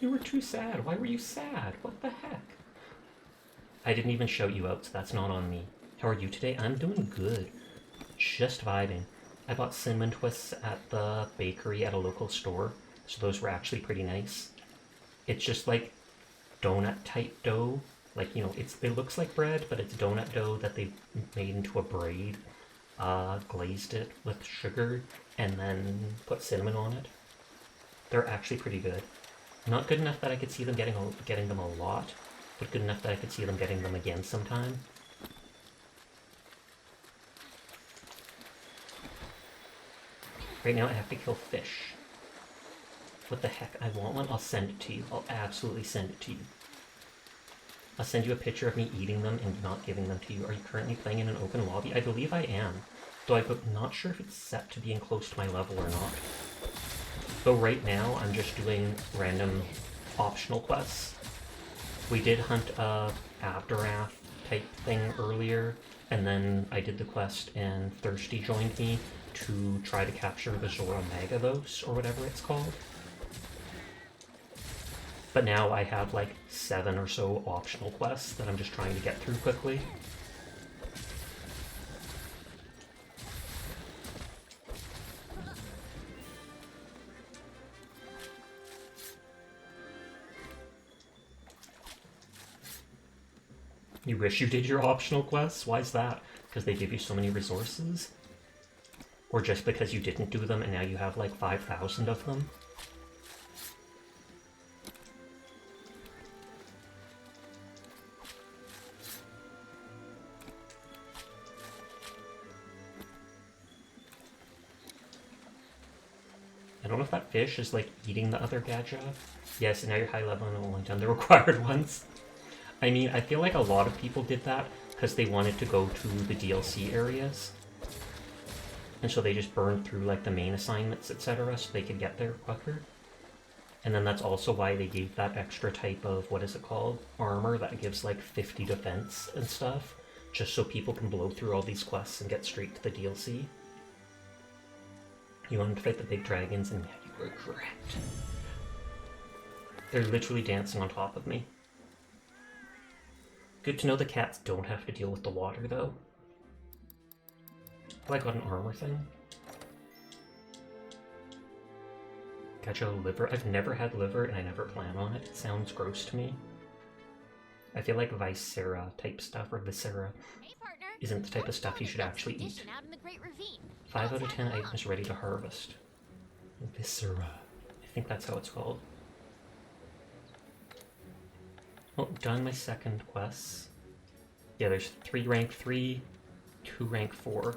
You were too sad. Why were you sad? What the heck? I didn't even shout you out, so that's not on me. How are you today? I'm doing good. Just vibing. I bought cinnamon twists at the bakery at a local store, so those were actually pretty nice. It's just like donut type dough. Like, you know, it looks like bread, but it's donut dough that they've made into a braid, glazed it with sugar, and then put cinnamon on it. They're actually pretty good. Not good enough that I could see them getting them a lot, but good enough that I could see them getting them again sometime. Right now I have to kill fish. What the heck? I want one? I'll send it to you. I'll absolutely send it to you. I'll send you a picture of me eating them and not giving them to you. Are you currently playing in an open lobby? I believe I am. Though I'm not sure if it's set to being close to my level or not. Though right now I'm just doing random optional quests. We did hunt a Abderath type thing earlier, and then I did the quest and Thirsty joined me to try to capture the Zora Magathos, or whatever it's called. But now I have like 7 or so optional quests that I'm just trying to get through quickly. You wish you did your optional quests? Why is that? Because they give you so many resources? Or just because you didn't do them and now you have like 5,000 of them? I don't know if that fish is like eating the other Gaja. Yes, and now you're high level and only done the required ones. I mean, I feel like a lot of people did that because they wanted to go to the DLC areas. And so they just burned through like the main assignments, etc. so they could get there quicker. And then that's also why they gave that extra type of, what is it called? Armor that gives like 50 defense and stuff. Just so people can blow through all these quests and get straight to the DLC. You wanted to fight the big dragons and yeah, you were correct. They're literally dancing on top of me. Good to know the cats don't have to deal with the water though. I got an armor thing. Gotcha, liver. I've never had liver and I never plan on it. It sounds gross to me. I feel like Viscera type stuff, or Viscera, isn't the type of stuff you should actually eat. 5 out of 10 items ready to harvest. Viscera. I think that's how it's called. Oh, done my second quest. Yeah, there's 3 rank 3, 2 rank 4.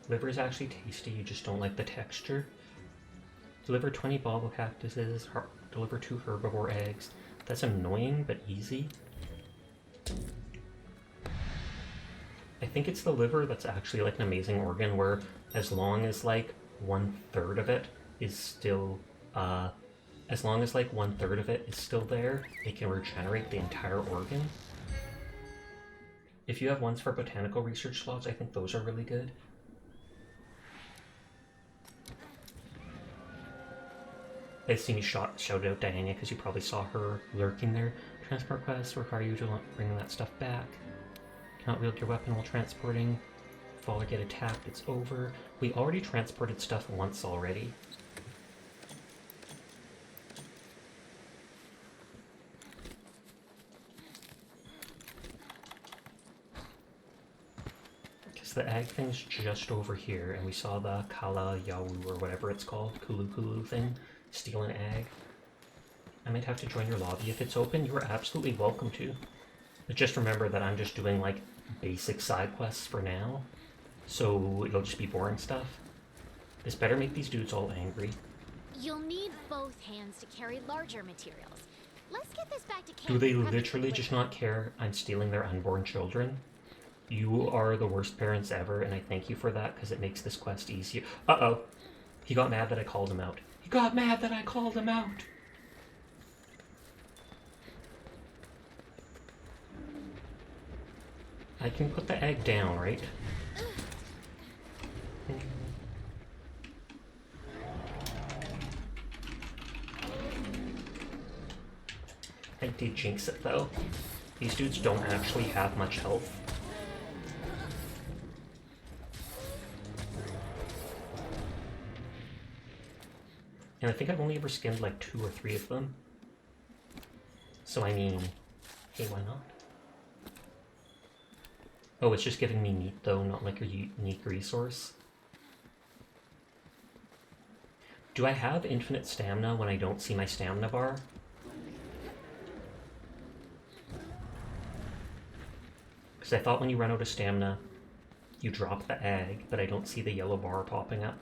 Liver is actually tasty, you just don't like the texture. Deliver 20 bauble cactuses, deliver 2 herbivore eggs. That's annoying, but easy. I think it's the liver that's actually like an amazing organ where as long as like 1/3 of it is still, as long as like 1/3 of it is still there, it can regenerate the entire organ. If you have ones for botanical research slots, I think those are really good. I assume you shouted out Diana because you probably saw her lurking there. Transport quests require you to bring that stuff back. Cannot wield your weapon while transporting. Fall or get attacked, it's over. We already transported stuff once already. Because the egg thing's just over here, and we saw the Kala Yawu or whatever it's called, Kulu thing. Steal an egg. I might have to join your lobby if it's open. You are absolutely welcome to. But just remember that I'm just doing like basic side quests for now. So it'll just be boring stuff. This better make these dudes all angry. You'll need both hands to carry larger materials. Let's get this back to camp. Do they literally just not care I'm stealing their unborn children? You are the worst parents ever, and I thank you for that because it makes this quest easier. Uh-oh. He got mad that I called him out. He got mad that I called him out. I can put the egg down, right? I did jinx it though. These dudes don't actually have much health. And I think I've only ever skinned like 2 or 3 of them. So I mean, hey, why not? Oh, it's just giving me meat though, not like a unique resource. Do I have infinite stamina when I don't see my stamina bar? Because I thought when you run out of stamina, you drop the egg, but I don't see the yellow bar popping up.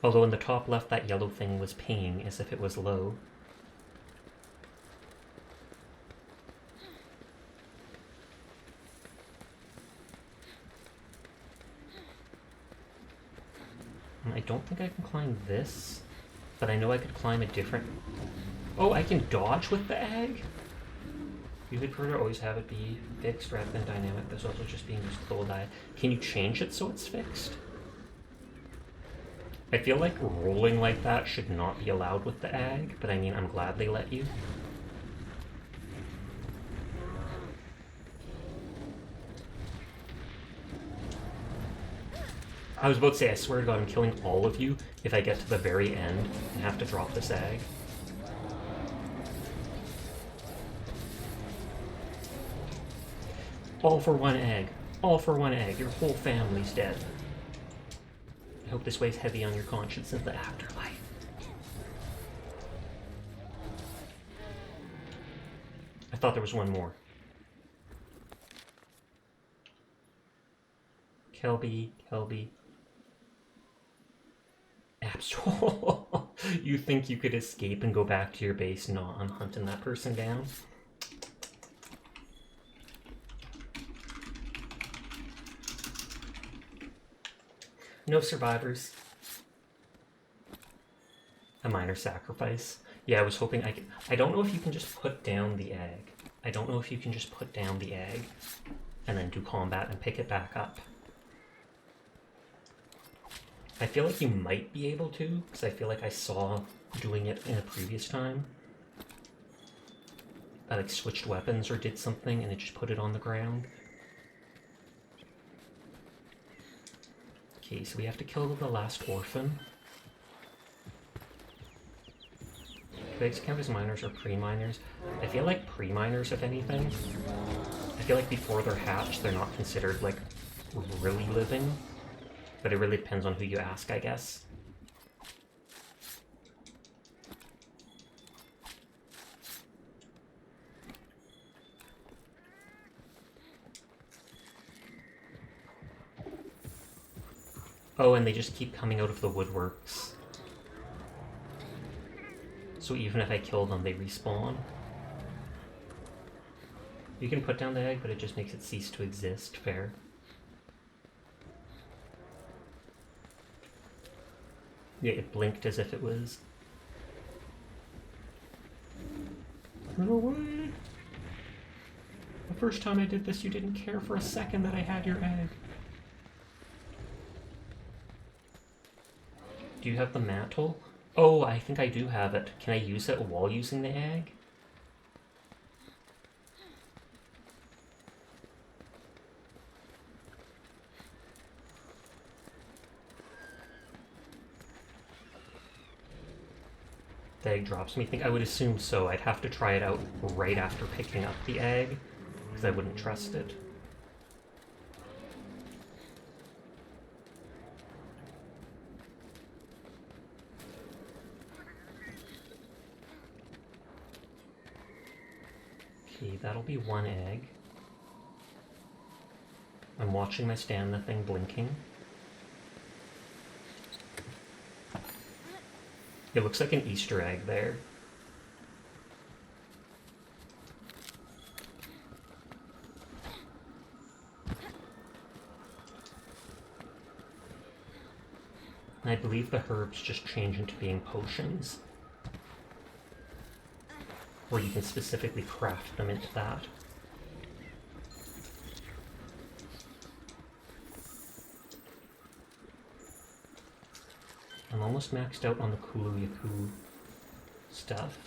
Although in the top left, that yellow thing was pinging as if it was low. I don't think I can climb this, but I know I could climb a different... Oh, I can dodge with the egg? You could prefer to always have it be fixed rather than dynamic. There's also just being used the whole die. Can you change it so it's fixed? I feel like rolling like that should not be allowed with the egg, but I mean, I'm glad they let you. I was about to say, I swear to God, I'm killing all of you if I get to the very end and have to drop this egg. All for one egg. All for one egg. Your whole family's dead. I hope this weighs heavy on your conscience in the afterlife. I thought there was one more. Kelby. Absol. You think you could escape and go back to your base? No, I'm hunting that person down. No survivors. A minor sacrifice. Yeah, I was hoping I could... I don't know if you can just put down the egg. I don't know if you can just put down the egg and then do combat and pick it back up. I feel like you might be able to, because I feel like I saw doing it in a previous time. I like switched weapons or did something and it just put it on the ground. Okay, so we have to kill the last orphan. Do eggs count as minors or pre-minors? I feel like pre-minors, if anything. I feel like before they're hatched, they're not considered, like, really living. But it really depends on who you ask, I guess. Oh, and they just keep coming out of the woodworks. So even if I kill them, they respawn. You can put down the egg, but it just makes it cease to exist. Fair. Yeah, it blinked as if it was... No way! The first time I did this, you didn't care for a second that I had your egg. Do you have the mantle? Oh, I think I do have it. Can I use it while using the egg? The egg drops me. I would assume so. I'd have to try it out right after picking up the egg, because I wouldn't trust it. Okay, that'll be one egg. I'm watching my stamina thing blinking. It looks like an Easter egg there. And I believe the herbs just change into being potions. Or you can specifically craft them into that. I'm almost maxed out on the Kulu-Yaku stuff.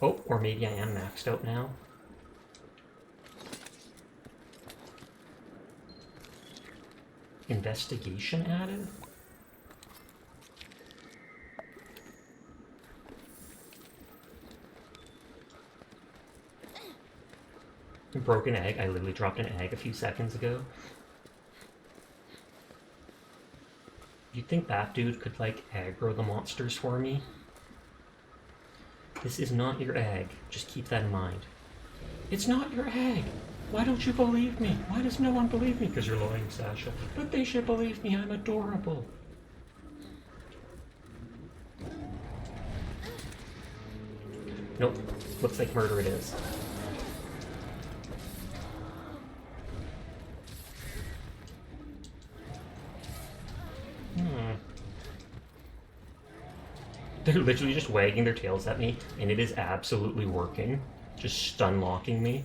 Oh, or maybe I am maxed out now. investigation added? Broken egg. I literally dropped an egg a few seconds ago. You'd think that dude could, like, aggro the monsters for me? This is not your egg. Just keep that in mind. It's not your egg! Why don't you believe me? Why does no one believe me? Because you're lying, Sasha. But they should believe me. I'm adorable. Nope. Looks like murder it is. They're literally just wagging their tails at me, and it is absolutely working. Just stun locking me.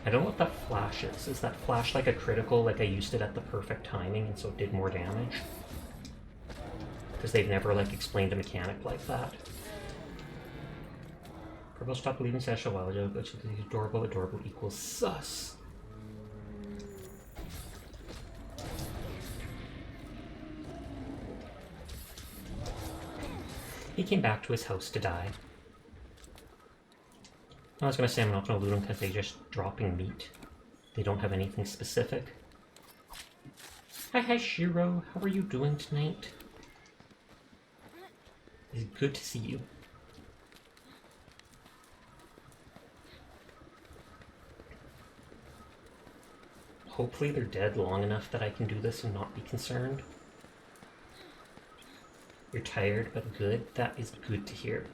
I don't know what that flash is. Is that flash like a critical, like I used it at the perfect timing and so it did more damage? Because they've never, like, explained a mechanic like that. Purple stopped believing Sasha a while ago, but she's adorable. Adorable equals sus. He came back to his house to die. I was gonna say I'm not gonna loot them because they're just dropping meat. They don't have anything specific. Hi Shiro, how are you doing tonight? It's good to see you. Hopefully they're dead long enough that I can do this and not be concerned. You're tired, but good. That is good to hear.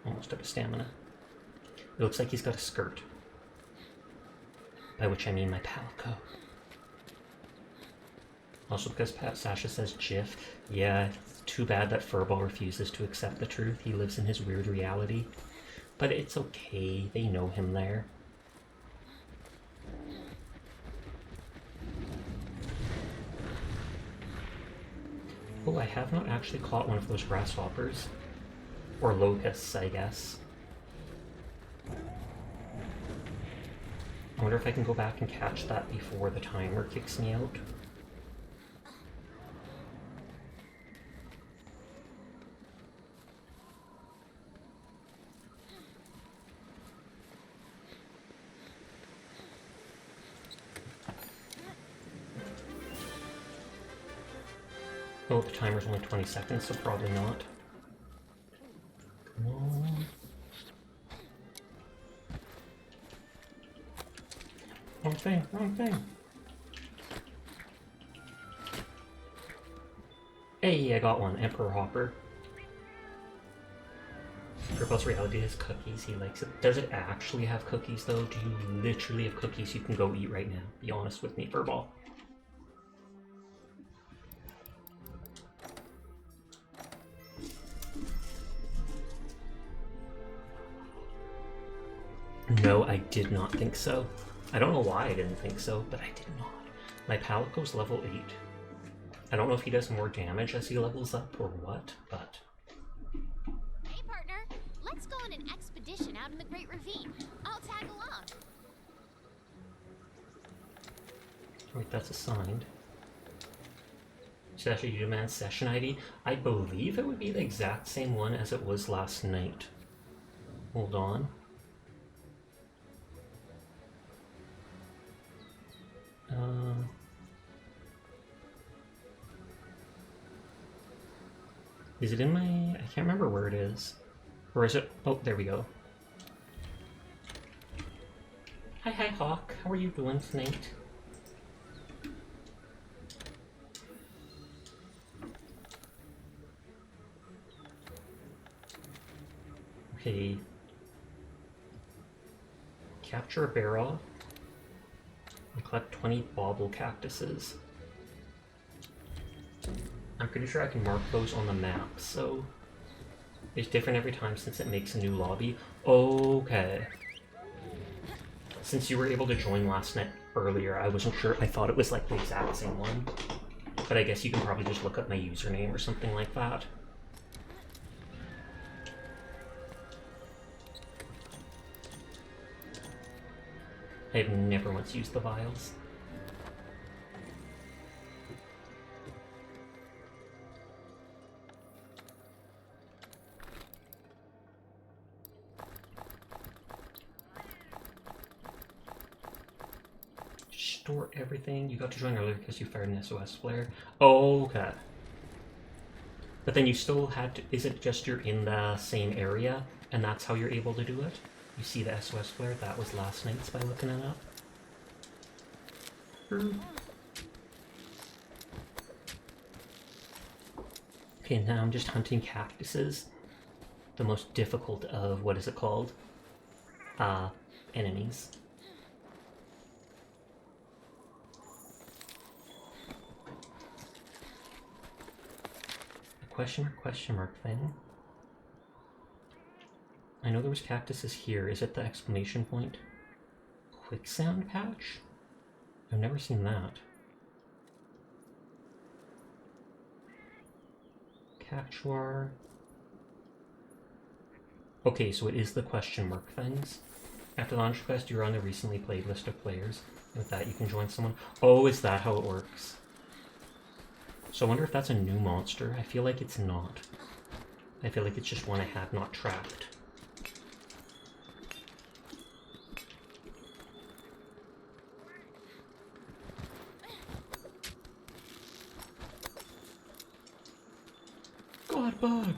Almost out of stamina. It looks like he's got a skirt. By which I mean my palico. Also because Sasha says Jif. Yeah, it's too bad that Furball refuses to accept the truth. He lives in his weird reality. But it's okay. They know him there. Oh, I have not actually caught one of those grasshoppers. Or locusts, I guess. I wonder if I can go back and catch that before the timer kicks me out. Oh, the timer's only 20 seconds, so probably not. Come on. Wrong thing, wrong thing. Hey, I got one. Emperor Hopper. Purple's reality has cookies. He likes it. Does it actually have cookies, though? Do you literally have cookies you can go eat right now? Be honest with me, Furball. No, I did not think so. I don't know why I didn't think so, but I did not. My Palico's level 8. I don't know if he does more damage as he levels up or what, but... Hey partner, let's go on an expedition out in the Great Ravine. I'll tag along. Wait, that's assigned. Sasha, you demand session ID? I believe it would be the exact same one as it was last night. Hold on. Is it in my... I can't remember where it is. Or is it... Oh, there we go. Hi, Hawk. How are you doing tonight? Okay. Capture a barrel. And collect 20 bauble cactuses. I'm pretty sure I can mark those on the map, so... It's different every time since it makes a new lobby. Okay. Since you were able to join last night earlier, I wasn't sure. I thought it was like the exact same one. But I guess you can probably just look up my username or something like that. I have never once used the vials. Store everything. You got to join earlier because you fired an SOS flare. Oh, okay. But then you still had to... Is it just you're in the same area and that's how you're able to do it? You see the SOS flare? That was last night's by looking it up. Okay, now I'm just hunting cactuses. The most difficult of, what is it called? Enemies. Question mark thing. I know there was cactuses here. Is it the exclamation point? Quicksand patch? I've never seen that. Cactuar. Okay, so it is the question mark things. After the launch quest, you're on the recently played list of players. And with that, you can join someone. Oh, is that how it works? So I wonder if that's a new monster. I feel like it's not. I feel like it's just one I had not tracked. God bug!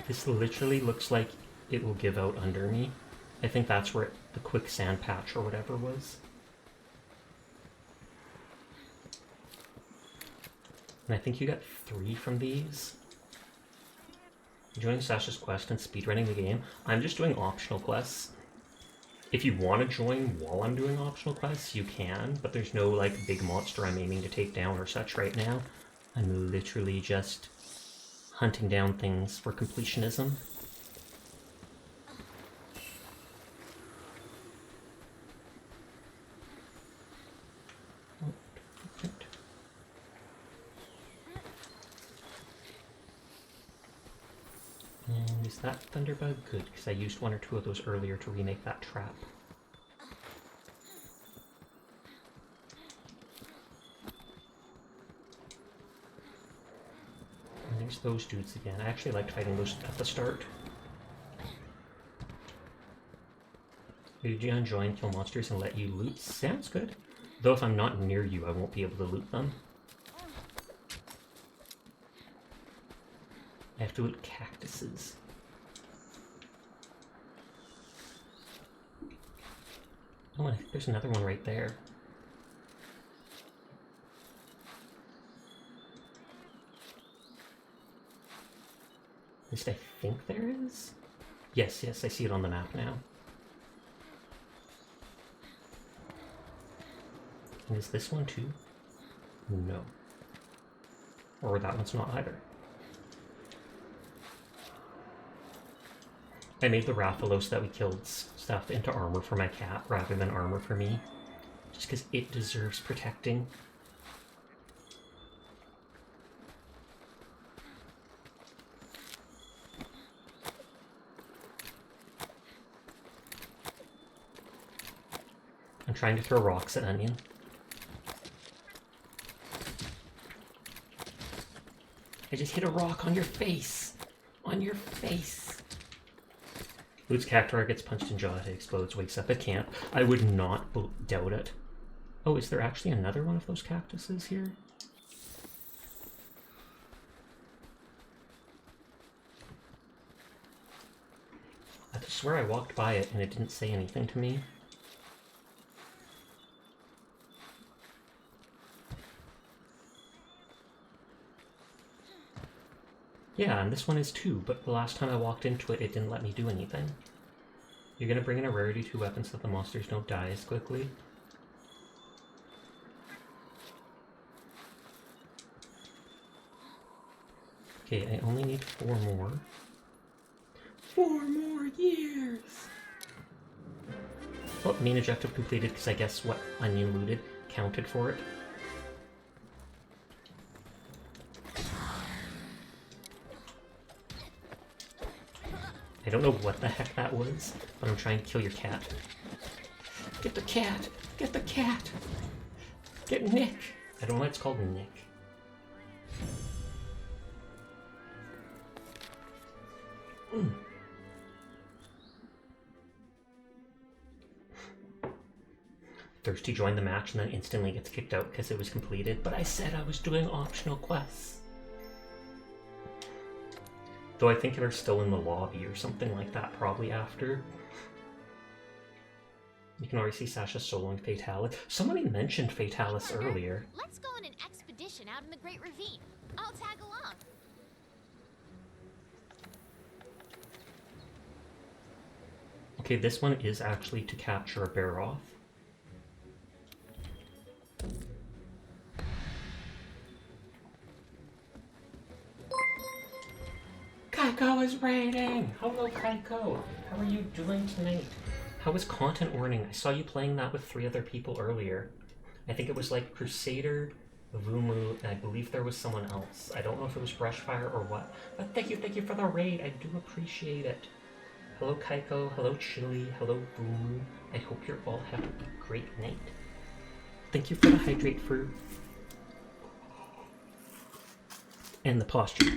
This literally looks like it will give out under me. I think that's where the quicksand patch or whatever was. And I think you got 3 from these. Joining Sasha's quest and speedrunning the game. I'm just doing optional quests. If you want to join while I'm doing optional quests, you can, but there's no like big monster I'm aiming to take down or such right now. I'm literally just hunting down things for completionism. And is that Thunderbug? Good, because I used 1 or 2 of those earlier to remake that trap. And there's those dudes again. I actually liked fighting those at the start. Did you join kill monsters and let you loot? Sounds good. Though if I'm not near you, I won't be able to loot them. I have to loot cactuses. Oh, and there's another one right there. At least I think there is? Yes, I see it on the map now. And is this one too? No. Or that one's not either. I made the Rathalos that we killed stuff into armor for my cat rather than armor for me. Just because it deserves protecting. I'm trying to throw rocks at Onion. I just hit a rock on your face! On your face! Loots Cactuar, gets punched in jaw, it explodes, wakes up at camp. I would not doubt it. Oh, is there actually another one of those cactuses here? I swear I walked by it and it didn't say anything to me. Yeah, and this one is too, but the last time I walked into it, it didn't let me do anything. You're gonna bring in a rarity 2 weapons so that the monsters don't die as quickly. Okay, I only need 4 more. 4 more years! Oh, main objective completed, because I guess what Onion looted counted for it. don't know what the heck that was, but I'm trying to kill your cat. Get the cat! Get the cat! Get Nick! I don't know why it's called Nick. Thirsty joined the match and then instantly gets kicked out because it was completed, but I said I was doing optional quests. Though I think they're still in the lobby or something like that, probably after. You can already see Sasha soloing Fatalis. Somebody mentioned Fatalis earlier. Let's go on an expedition out in the Great Ravine. I'll tag along. Okay, this one is actually to capture a Baroth. Kaiko is raiding! Hello, Kaiko! How are you doing tonight? How was content warning? I saw you playing that with 3 other people earlier. I think it was like Crusader, Vumu, and I believe there was someone else. I don't know if it was Brushfire or what. But thank you for the raid. I do appreciate it. Hello, Kaiko. Hello, Chili. Hello, Vumu. I hope you're all having a great night. Thank you for the hydrate fruit. And the posture.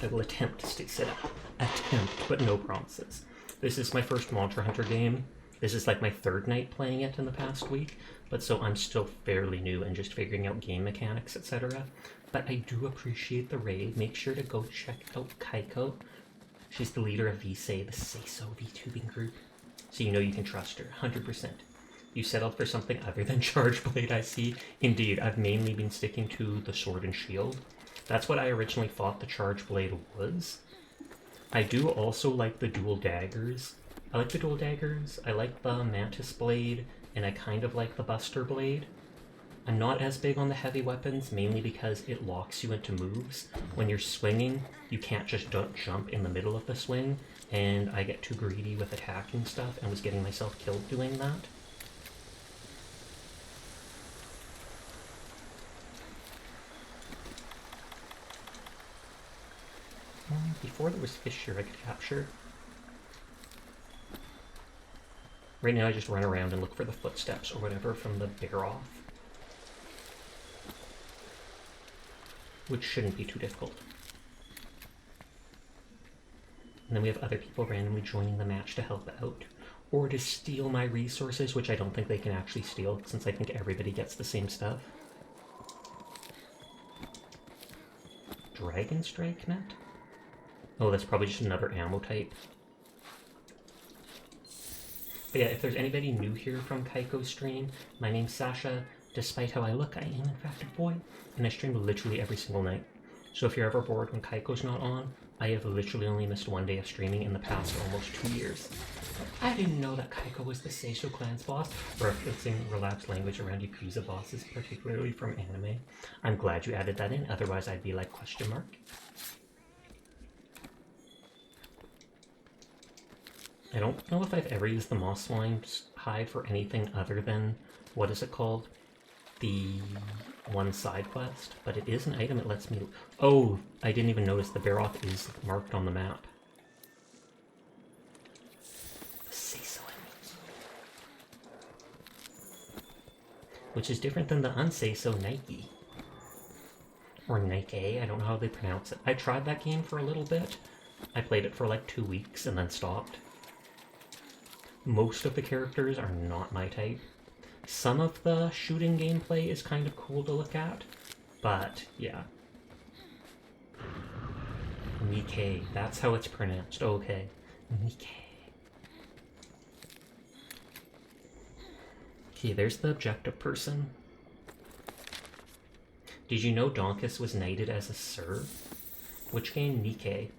I will attempt to stay sit up. Attempt, but no promises. This is my first Monster Hunter game. This is like my 3rd night playing it in the past week, but so I'm still fairly new and just figuring out game mechanics, etc. But I do appreciate the raid. Make sure to go check out Kaiko. She's the leader of VSay, the Say-So VTubing group. So you know you can trust her, 100%. You settled for something other than Charge Blade, I see. Indeed, I've mainly been sticking to the Sword and Shield. That's what I originally thought the Charge Blade was. I do also like the dual daggers. I like the dual daggers, I like the Mantis Blade, and I kind of like the Buster Blade. I'm not as big on the heavy weapons, mainly because it locks you into moves. When you're swinging, you can't just jump in the middle of the swing, and I get too greedy with attacking stuff and was getting myself killed doing that. Before there was fish here I could capture. Right now I just run around and look for the footsteps or whatever from the Baroth. Which shouldn't be too difficult. And then we have other people randomly joining the match to help out. Or to steal my resources, which I don't think they can actually steal, since I think everybody gets the same stuff. Dragon Strike Net? Oh, that's probably just another ammo type. But yeah, if there's anybody new here from Kaiko's stream, my name's Sasha. Despite how I look, I am in fact a boy, and I stream literally every single night. So if you're ever bored when Kaiko's not on, I have literally only missed 1 day of streaming in the past almost 2 years. I didn't know that Kaiko was the Say-So Clan's boss, referencing relapsed language around Yakuza bosses, particularly from anime. I'm glad you added that in, otherwise I'd be like, question mark? I don't know if I've ever used the moss swine's hide for anything other than, what is it called? The one side quest, but it is an item it lets me... Oh, I didn't even notice the Baroth is marked on the map. The Say-So enemies. Which is different than the unsay-so Nike. Or Nike, I don't know how they pronounce it. I tried that game for a little bit. I played it for like 2 weeks and then stopped. Most of the characters are not my type. Some of the shooting gameplay is kind of cool to look at, but yeah. Nikkei, that's how it's pronounced. Okay. Nikkei. Okay, there's the objective person. Did you know Donkus was knighted as a Sir? Which game? Nikkei.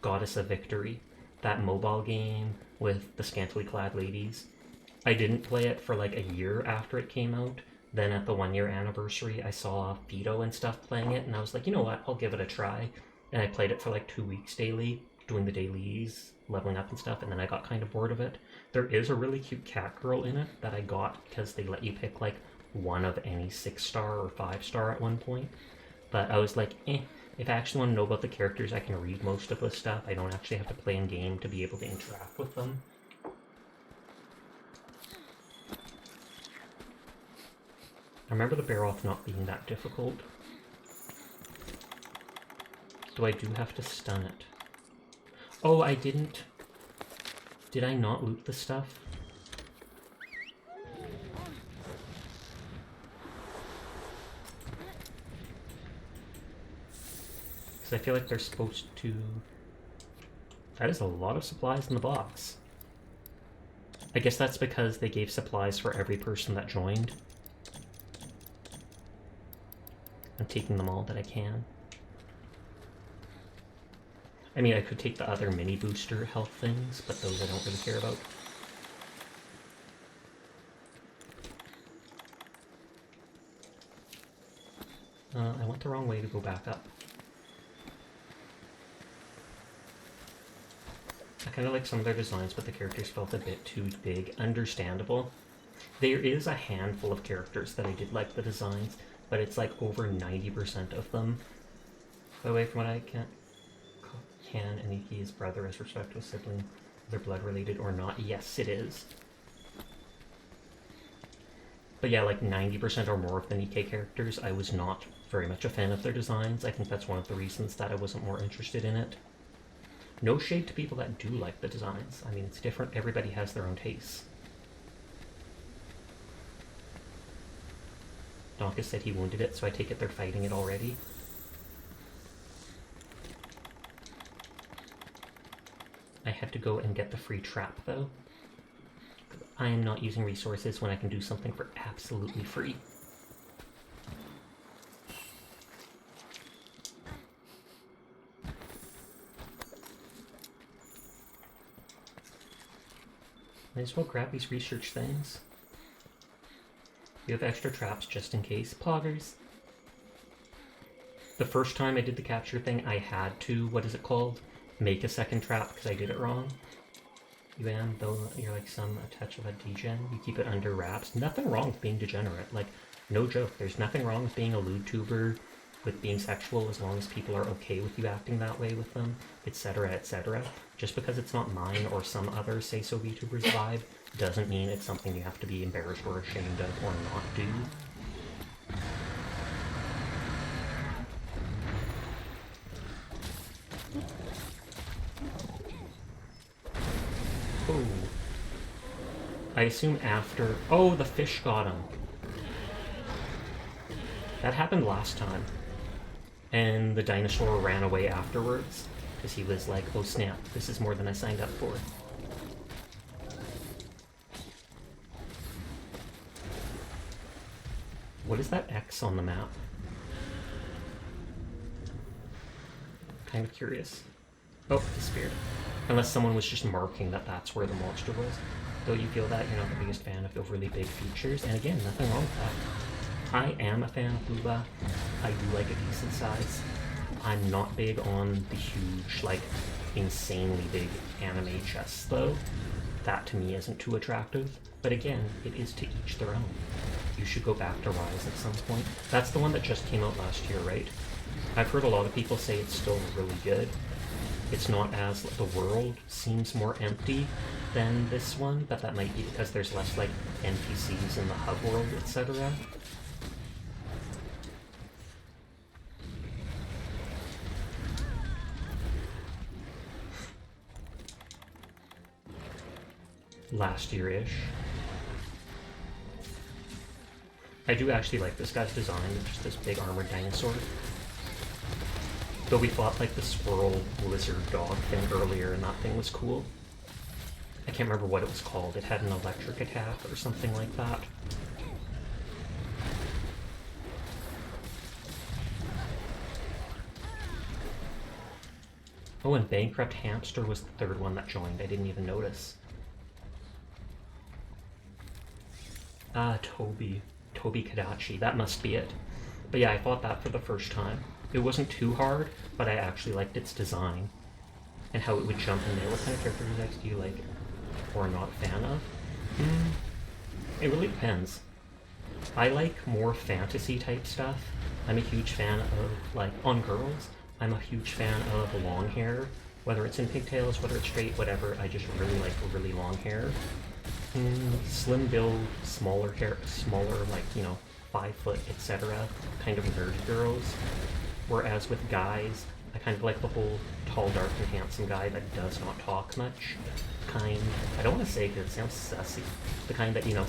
Goddess of Victory. That mobile game with the scantily clad ladies. I didn't play it for like a year after it came out. Then at the 1 year anniversary, I saw Fido and stuff playing it, and I was like, you know what, I'll give it a try. And I played it for like 2 weeks daily, doing the dailies, leveling up and stuff, and then I got kind of bored of it. There is a really cute cat girl in it that I got because they let you pick like one of any 6-star or 5-star at one point. But I was like, If I actually want to know about the characters, I can read most of this stuff. I don't actually have to play in game to be able to interact with them. I remember the Baroth not being that difficult. Though I do have to stun it. Oh, I didn't... Did I not loot the stuff? Because I feel like they're supposed to... That is a lot of supplies in the box. I guess that's because they gave supplies for every person that joined. I'm taking them all that I can. I mean, I could take the other mini booster health things, but those I don't really care about. I went the wrong way to go back up. I kind of like some of their designs, but the characters felt a bit too big. Understandable. There is a handful of characters that I did like the designs, but it's like over 90% of them. By the way, from what I can Aniki his brother as respect to a sibling, whether blood related or not? Yes, it is. But yeah, like 90% or more of the Nikke characters, I was not very much a fan of their designs. I think that's one of the reasons that I wasn't more interested in it. No shade to people that do like the designs. I mean, it's different. Everybody has their own tastes. Donkus said he wounded it, so I take it they're fighting it already. I had to go and get the free trap, though. I am not using resources when I can do something for absolutely free. Might as well grab these research things. You have extra traps just in case. Poggers. The first time I did the capture thing, I had to, what is it called? Make a second trap because I did it wrong. You am, though you're like some a touch of a degen. You keep it under wraps. Nothing wrong with being degenerate. Like, no joke. There's nothing wrong with being a lewd tuber, with being sexual, as long as people are okay with you acting that way with them, etc., etc. Just because it's not mine or some other say-so VTuber's vibe doesn't mean it's something you have to be embarrassed or ashamed of or not do. Oh. I assume after... Oh, the fish got him. That happened last time. And the dinosaur ran away afterwards. Because he was like, oh snap, this is more than I signed up for. What is that X on the map? Kind of curious. Oh, disappeared. Unless someone was just marking that that's where the monster was. Though you feel that, you're not the biggest fan of overly big features. And again, nothing wrong with that. I am a fan of Booba. I do like a decent size. I'm not big on the huge, like, insanely big anime chests, though. That to me isn't too attractive. But again, it is to each their own. You should go back to Rise at some point. That's the one that just came out last year, right? I've heard a lot of people say it's still really good. It's not as... the world seems more empty than this one, but that might be because there's less, like, NPCs in the hub world, etc. Last year-ish. I do actually like this guy's design, just this big armored dinosaur. Though we fought like the squirrel lizard dog thing earlier and that thing was cool. I can't remember what it was called. It had an electric attack or something like that. Oh, and Bankrupt Hamster was the third one that joined. I didn't even notice. Ah, Toby. Toby Kadachi. That must be it. But yeah, I fought that for the first time. It wasn't too hard, but I actually liked its design. And how it would jump in there. What kind of character designs do you like or not a fan of? It really depends. I like more fantasy type stuff. I'm a huge fan of, like, on girls, I'm a huge fan of long hair, whether it's in pigtails, whether it's straight, whatever. I just really like really long hair. Slim build, smaller hair, smaller, like, you know, 5 foot, etc. kind of nerdy girls. Whereas with guys, I kind of like the whole tall, dark, and handsome guy that does not talk much. Kind, I don't want to say because it sounds sussy. The kind that, you know,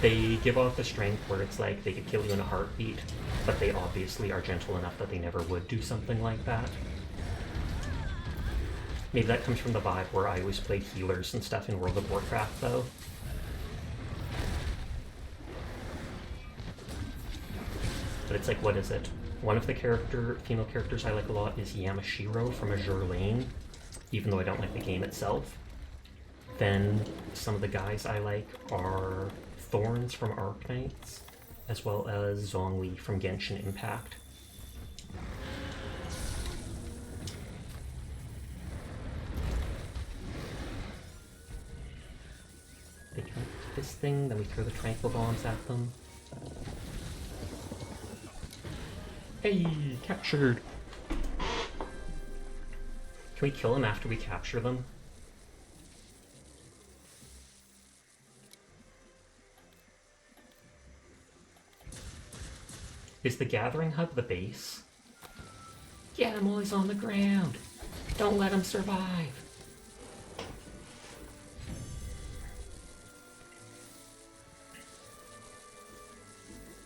they give off the strength where it's like they could kill you in a heartbeat, but they obviously are gentle enough that they never would do something like that. Maybe that comes from the vibe where I always played healers and stuff in World of Warcraft, though. But it's like, what is it? One of the female characters I like a lot is Yamashiro from Azure Lane, even though I don't like the game itself. Then some of the guys I like are Thorns from Arknights, as well as Zhongli from Genshin Impact. They try this thing, then we throw the tranquil bombs at them. Hey, captured! Can we kill them after we capture them? Is the gathering hub the base? Get him while he's on the ground! Don't let him survive!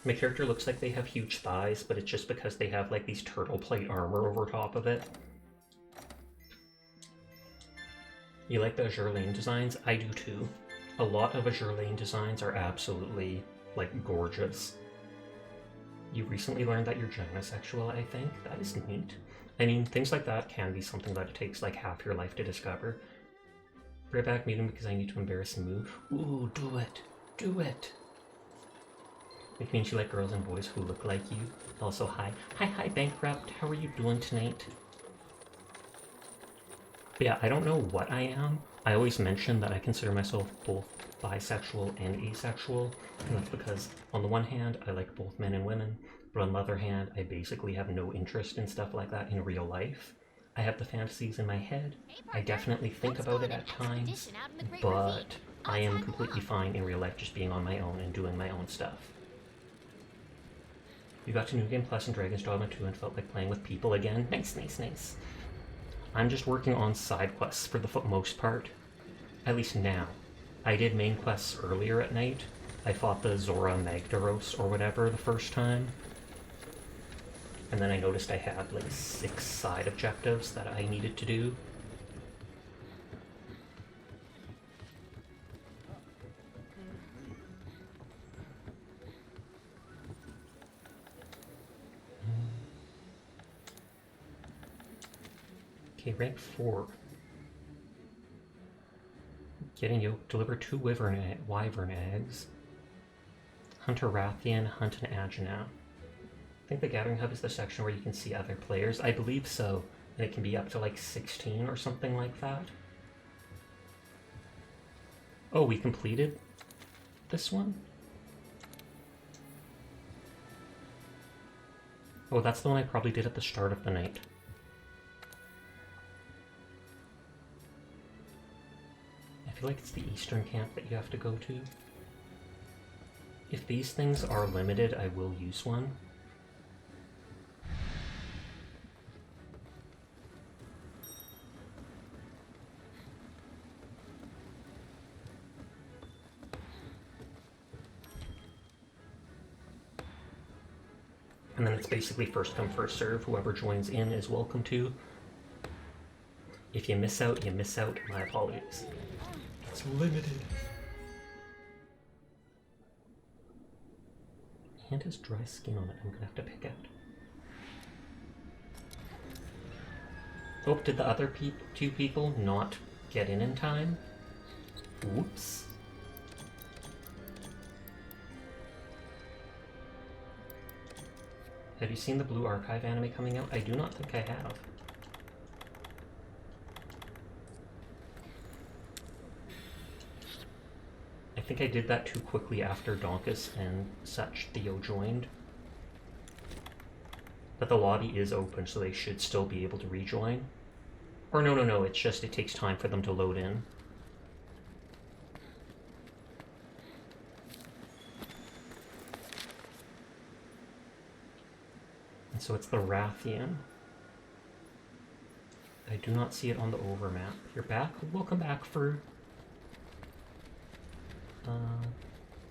My character looks like they have huge thighs, but it's just because they have like these turtle plate armor over top of it. You like the Azure Lane designs? I do too. A lot of Azure Lane designs are absolutely, like, gorgeous. You recently learned that you're ginosexual, I think? That is neat. I mean, things like that can be something that it takes like half your life to discover. Right back, meet him because I need to embarrass and move. Ooh, do it! Do it! Which means you like girls and boys who look like you. Also, hi. Hi, Bankrupt. How are you doing tonight? But yeah, I don't know what I am. I always mention that I consider myself both bisexual and asexual. And that's because, on the one hand, I like both men and women. But on the other hand, I basically have no interest in stuff like that in real life. I have the fantasies in my head. I definitely think about it at times. But I am completely fine in real life just being on my own and doing my own stuff. You got to New Game Plus and Dragon's Dogma 2 and felt like playing with people again. Nice, nice, nice. I'm just working on side quests for the most part. At least now. I did main quests earlier at night. I fought the Zora Magdaros or whatever the first time. And then I noticed I had like 6 side objectives that I needed to do. Okay, rank 4. Getting yoked, deliver 2 wyvern eggs. Hunt a Rathian, hunt an Agenau. I think the Gathering Hub is the section where you can see other players. I believe so, and it can be up to like 16 or something like that. Oh, we completed this one? Oh, that's the one I probably did at the start of the night. I feel like it's the eastern camp that you have to go to. If these things are limited, I will use one. And then it's basically first come, first serve. Whoever joins in is welcome to. If you miss out, you miss out. My apologies. It's limited. Hand has dry skin on it. I'm gonna have to pick out. Oh, did the other 2 people not get in time? Whoops. Have you seen the Blue Archive anime coming out? I do not think I have. I think I did that too quickly after Donkus and such Theo joined. But the lobby is open, so they should still be able to rejoin. Or no, it's just it takes time for them to load in. And so it's the Rathian. I do not see it on the overmap. You're back? Welcome back for...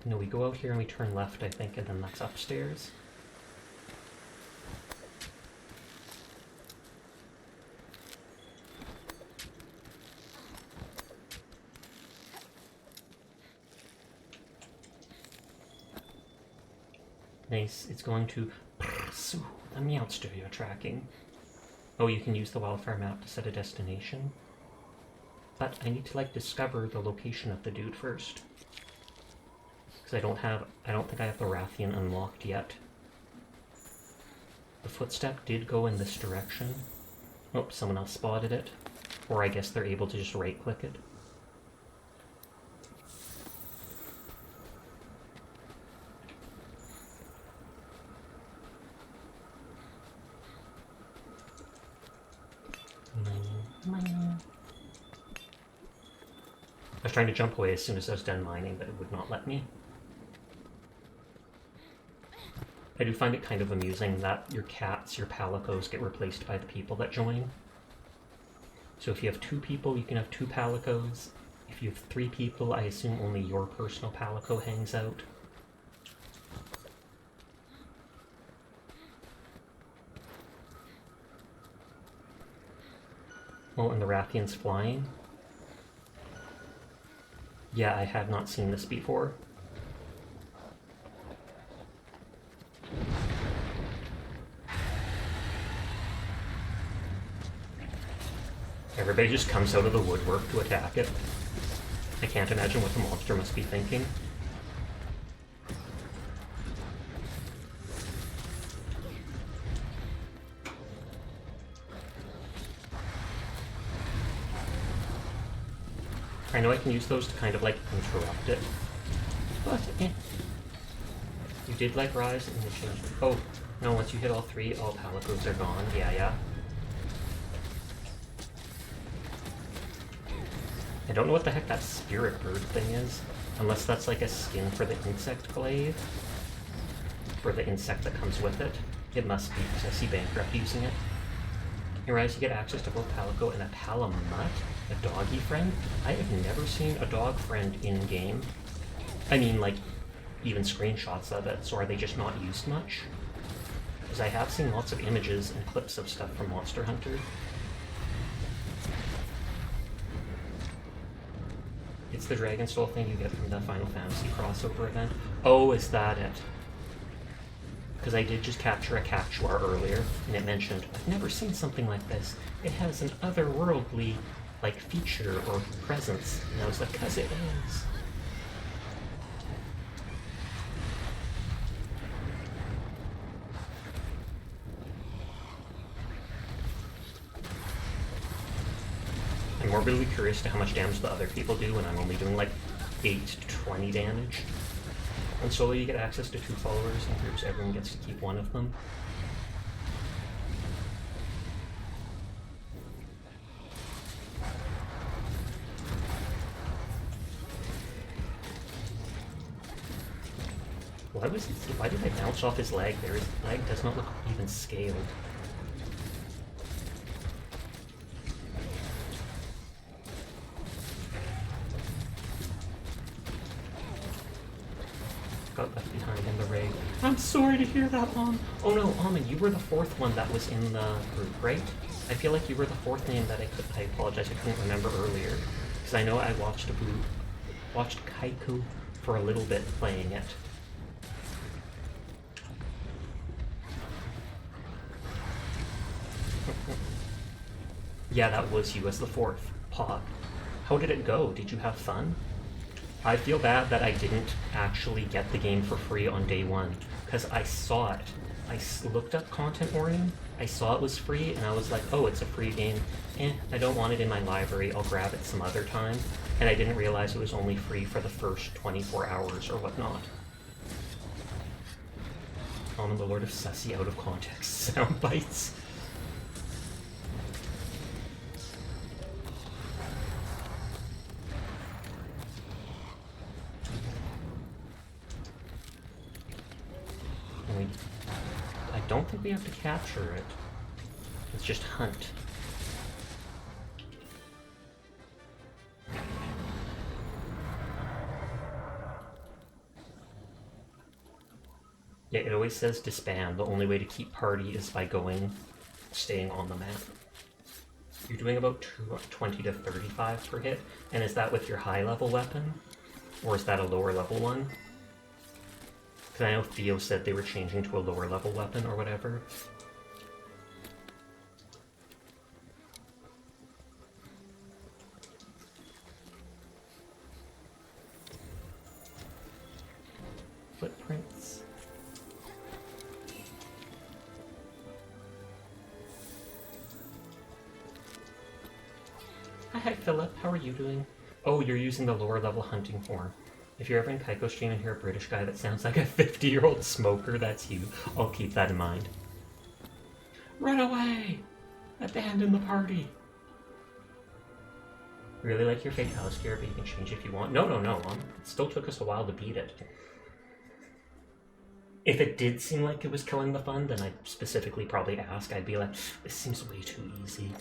no, we go out here and we turn left, I think, and then that's upstairs. Nice, it's going to pursue the Meowster you're tracking. Oh, you can use the wildfire map to set a destination. But I need to, like, discover the location of the dude first. Because I don't think I have the Rathian unlocked yet. The footstep did go in this direction. Oh, someone else spotted it. Or I guess they're able to just right-click it. I was trying to jump away as soon as I was done mining, but it would not let me. I do find it kind of amusing that your cats, your palicos, get replaced by the people that join. So if you have 2 people, you can have 2 palicos. If you have 3 people, I assume only your personal palico hangs out. Oh, and the Rathian's flying. Yeah, I have not seen this before. Everybody just comes out of the woodwork to attack it. I can't imagine what the monster must be thinking. I know I can use those to kind of like interrupt it, but eh. You did like rise and the change. Oh, no, once you hit all 3, all palicos are gone. Yeah. I don't know what the heck that spirit bird thing is, unless that's like a skin for the insect glaive, for the insect that comes with it. It must be, because I see Bankrupt using it. In Rise, you get access to both Palico and a Palamut, a doggy friend. I have never seen a dog friend in-game. I mean, like, even screenshots of it, so are they just not used much? Because I have seen lots of images and clips of stuff from Monster Hunter. It's the Dragonstone thing you get from the Final Fantasy crossover event. Oh, is that it? Because I did just capture a Cactuar earlier, and it mentioned, I've never seen something like this. It has an otherworldly, like, feature or presence. And I was like, 'cause it is. I'm morbidly curious to how much damage the other people do when I'm only doing like 8 to 20 damage. On solo you get access to 2 followers, in groups everyone gets to keep 1 of them. Why did I bounce off his leg there? His leg does not look even scaled. Got left behind in the raid. I'm sorry to hear that, Mom. Oh no, Almond, you were the 4th one that was in the group, right? I feel like you were the 4th name that I apologize, I couldn't remember earlier. Because I know I watched Kaiku for a little bit playing it. Yeah, that was you as the 4th. Pog. How did it go? Did you have fun? I feel bad that I didn't actually get the game for free on day 1, because I saw it. I looked up content warning, I saw it was free, and I was like, oh, it's a free game. I don't want it in my library, I'll grab it some other time. And I didn't realize it was only free for the first 24 hours or whatnot. Common the Lord of Sussy out of context sound bites. And I don't think we have to capture it. It's just hunt. Yeah, it always says disband. The only way to keep party is by staying on the map. You're doing about 20 to 35 per hit, and is that with your high level weapon? Or is that a lower level one? Because I know Theo said they were changing to a lower level weapon or whatever. Footprints. Hi Philip, how are you doing? Oh, you're using the lower level hunting form. If you're ever in Kaiko stream and hear a British guy that sounds like a 50-year-old smoker, that's you. I'll keep that in mind. Run away! Abandon the party! Really like your Fatalis gear, but you can change if you want. No. It still took us a while to beat it. If it did seem like it was killing the fun, then I'd specifically probably ask. I'd be like, this seems way too easy.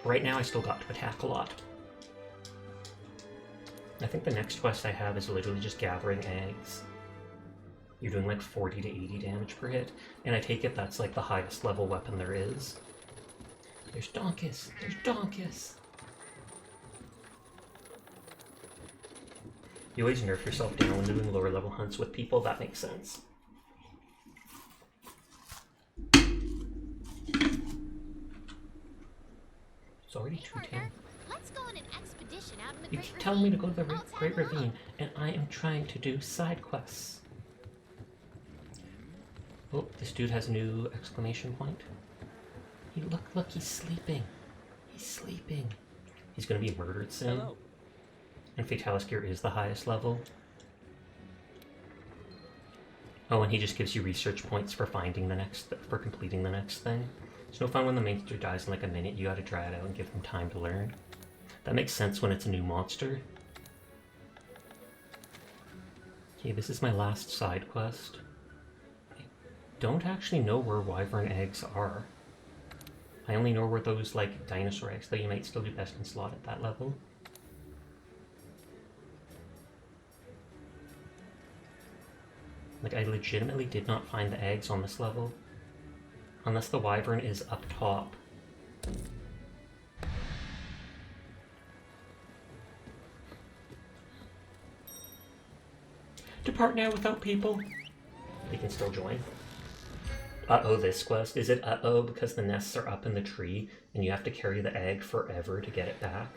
Right now I still got to attack a lot. I think the next quest I have is literally just gathering eggs. You're doing like 40 to 80 damage per hit, and I take it that's like the highest level weapon there is. There's Donkus! There's Donkus! You always nerf yourself down when doing lower level hunts with people, that makes sense. It's already 2:10. Let's go on an expedition out in the You Great keep telling me to Ravine. go to the I'll Great tag along. Ravine, and I am trying to do side quests. Oh, this dude has a new exclamation point. Look, he's sleeping. He's sleeping. He's gonna be murdered soon. Hello. And Fatalis gear is the highest level. Oh, and he just gives you research points for completing the next thing. It's no fun when the monster dies in like a minute. You gotta try it out and give them time to learn. That makes sense when it's a new monster. Okay, this is my last side quest. I don't actually know where wyvern eggs are. I only know where those like dinosaur eggs, though you might still do best in slot at that level. Like, I legitimately did not find the eggs on this level. Unless the wyvern is up top. Depart now without people. They can still join. Uh-oh, this quest. Is it uh-oh because the nests are up in the tree and you have to carry the egg forever to get it back?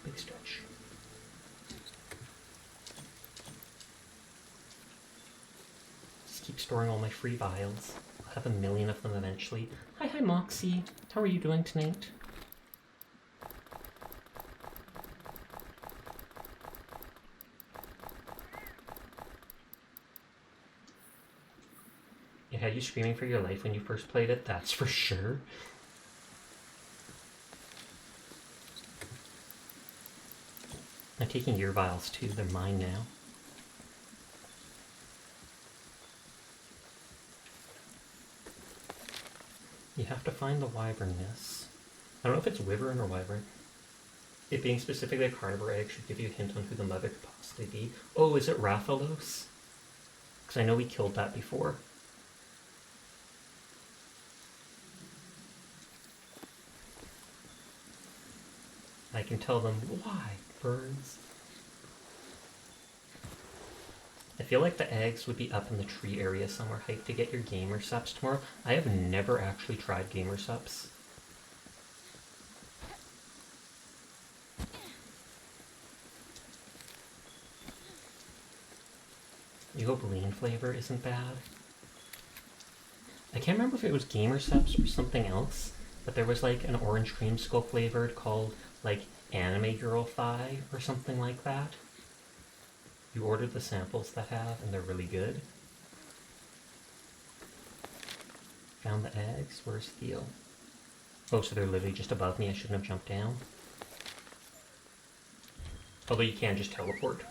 Big stretch. Just keep storing all my free vials. I'll have 1 million of them eventually. Hi, Moxie. How are you doing tonight? It had you screaming for your life when you first played it, that's for sure. I'm taking your vials too, they're mine now. You have to find the wyvern nest. I don't know if it's wyvern or wyvern. It being specifically a carnivore egg should give you a hint on who the mother could possibly be. Oh, is it Rathalos? Because I know we killed that before. I can tell them, why, birds? I feel like the eggs would be up in the tree area somewhere. Hype to get your gamer subs tomorrow. I have never actually tried gamer subs. You hope lean flavor isn't bad. I can't remember if it was gamer subs or something else, but there was like an orange creamsicle flavored called like Anime Girl Thigh or something like that. You ordered the samples that have, and they're really good. Found the eggs. Where's Theo? Oh, so they're literally just above me. I shouldn't have jumped down. Although you can just teleport.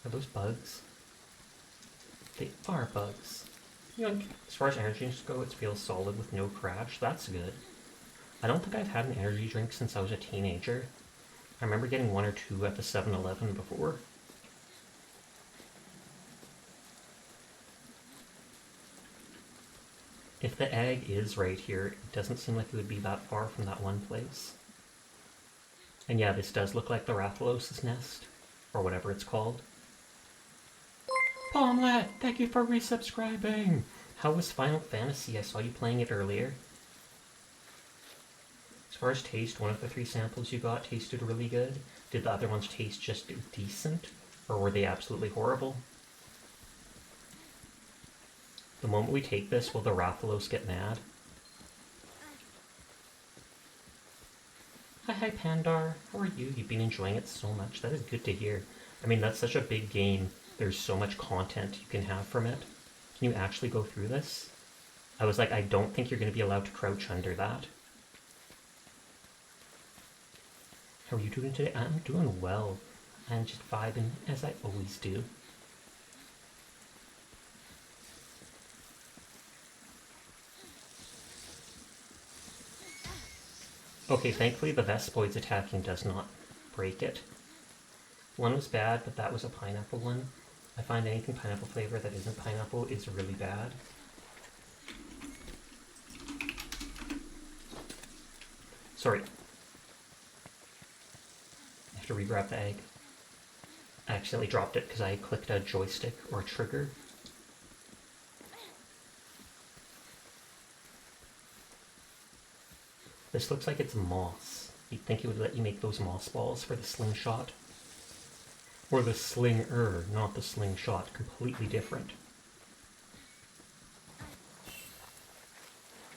Are those bugs? They are bugs. You know, as far as energy drinks go, it feels solid with no crash. That's good. I don't think I've had an energy drink since I was a teenager. I remember getting 1 or 2 at the 7-Eleven before. If the egg is right here, it doesn't seem like it would be that far from that one place. And yeah, this does look like the Rathalos' nest, or whatever it's called. Palmlet, thank you for resubscribing! How was Final Fantasy? I saw you playing it earlier. As far as taste, one of the 3 samples you got tasted really good. Did the other ones taste just decent, or were they absolutely horrible? The moment we take this, will the Rathalos get mad? Hi Pandar, how are you? You've been enjoying it so much. That is good to hear. I mean, that's such a big game. There's so much content you can have from it. Can you actually go through this? I was like, I don't think you're going to be allowed to crouch under that. How are you doing today? I'm doing well. I'm just vibing, as I always do. Okay, thankfully the Vespoid's attacking does not break it. One was bad, but that was a pineapple one. I find anything pineapple flavor that isn't pineapple is really bad. Sorry. I have to re-grab the egg. I accidentally dropped it because I clicked a joystick or a trigger. This looks like it's moss. You'd think it would let you make those moss balls for the slingshot. Or the slinger, not the slingshot. Completely different.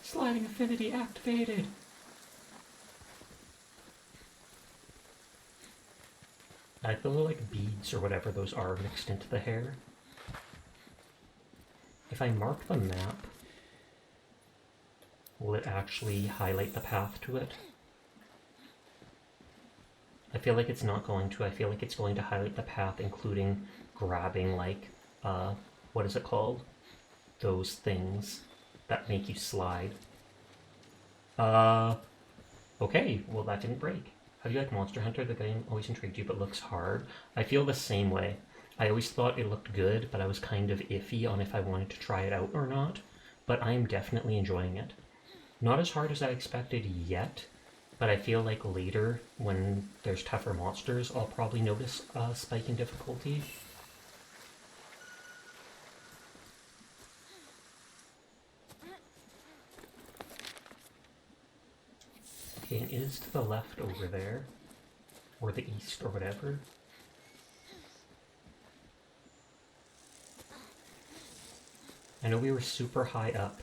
Sliding affinity activated! I like the little like beads or whatever those are mixed into the hair. If I mark the map, will it actually highlight the path to it? I feel like it's not going to. I feel like it's going to highlight the path, including grabbing, like, what is it called? Those things that make you slide. Okay, well that didn't break. How do you like Monster Hunter? The game always intrigued you but looks hard. I feel the same way. I always thought it looked good, but I was kind of iffy on if I wanted to try it out or not. But I am definitely enjoying it. Not as hard as I expected yet, but I feel like later, when there's tougher monsters, I'll probably notice a spike in difficulty. Okay, and it is to the left over there, or the east, or whatever. I know we were super high up,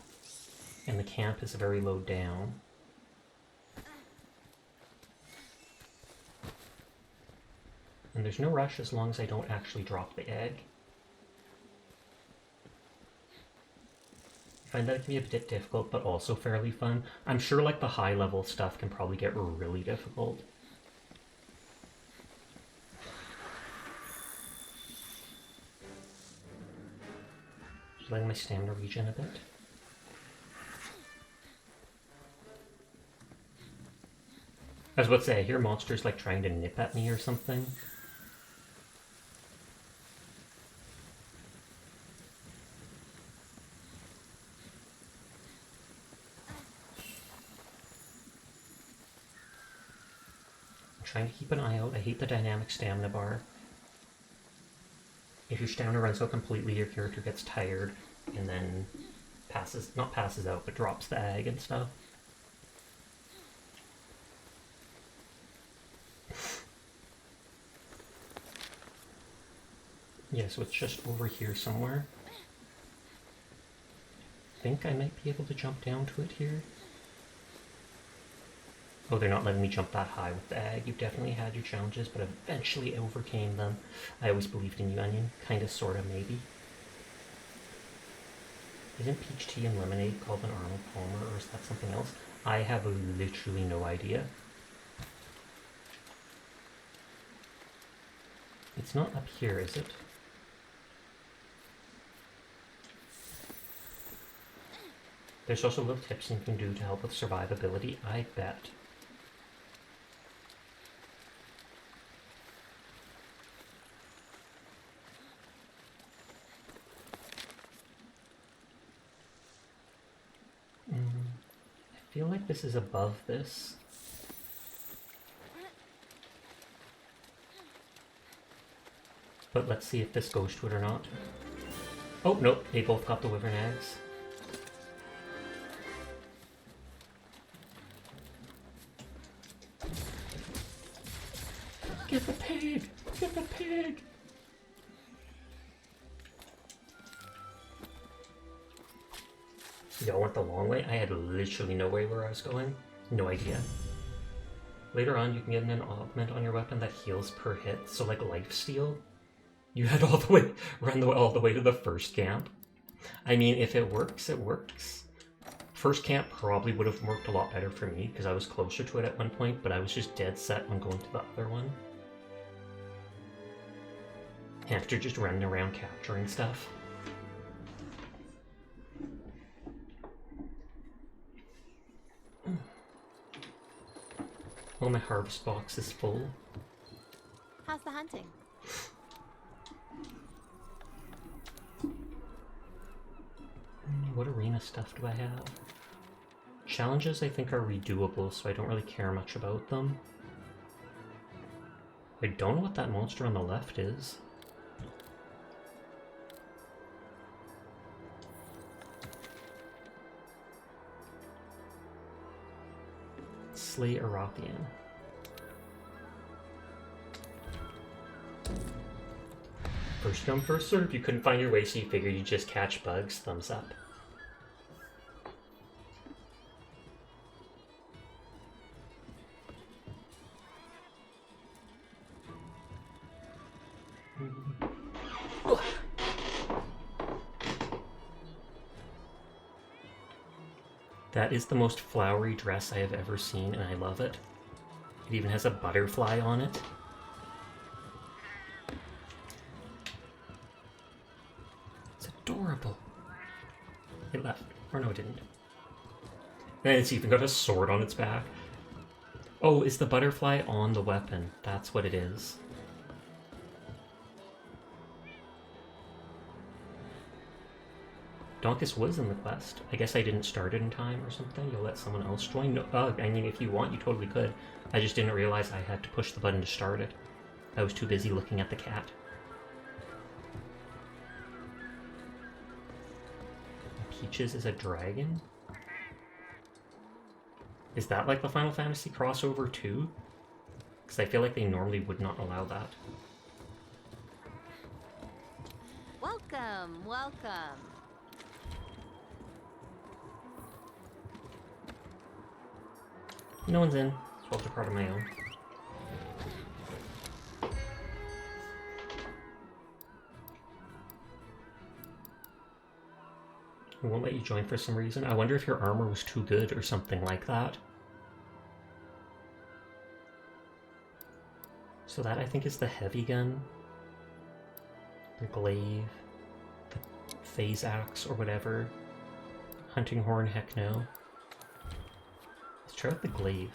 and the camp is very low down. And there's no rush as long as I don't actually drop the egg. I find that it can be a bit difficult, but also fairly fun. I'm sure like the high level stuff can probably get really difficult. Just letting my stamina regen a bit. I was about to say, I hear monsters like trying to nip at me or something. Trying to keep an eye out. I hate the dynamic stamina bar. If your stamina runs out completely, your character gets tired and then not passes out, but drops the egg and stuff. Yeah, so it's just over here somewhere. I think I might be able to jump down to it here. Oh, they're not letting me jump that high with the ag. You've definitely had your challenges, but eventually overcame them. I always believed in you, Onion. Kinda, sorta, maybe. Isn't peach tea and lemonade called an Arnold Palmer, or is that something else? I have literally no idea. It's not up here, is it? There's also little tips you can do to help with survivability, I bet. I feel like this is above this. But let's see if this goes to it or not. Oh, nope, they both got the wyvern eggs. Get the pig! Get the pig! Y'all went the long way? I had literally no way where I was going. No idea. Later on, you can get an augment on your weapon that heals per hit, so like lifesteal. You had all the way, all the way to the first camp. I mean, if it works, it works. First camp probably would have worked a lot better for me, because I was closer to it at one point, but I was just dead set on going to the other one. After just running around capturing stuff. Oh, my harvest box is full. How's the hunting? What arena stuff do I have? Challenges I think are redoable, so I don't really care much about them. I don't know what that monster on the left is. Slay Arapian. First come, first serve. You couldn't find your way, so you figured you'd just catch bugs. Thumbs up. That is the most flowery dress I have ever seen, and I love it. It even has a butterfly on it. It's adorable. It left. Or no, it didn't. And it's even got a sword on its back. Oh, is the butterfly on the weapon? That's what it is. Donkus was in the quest. I guess I didn't start it in time or something. You'll let someone else join? No, I mean, if you want, you totally could. I just didn't realize I had to push the button to start it. I was too busy looking at the cat. Peaches is a dragon? Is that like the Final Fantasy crossover too? Because I feel like they normally would not allow that. Welcome, welcome. No one's in. So I'll take part of my own. It won't let you join for some reason. I wonder if your armor was too good or something like that. So that, I think, is the heavy gun. The glaive. The phase axe or whatever. Hunting horn, heck no. Let's try out the glaive.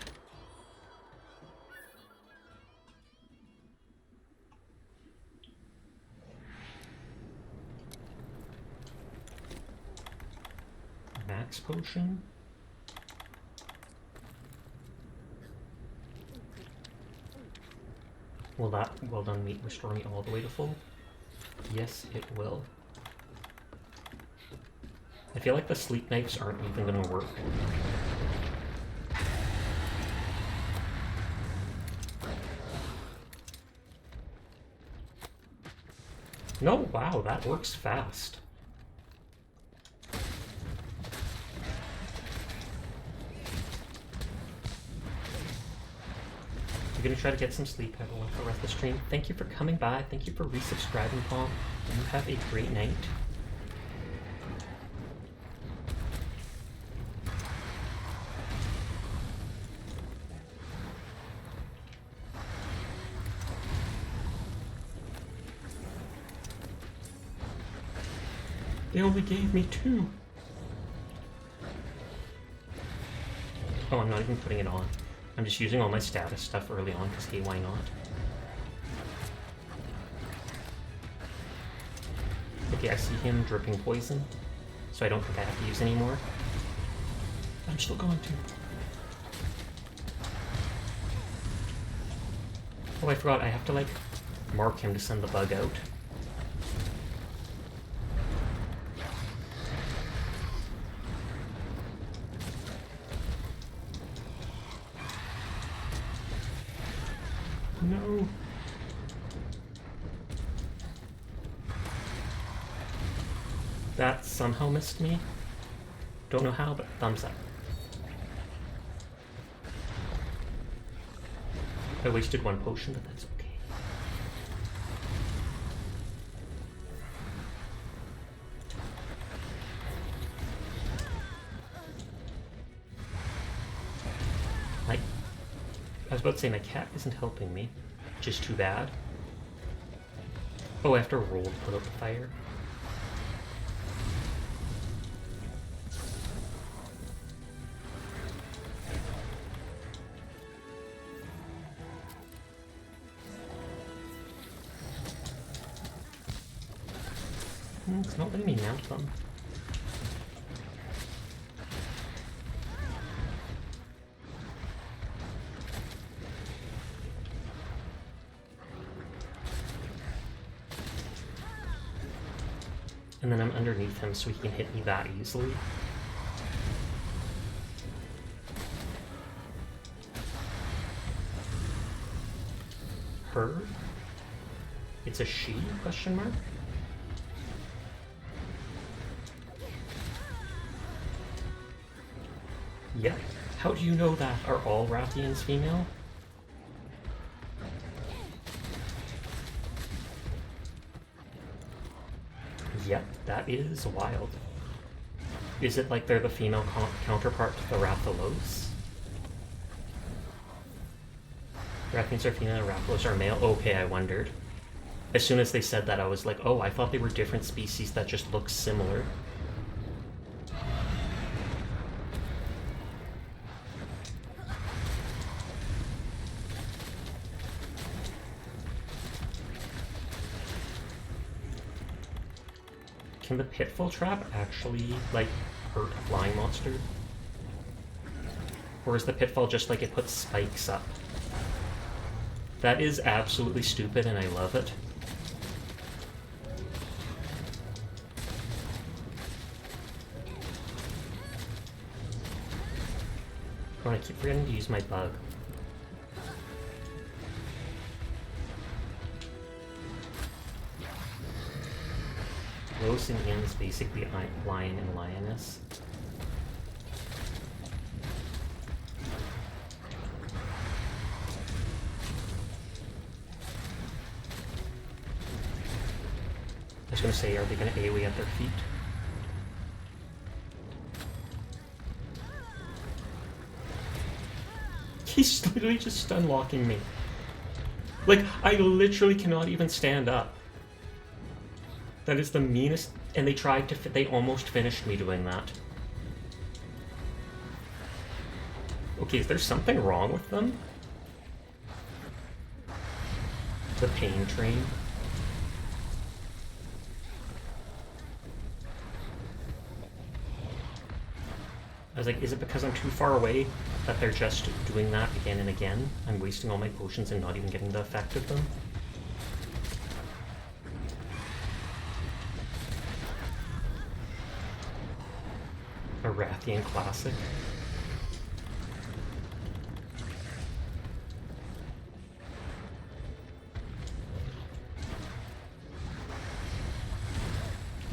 Max potion? Will that well done meat restore me all the way to full? Yes, it will. I feel like the sleep knives aren't even gonna work. No, wow, that works fast. I'm gonna try to get some sleep, everyone, for the rest of the stream. Thank you for coming by. Thank you for resubscribing, Paul. You have a great night. They only gave me 2. Oh, I'm not even putting it on. I'm just using all my status stuff early on, because hey, why not? Okay, I see him dripping poison, so I don't think I have to use any more. I'm still going to. Oh, I forgot, I have to, like, mark him to send the bug out. No. That somehow missed me. Don't know how, but thumbs up. I wasted 1 potion, but that's okay. I was about to say my cat isn't helping me, which is too bad. Oh, I have to roll to put out the fire. It's not letting me mount them. And then I'm underneath him so he can hit me that easily. Her? It's a she? Question mark? Yeah. How do you know that? Are all Rathians female? Yep, that is wild. Is it like they're the female counterpart to the Rathalos? Rathians are female, Rathalos are male? Okay, I wondered. As soon as they said that, I was like, oh, I thought they were different species that just look similar. Can the Pitfall Trap actually, like, hurt a flying monster? Or is the Pitfall just like it puts spikes up? That is absolutely stupid and I love it. Oh, I keep forgetting to use my bug. Los and Ian is basically lion and lioness. I was gonna say, are they gonna AoE at their feet? He's literally just stun locking me. Like, I literally cannot even stand up. That is the meanest, and they tried to, they almost finished me doing that. Okay, is there something wrong with them? The pain train. I was like, is it because I'm too far away that they're just doing that again and again? I'm wasting all my potions and not even getting the effect of them? A Rathian classic.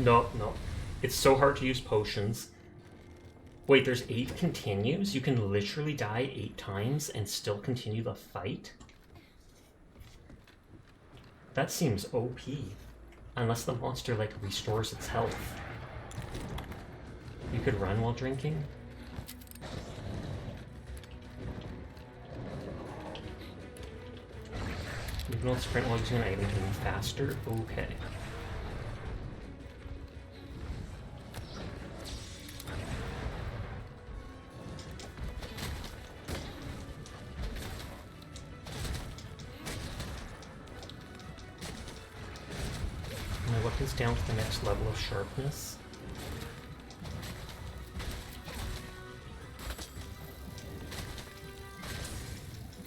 No, no. It's so hard to use potions. Wait, there's 8 continues? You can literally die 8 times and still continue the fight? That seems OP. Unless the monster, like, restores its health. You could run while drinking? You can also sprint while using an item to move faster? Okay. My weapon's down to the next level of sharpness.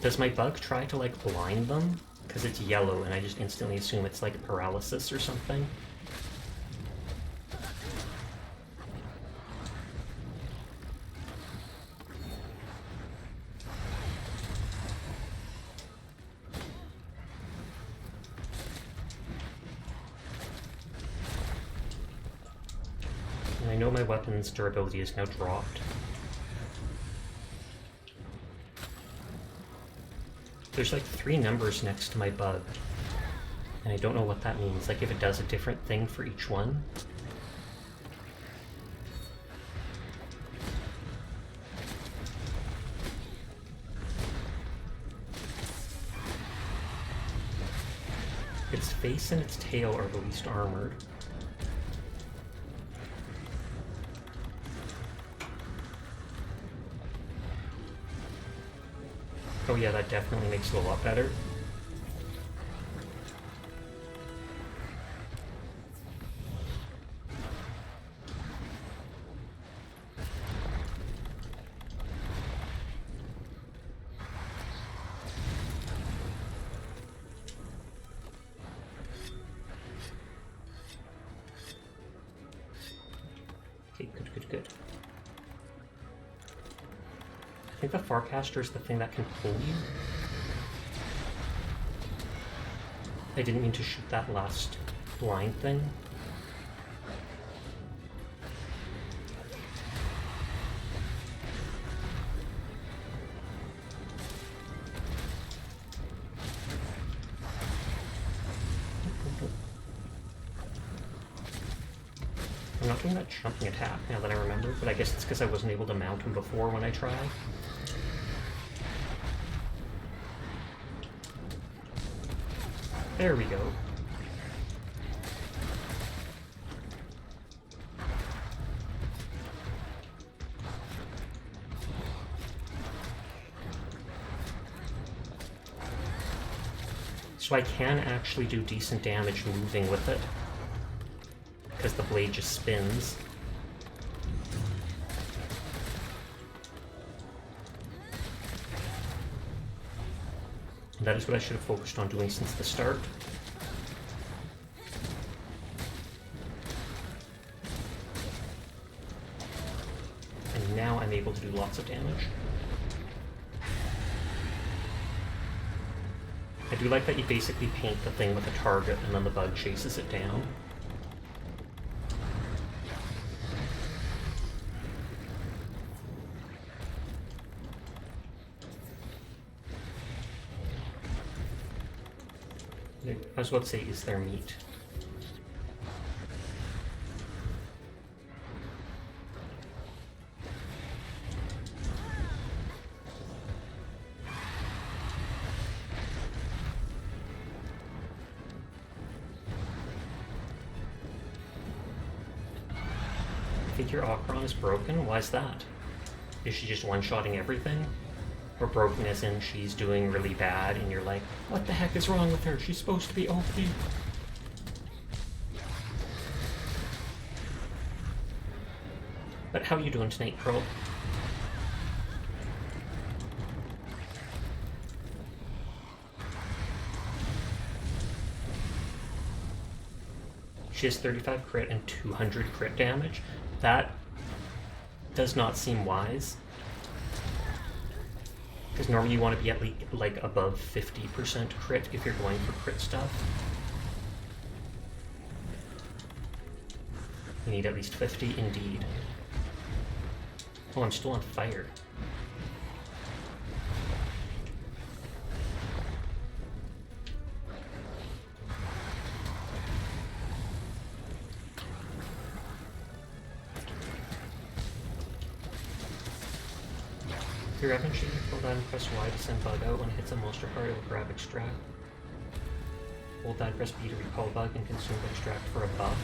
Does my bug try to, like, blind them? Because it's yellow and I just instantly assume it's like paralysis or something. And I know my weapon's durability is now dropped. There's like 3 numbers next to my bug, and I don't know what that means, like if it does a different thing for each one. Its face and its tail are the least armored. Oh yeah, that definitely makes it a lot better. Okay, good. I think the Farcaster is the thing that can pull you. I didn't mean to shoot that last blind thing. I'm not doing that jumping attack now that I remember, but I guess it's because I wasn't able to mount him before when I tried. There we go. So I can actually do decent damage moving with it, because the blade just spins. That is what I should have focused on doing since the start. And now I'm able to do lots of damage. I do like that you basically paint the thing with a target and then the bug chases it down. I was about to say, is there meat? I think your Ocron is broken? Why is that? Is she just one-shotting everything? Or broken as in she's doing really bad and you're like, what the heck is wrong with her? She's supposed to be OP. But how are you doing tonight, Pearl? She has 35 crit and 200 crit damage. That does not seem wise. Because normally you want to be at least like above 50% crit if you're going for crit stuff. We need at least 50, indeed. Oh, I'm still on fire. Your weapon should hold down and press Y to send bug out. When it hits a monster card, it will grab extract. Hold down, press B to recall bug and consume extract for a buff.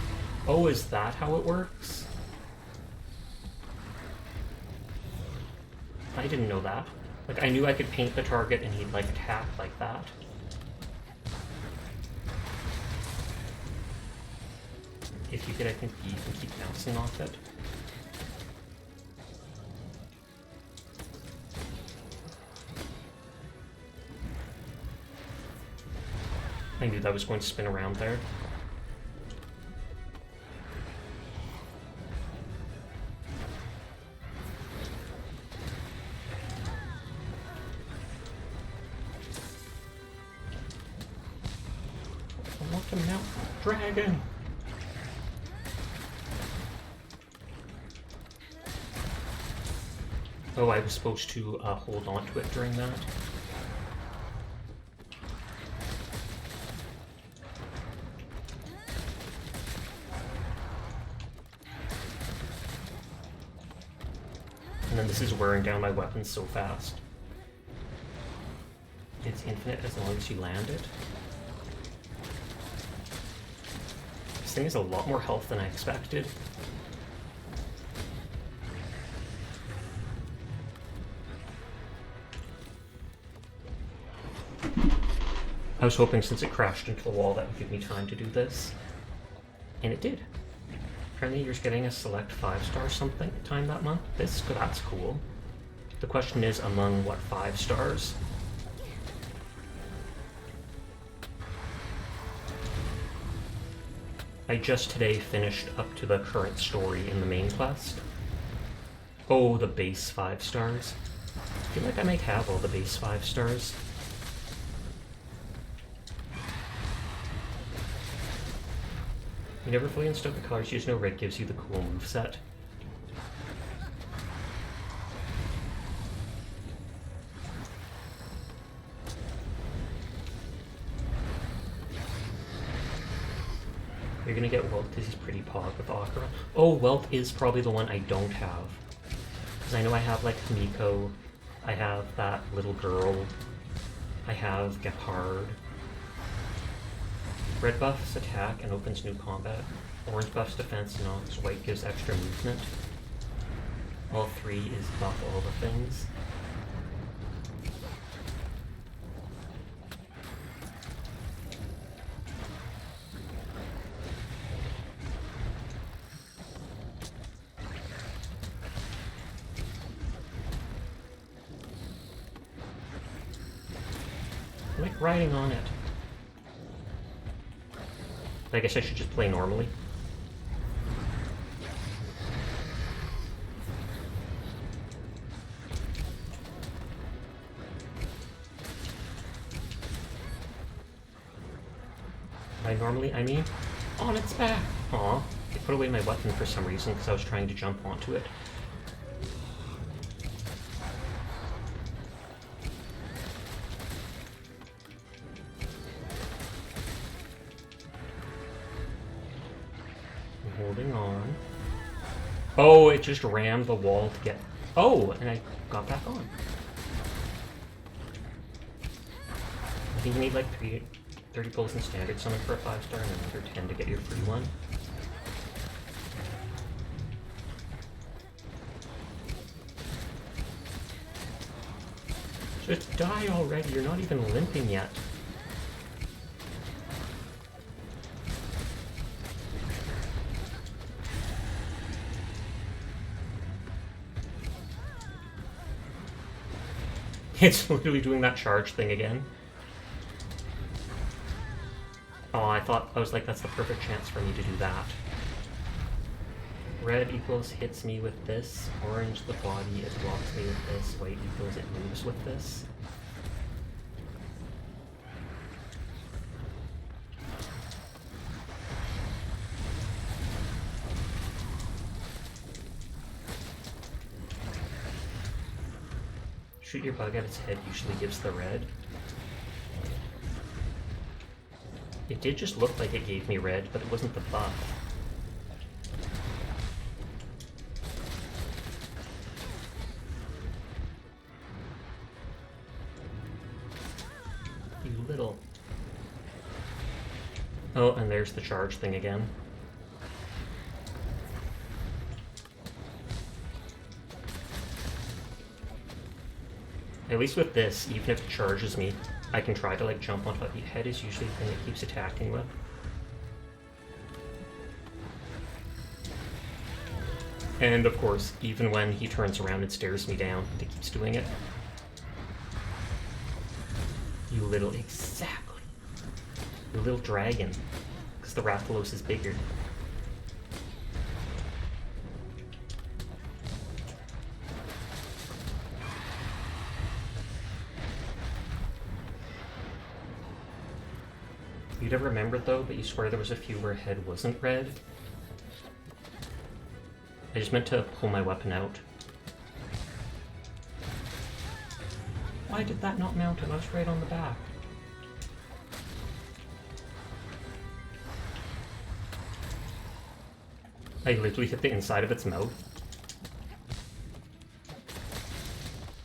Oh, is that how it works? I didn't know that. Like, I knew I could paint the target and he'd, like, attack like that. If you could, I think you can keep bouncing off it. I knew that was going to spin around there. I want to mount dragon! Oh, I was supposed to hold on to it during that. And then this is wearing down my weapon so fast. It's infinite as long as you land it. This thing has a lot more health than I expected. I was hoping since it crashed into the wall that would give me time to do this. And it did. Apparently you're getting a select 5-star something time that month. That's cool. The question is, among what 5 stars? I just today finished up to the current story in the main quest. Oh, the base 5 stars. I feel like I might have all the base 5 stars. You never fully unstuck the colors, use no rig gives you the cool moveset. You're gonna get Wealth because he's pretty pog with Akira. Oh, Wealth is probably the one I don't have. Because I know I have like Hamiko, I have that little girl, I have Gepard. Red buffs attack and opens new combat. Orange buffs defense and knocks. White gives extra movement. All 3 is buff all the things. I like riding on it. I guess I should just play normally. By normally, I mean on its back. Aw, I put away my weapon for some reason because I was trying to jump onto it. Holding on. Oh, it just rammed the wall to get... Oh, and I got back on. I think you need like 30 pulls in standard summon for a 5-star and another 10 to get your free one. Just die already, you're not even limping yet. It's literally doing that charge thing again. Oh, I was like, that's the perfect chance for me to do that. Red equals hits me with this. Orange, the body, it blocks me with this. White equals it moves with this. Shoot your bug at its head usually gives the red. It did just look like it gave me red, but it wasn't the buff. You little... Oh, and there's the charge thing again. At least with this, even if it charges me, I can try to like jump on top. The head is usually the thing it keeps attacking with. And of course, even when he turns around and stares me down, it keeps doing it. You little... Exactly. You little dragon. Because the Rathalos is bigger. You'd ever remember though, but you swear there was a few where head wasn't red? I just meant to pull my weapon out. Why did that not mount it? I was right on the back. I literally hit the inside of its mouth.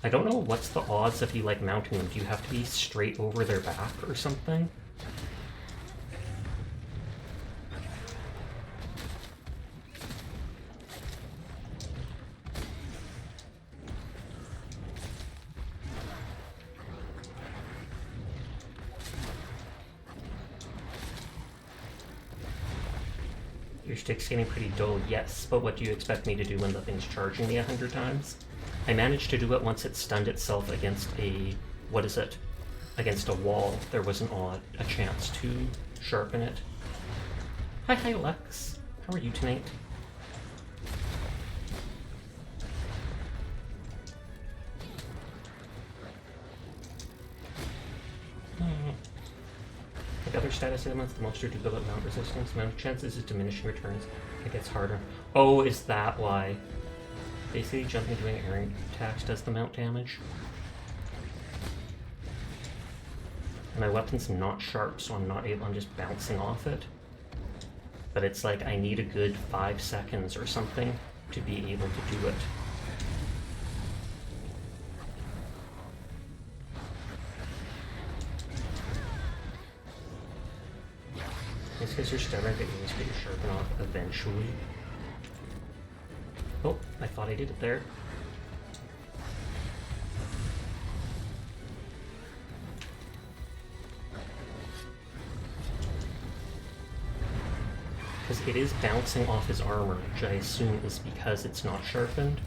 I don't know what's the odds of you like mounting them. Do you have to be straight over their back or something? Your stick's getting pretty dull, yes, but what do you expect me to do when the thing's charging me 100 times? I managed to do it once it stunned itself against a... what is it? Against a wall. There was a chance to sharpen it. Hi, Lex. How are you tonight? Like other status elements, the monster do build up mount resistance. Mount chances is diminishing returns. It gets harder. Oh, is that why? Basically, jumping doing air attacks does the mount damage. And my weapon's not sharp, so I'm not able, I'm just bouncing off it. But it's like I need a good 5 seconds or something to be able to do it. It's because you're stubborn, but you always get your sharpen off eventually. Oh, I thought I did it there. Because it is bouncing off his armor, which I assume is because it's not sharpened.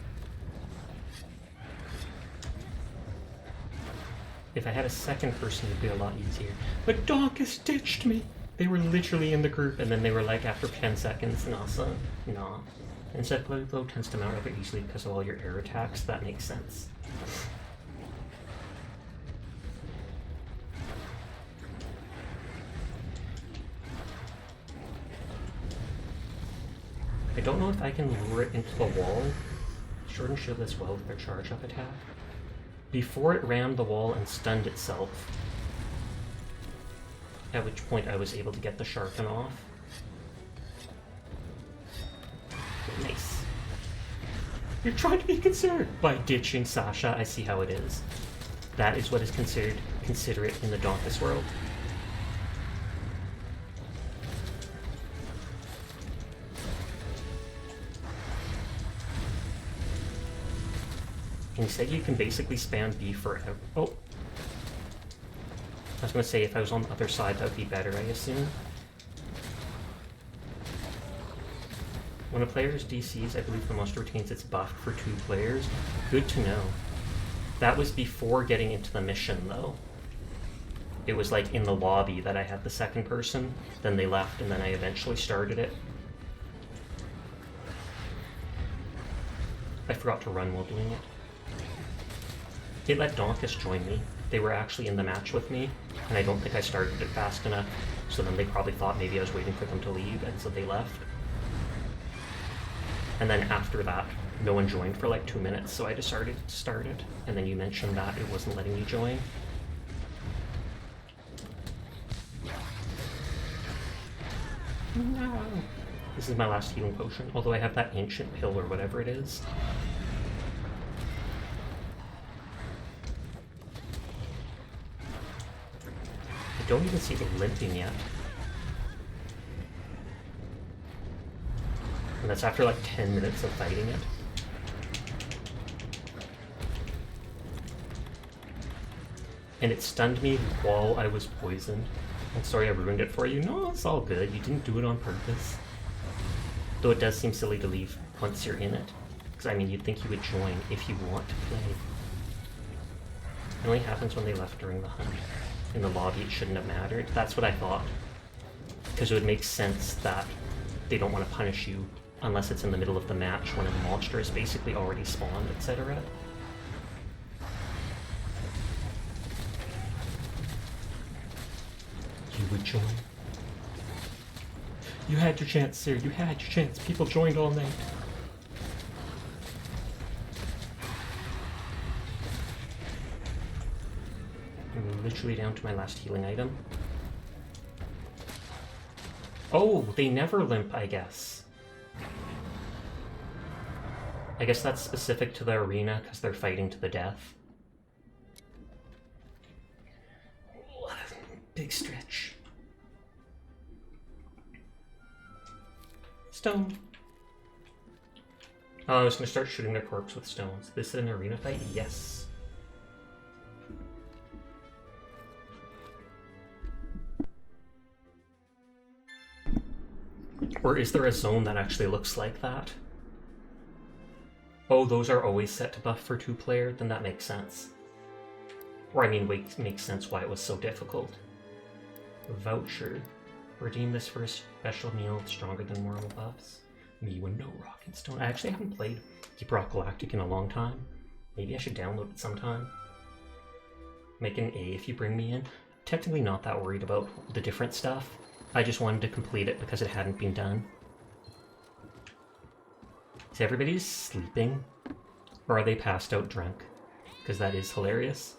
If I had a second person, it would be a lot easier. But Donkus ditched me! They were literally in the group, and then they were like, after 10 seconds, Nasa, nah. Insect though tends to mount rather easily because of all your air attacks. That makes sense. I don't know if I can lure it into the wall. Shorten shield as well with their charge up attack. Before it rammed the wall and stunned itself. At which point I was able to get the sharpen off. Nice. You're trying to be considerate by ditching Sasha. I see how it is. That is what is considered considerate in the Donkus world. And you said you can basically spam B forever. Oh. I was going to say, if I was on the other side, that would be better, I assume. When a player's DCs, I believe the monster retains its buff for 2 players. Good to know. That was before getting into the mission, though. It was like in the lobby that I had the second person, then they left, and then I eventually started it. I forgot to run while doing it. It let Donkus join me. They were actually in the match with me, and I don't think I started it fast enough, so then they probably thought maybe I was waiting for them to leave, and so they left. And then after that, no one joined for like 2 minutes, so I decided to start it. And then you mentioned that it wasn't letting you join. No. This is my last healing potion, although I have that ancient pill or whatever it is. I don't even see the limping yet. And that's after like 10 minutes of fighting it. And it stunned me while I was poisoned. I'm sorry I ruined it for you. No, it's all good. You didn't do it on purpose. Though it does seem silly to leave once you're in it. Because, I mean, you'd think you would join if you want to play. It only happens when they left during the hunt. In the lobby, it shouldn't have mattered. That's what I thought. Because it would make sense that they don't want to punish you unless it's in the middle of the match when a monster is basically already spawned, etc. You would join. You had your chance, sir. You had your chance. People joined all night. I'm literally down to my last healing item. Oh, they never limp, I guess. I guess that's specific to the arena because they're fighting to the death. Big stretch. Stone. Oh, I was gonna start shooting their corpse with stones. This is an arena fight? Yes. Or is there a zone that actually looks like that? Oh, those are always set to buff for 2-player? Then that makes sense. Or I mean, makes sense why it was so difficult. Voucher. Redeem this for a special meal stronger than normal buffs. Me with no rock and stone. I actually haven't played Deep Rock Galactic in a long time. Maybe I should download it sometime. Make an A if you bring me in. Technically not that worried about the different stuff. I just wanted to complete it because it hadn't been done. Is everybody sleeping? Or are they passed out drunk? Because that is hilarious.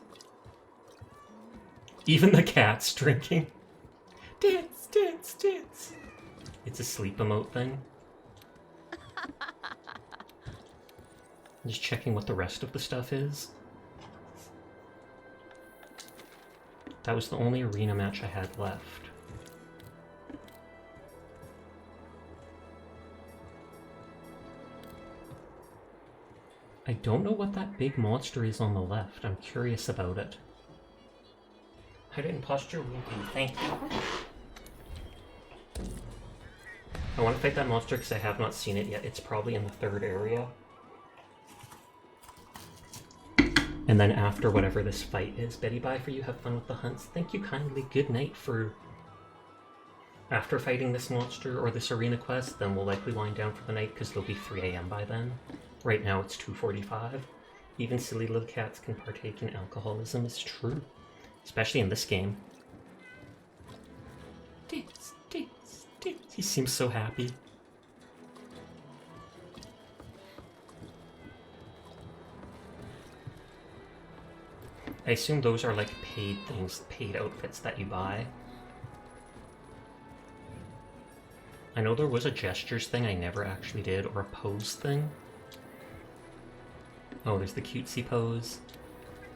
Even the cat's drinking. Dance, dance, dance. It's a sleep emote thing. I'm just checking what the rest of the stuff is. That was the only arena match I had left. I don't know what that big monster is on the left. I'm curious about it. Hidden posture will be. Thank you. I want to fight that monster because I have not seen it yet. It's probably in the 3rd area. And then after whatever this fight is, Betty bye for you. Have fun with the hunts. Thank you kindly. Good night for... After fighting this monster or this arena quest, then we'll likely wind down for the night because it'll be 3 AM by then. Right now it's 2:45. Even silly little cats can partake in alcoholism. It's true. Especially in this game. Dance, dance, dance. He seems so happy. I assume those are like paid things, paid outfits that you buy. I know there was a gestures thing I never actually did, or a pose thing. Oh, there's the cutesy pose.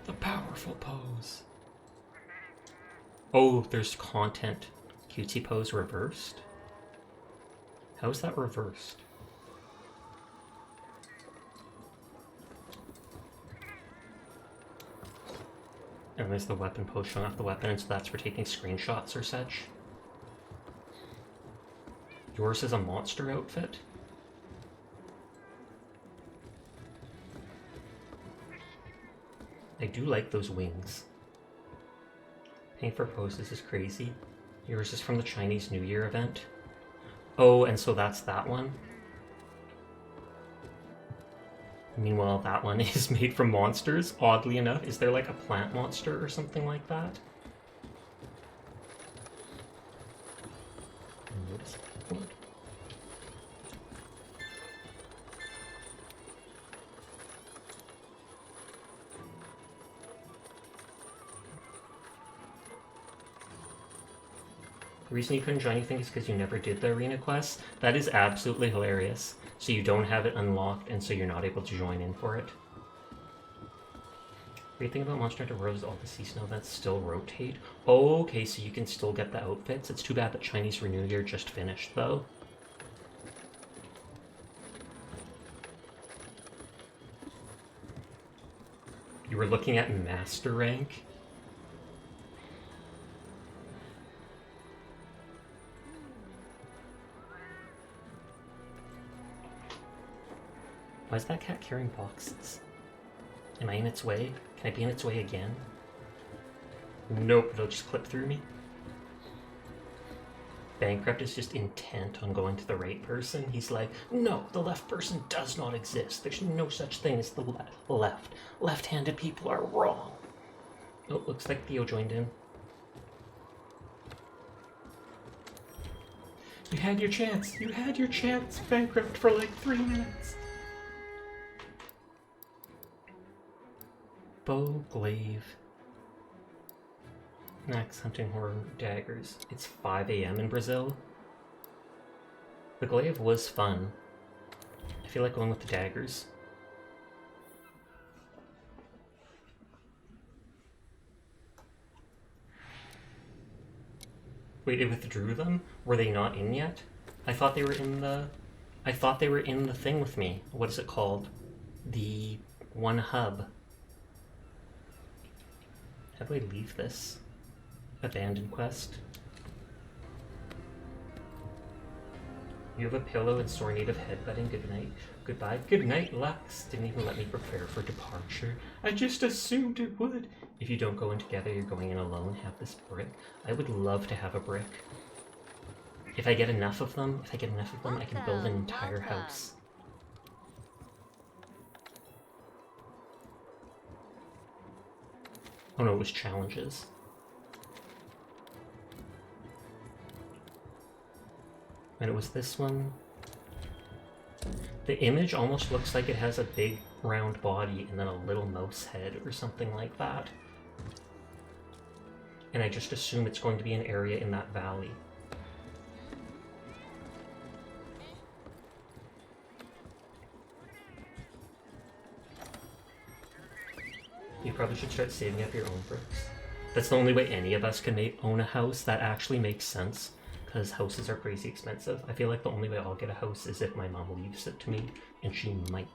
The powerful pose. Oh, there's content. Cutesy pose reversed? How's that reversed? And there's the weapon pose showing off the weapon, and so that's for taking screenshots or such. Yours is a monster outfit? I do like those wings. Paying for poses is crazy. Yours is from the Chinese New Year event. Oh, and so that's that one? Meanwhile, that one is made from monsters, oddly enough. Is there like a plant monster or something like that? The reason you couldn't join anything is because you never did the arena quest. That is absolutely hilarious. So you don't have it unlocked, and so you're not able to join in for it. Great thing about Monster Hunter World is all the seasonal events still rotate. Oh, okay, so you can still get the outfits. It's too bad that Chinese New Year just finished, though. You were looking at Master Rank? Why is that cat carrying boxes? Am I in its way? Can I be in its way again? Nope, it'll just clip through me. Bankrupt is just intent on going to the right person. He's like, no, the left person does not exist. There's no such thing as the left. Left-handed people are wrong. Oh, looks like Theo joined in. You had your chance. You had your chance, Bankrupt, for like 3 minutes. Bow, glaive. Max hunting horror daggers. It's 5 AM in Brazil. The glaive was fun. I feel like going with the daggers. Wait, it withdrew them? Were they not in yet? I thought they were in the... I thought they were in the thing with me. What is it called? The one hub. How do I leave this? Abandoned quest. You have a pillow and sore need of headbutting. Good night. Goodbye. Good night, Lux. Didn't even let me prepare for departure. I just assumed it would. If you don't go in together, you're going in alone. Have this brick. I would love to have a brick. If I get enough of them, I can build an entire house. Oh no, it was challenges. And it was this one. The image almost looks like it has a big round body and then a little mouse head or something like that. And I just assume it's going to be an area in that valley. You probably should start saving up your own bricks. That's the only way any of us can own a house. That actually makes sense, because houses are crazy expensive. I feel like the only way I'll get a house is if my mom leaves it to me, and she might,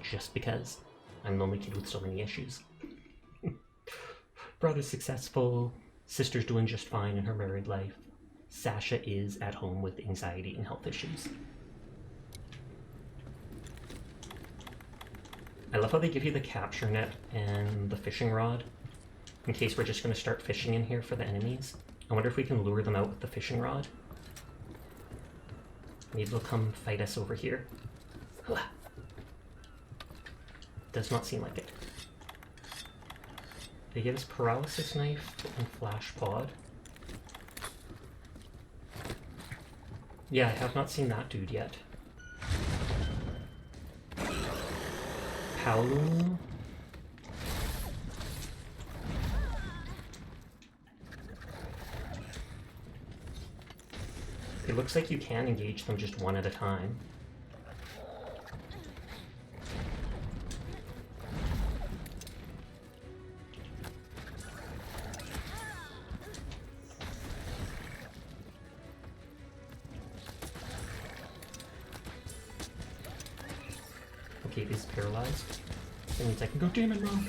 just because I'm the only kid with so many issues. Brother's successful, sister's doing just fine in her married life. Sasha is at home with anxiety and health issues. I love how they give you the capture net and the fishing rod, in case we're just going to start fishing in here for the enemies. I wonder if we can lure them out with the fishing rod. Maybe they'll come fight us over here. Does not seem like it. They give us paralysis knife and flash pod. Yeah, I have not seen that dude yet. Paolo? It looks like you can engage them just one at a time. Okay, it is paralyzed. That means I can go Demon Mode.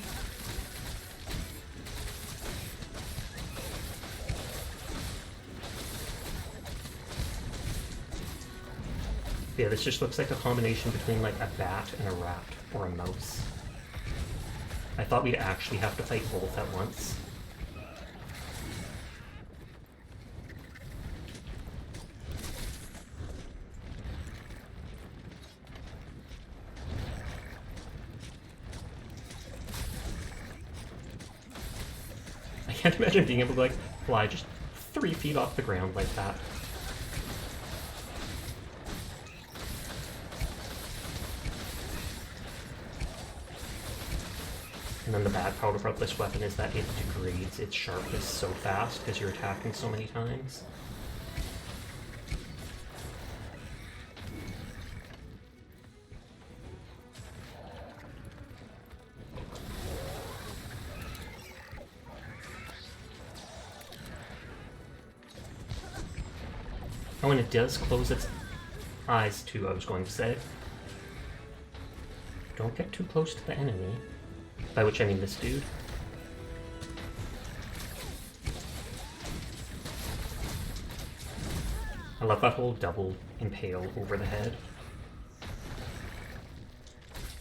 Yeah, this just looks like a combination between like a bat and a rat, or a mouse. I thought we'd actually have to fight both at once. I can't imagine being able to like fly just 3 feet off the ground like that. And then the bad part about this weapon is that it degrades its sharpness so fast because you're attacking so many times. Oh, and it does close its eyes too, I was going to say. Don't get too close to the enemy. By which I mean this dude. I love that whole double impale over the head.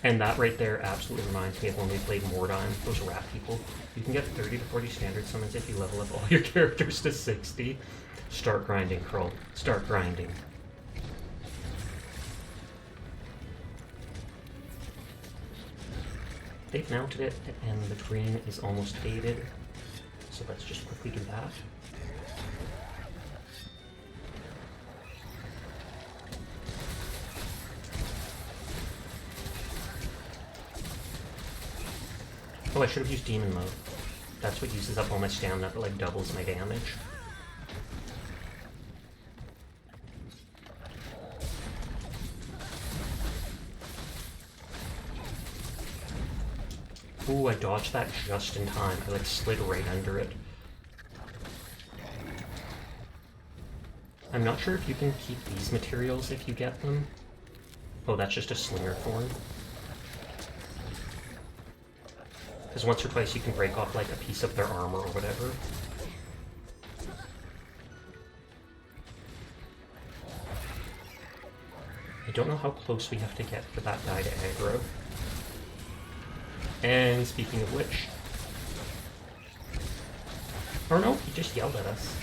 And that right there absolutely reminds me of when we played Mordheim, those rat people. You can get 30 to 40 standard summons if you level up all your characters to 60. Start grinding, Curl. Start grinding. They've mounted it, and the green is almost faded. So let's just quickly do that. Oh, I should have used Demon Mode. That's what uses up all my stamina, but like doubles my damage. Ooh, I dodged that just in time. I like slid right under it. I'm not sure if you can keep these materials if you get them. Oh, that's just a Slinger Thorn. Because once or twice you can break off like a piece of their armor or whatever. I don't know how close we have to get for that guy to aggro. And speaking of which... Or no, he just yelled at us.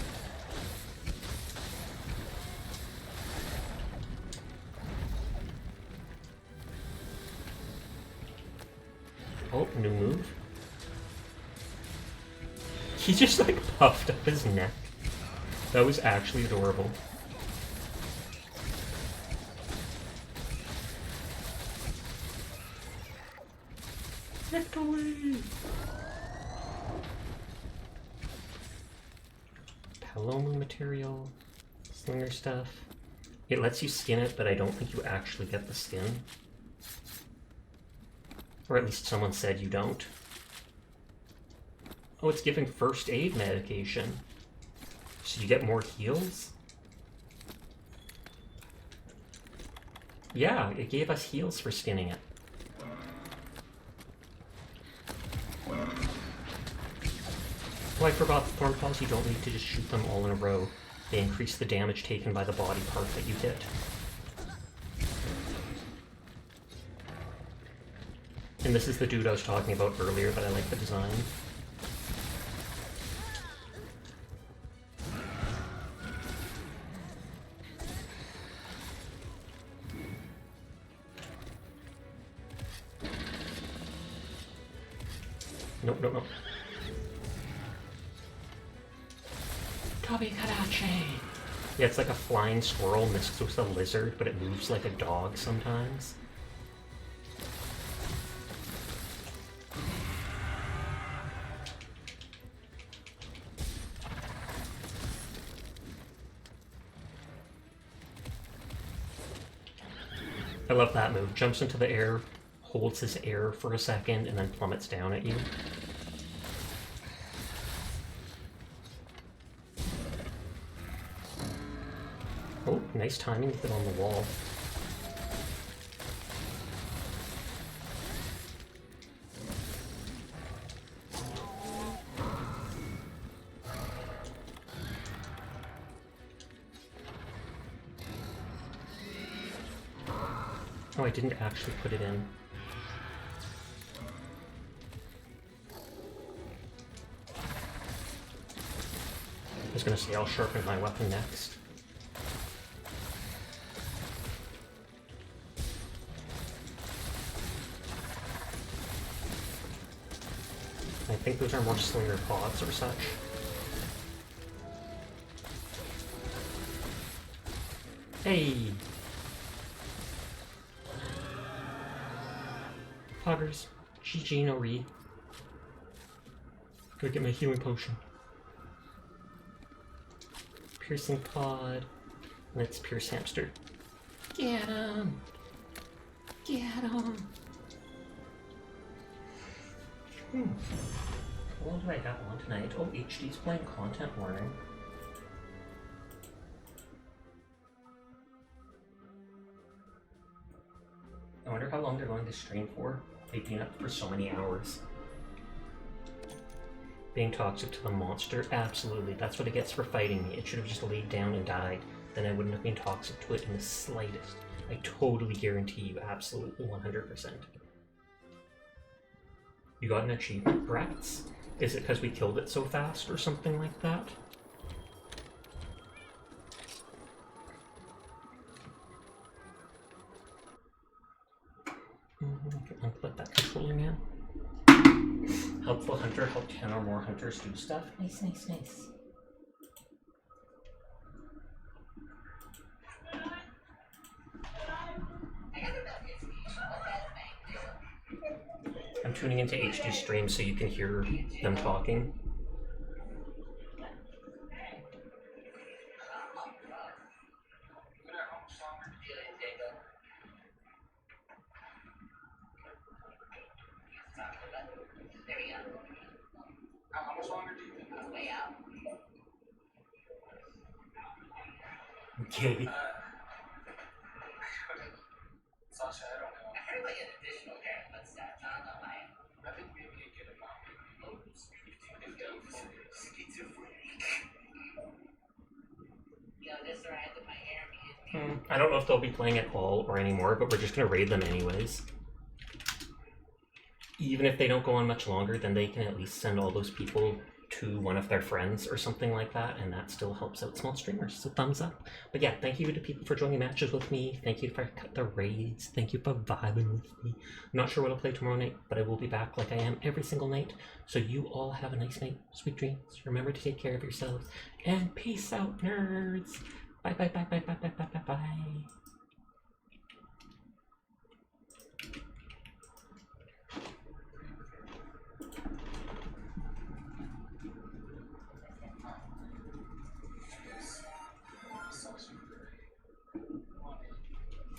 Oh, new move. He just like puffed up his neck. That was actually adorable. Victory! Palomu material, Slinger stuff. It lets you skin it, but I don't think you actually get the skin. Or at least someone said you don't. Oh, it's giving first aid medication. So you get more heals? Yeah, it gave us heals for skinning it. Oh, I forgot the Thornfalls, you don't need to just shoot them all in a row. They increase the damage taken by the body part that you hit. And this is the dude I was talking about earlier that I like the design. Nope, nope, nope. Tobikadachi! Yeah, it's like a flying squirrel mixed with a lizard, but it moves like a dog sometimes. I love that move. Jumps into the air, holds his air for a second, and then plummets down at you. Oh, nice timing with it on the wall. Oh, I didn't actually put it in. I was gonna say I'll sharpen my weapon next. I think those are more Slinger pods or such. Hey! Poggers. GG no re. Gotta get my healing potion. Piercing pod. Let's pierce hamster. Get him! Get him! What do I have on tonight? Oh, HD's playing content warning. I wonder how long they're going to stream for. They've been up for so many hours. Being toxic to the monster? Absolutely. That's what it gets for fighting me. It should have just laid down and died. Then I wouldn't have been toxic to it in the slightest. I totally guarantee you, absolutely 100%. You got an achievement, Brats? Is it because we killed it so fast or something like that? Unput that controller, man. Helpful hunter, help 10 or more hunters do stuff. Nice, nice, nice. I'm tuning into HD stream so you can hear them talking. Okay. I don't know if they'll be playing at all or anymore, but we're just gonna raid them anyways. Even if they don't go on much longer, then they can at least send all those people to one of their friends or something like that, and that still helps out small streamers, so thumbs up. But yeah, thank you to people for joining matches with me. Thank you for the raids. Thank you for vibing with me. I'm not sure what I'll play tomorrow night, but I will be back like I am every single night. So you all have a nice night, sweet dreams. Remember to take care of yourselves, and peace out, nerds. Bye, bye, bye, bye, bye, bye, bye, bye, bye.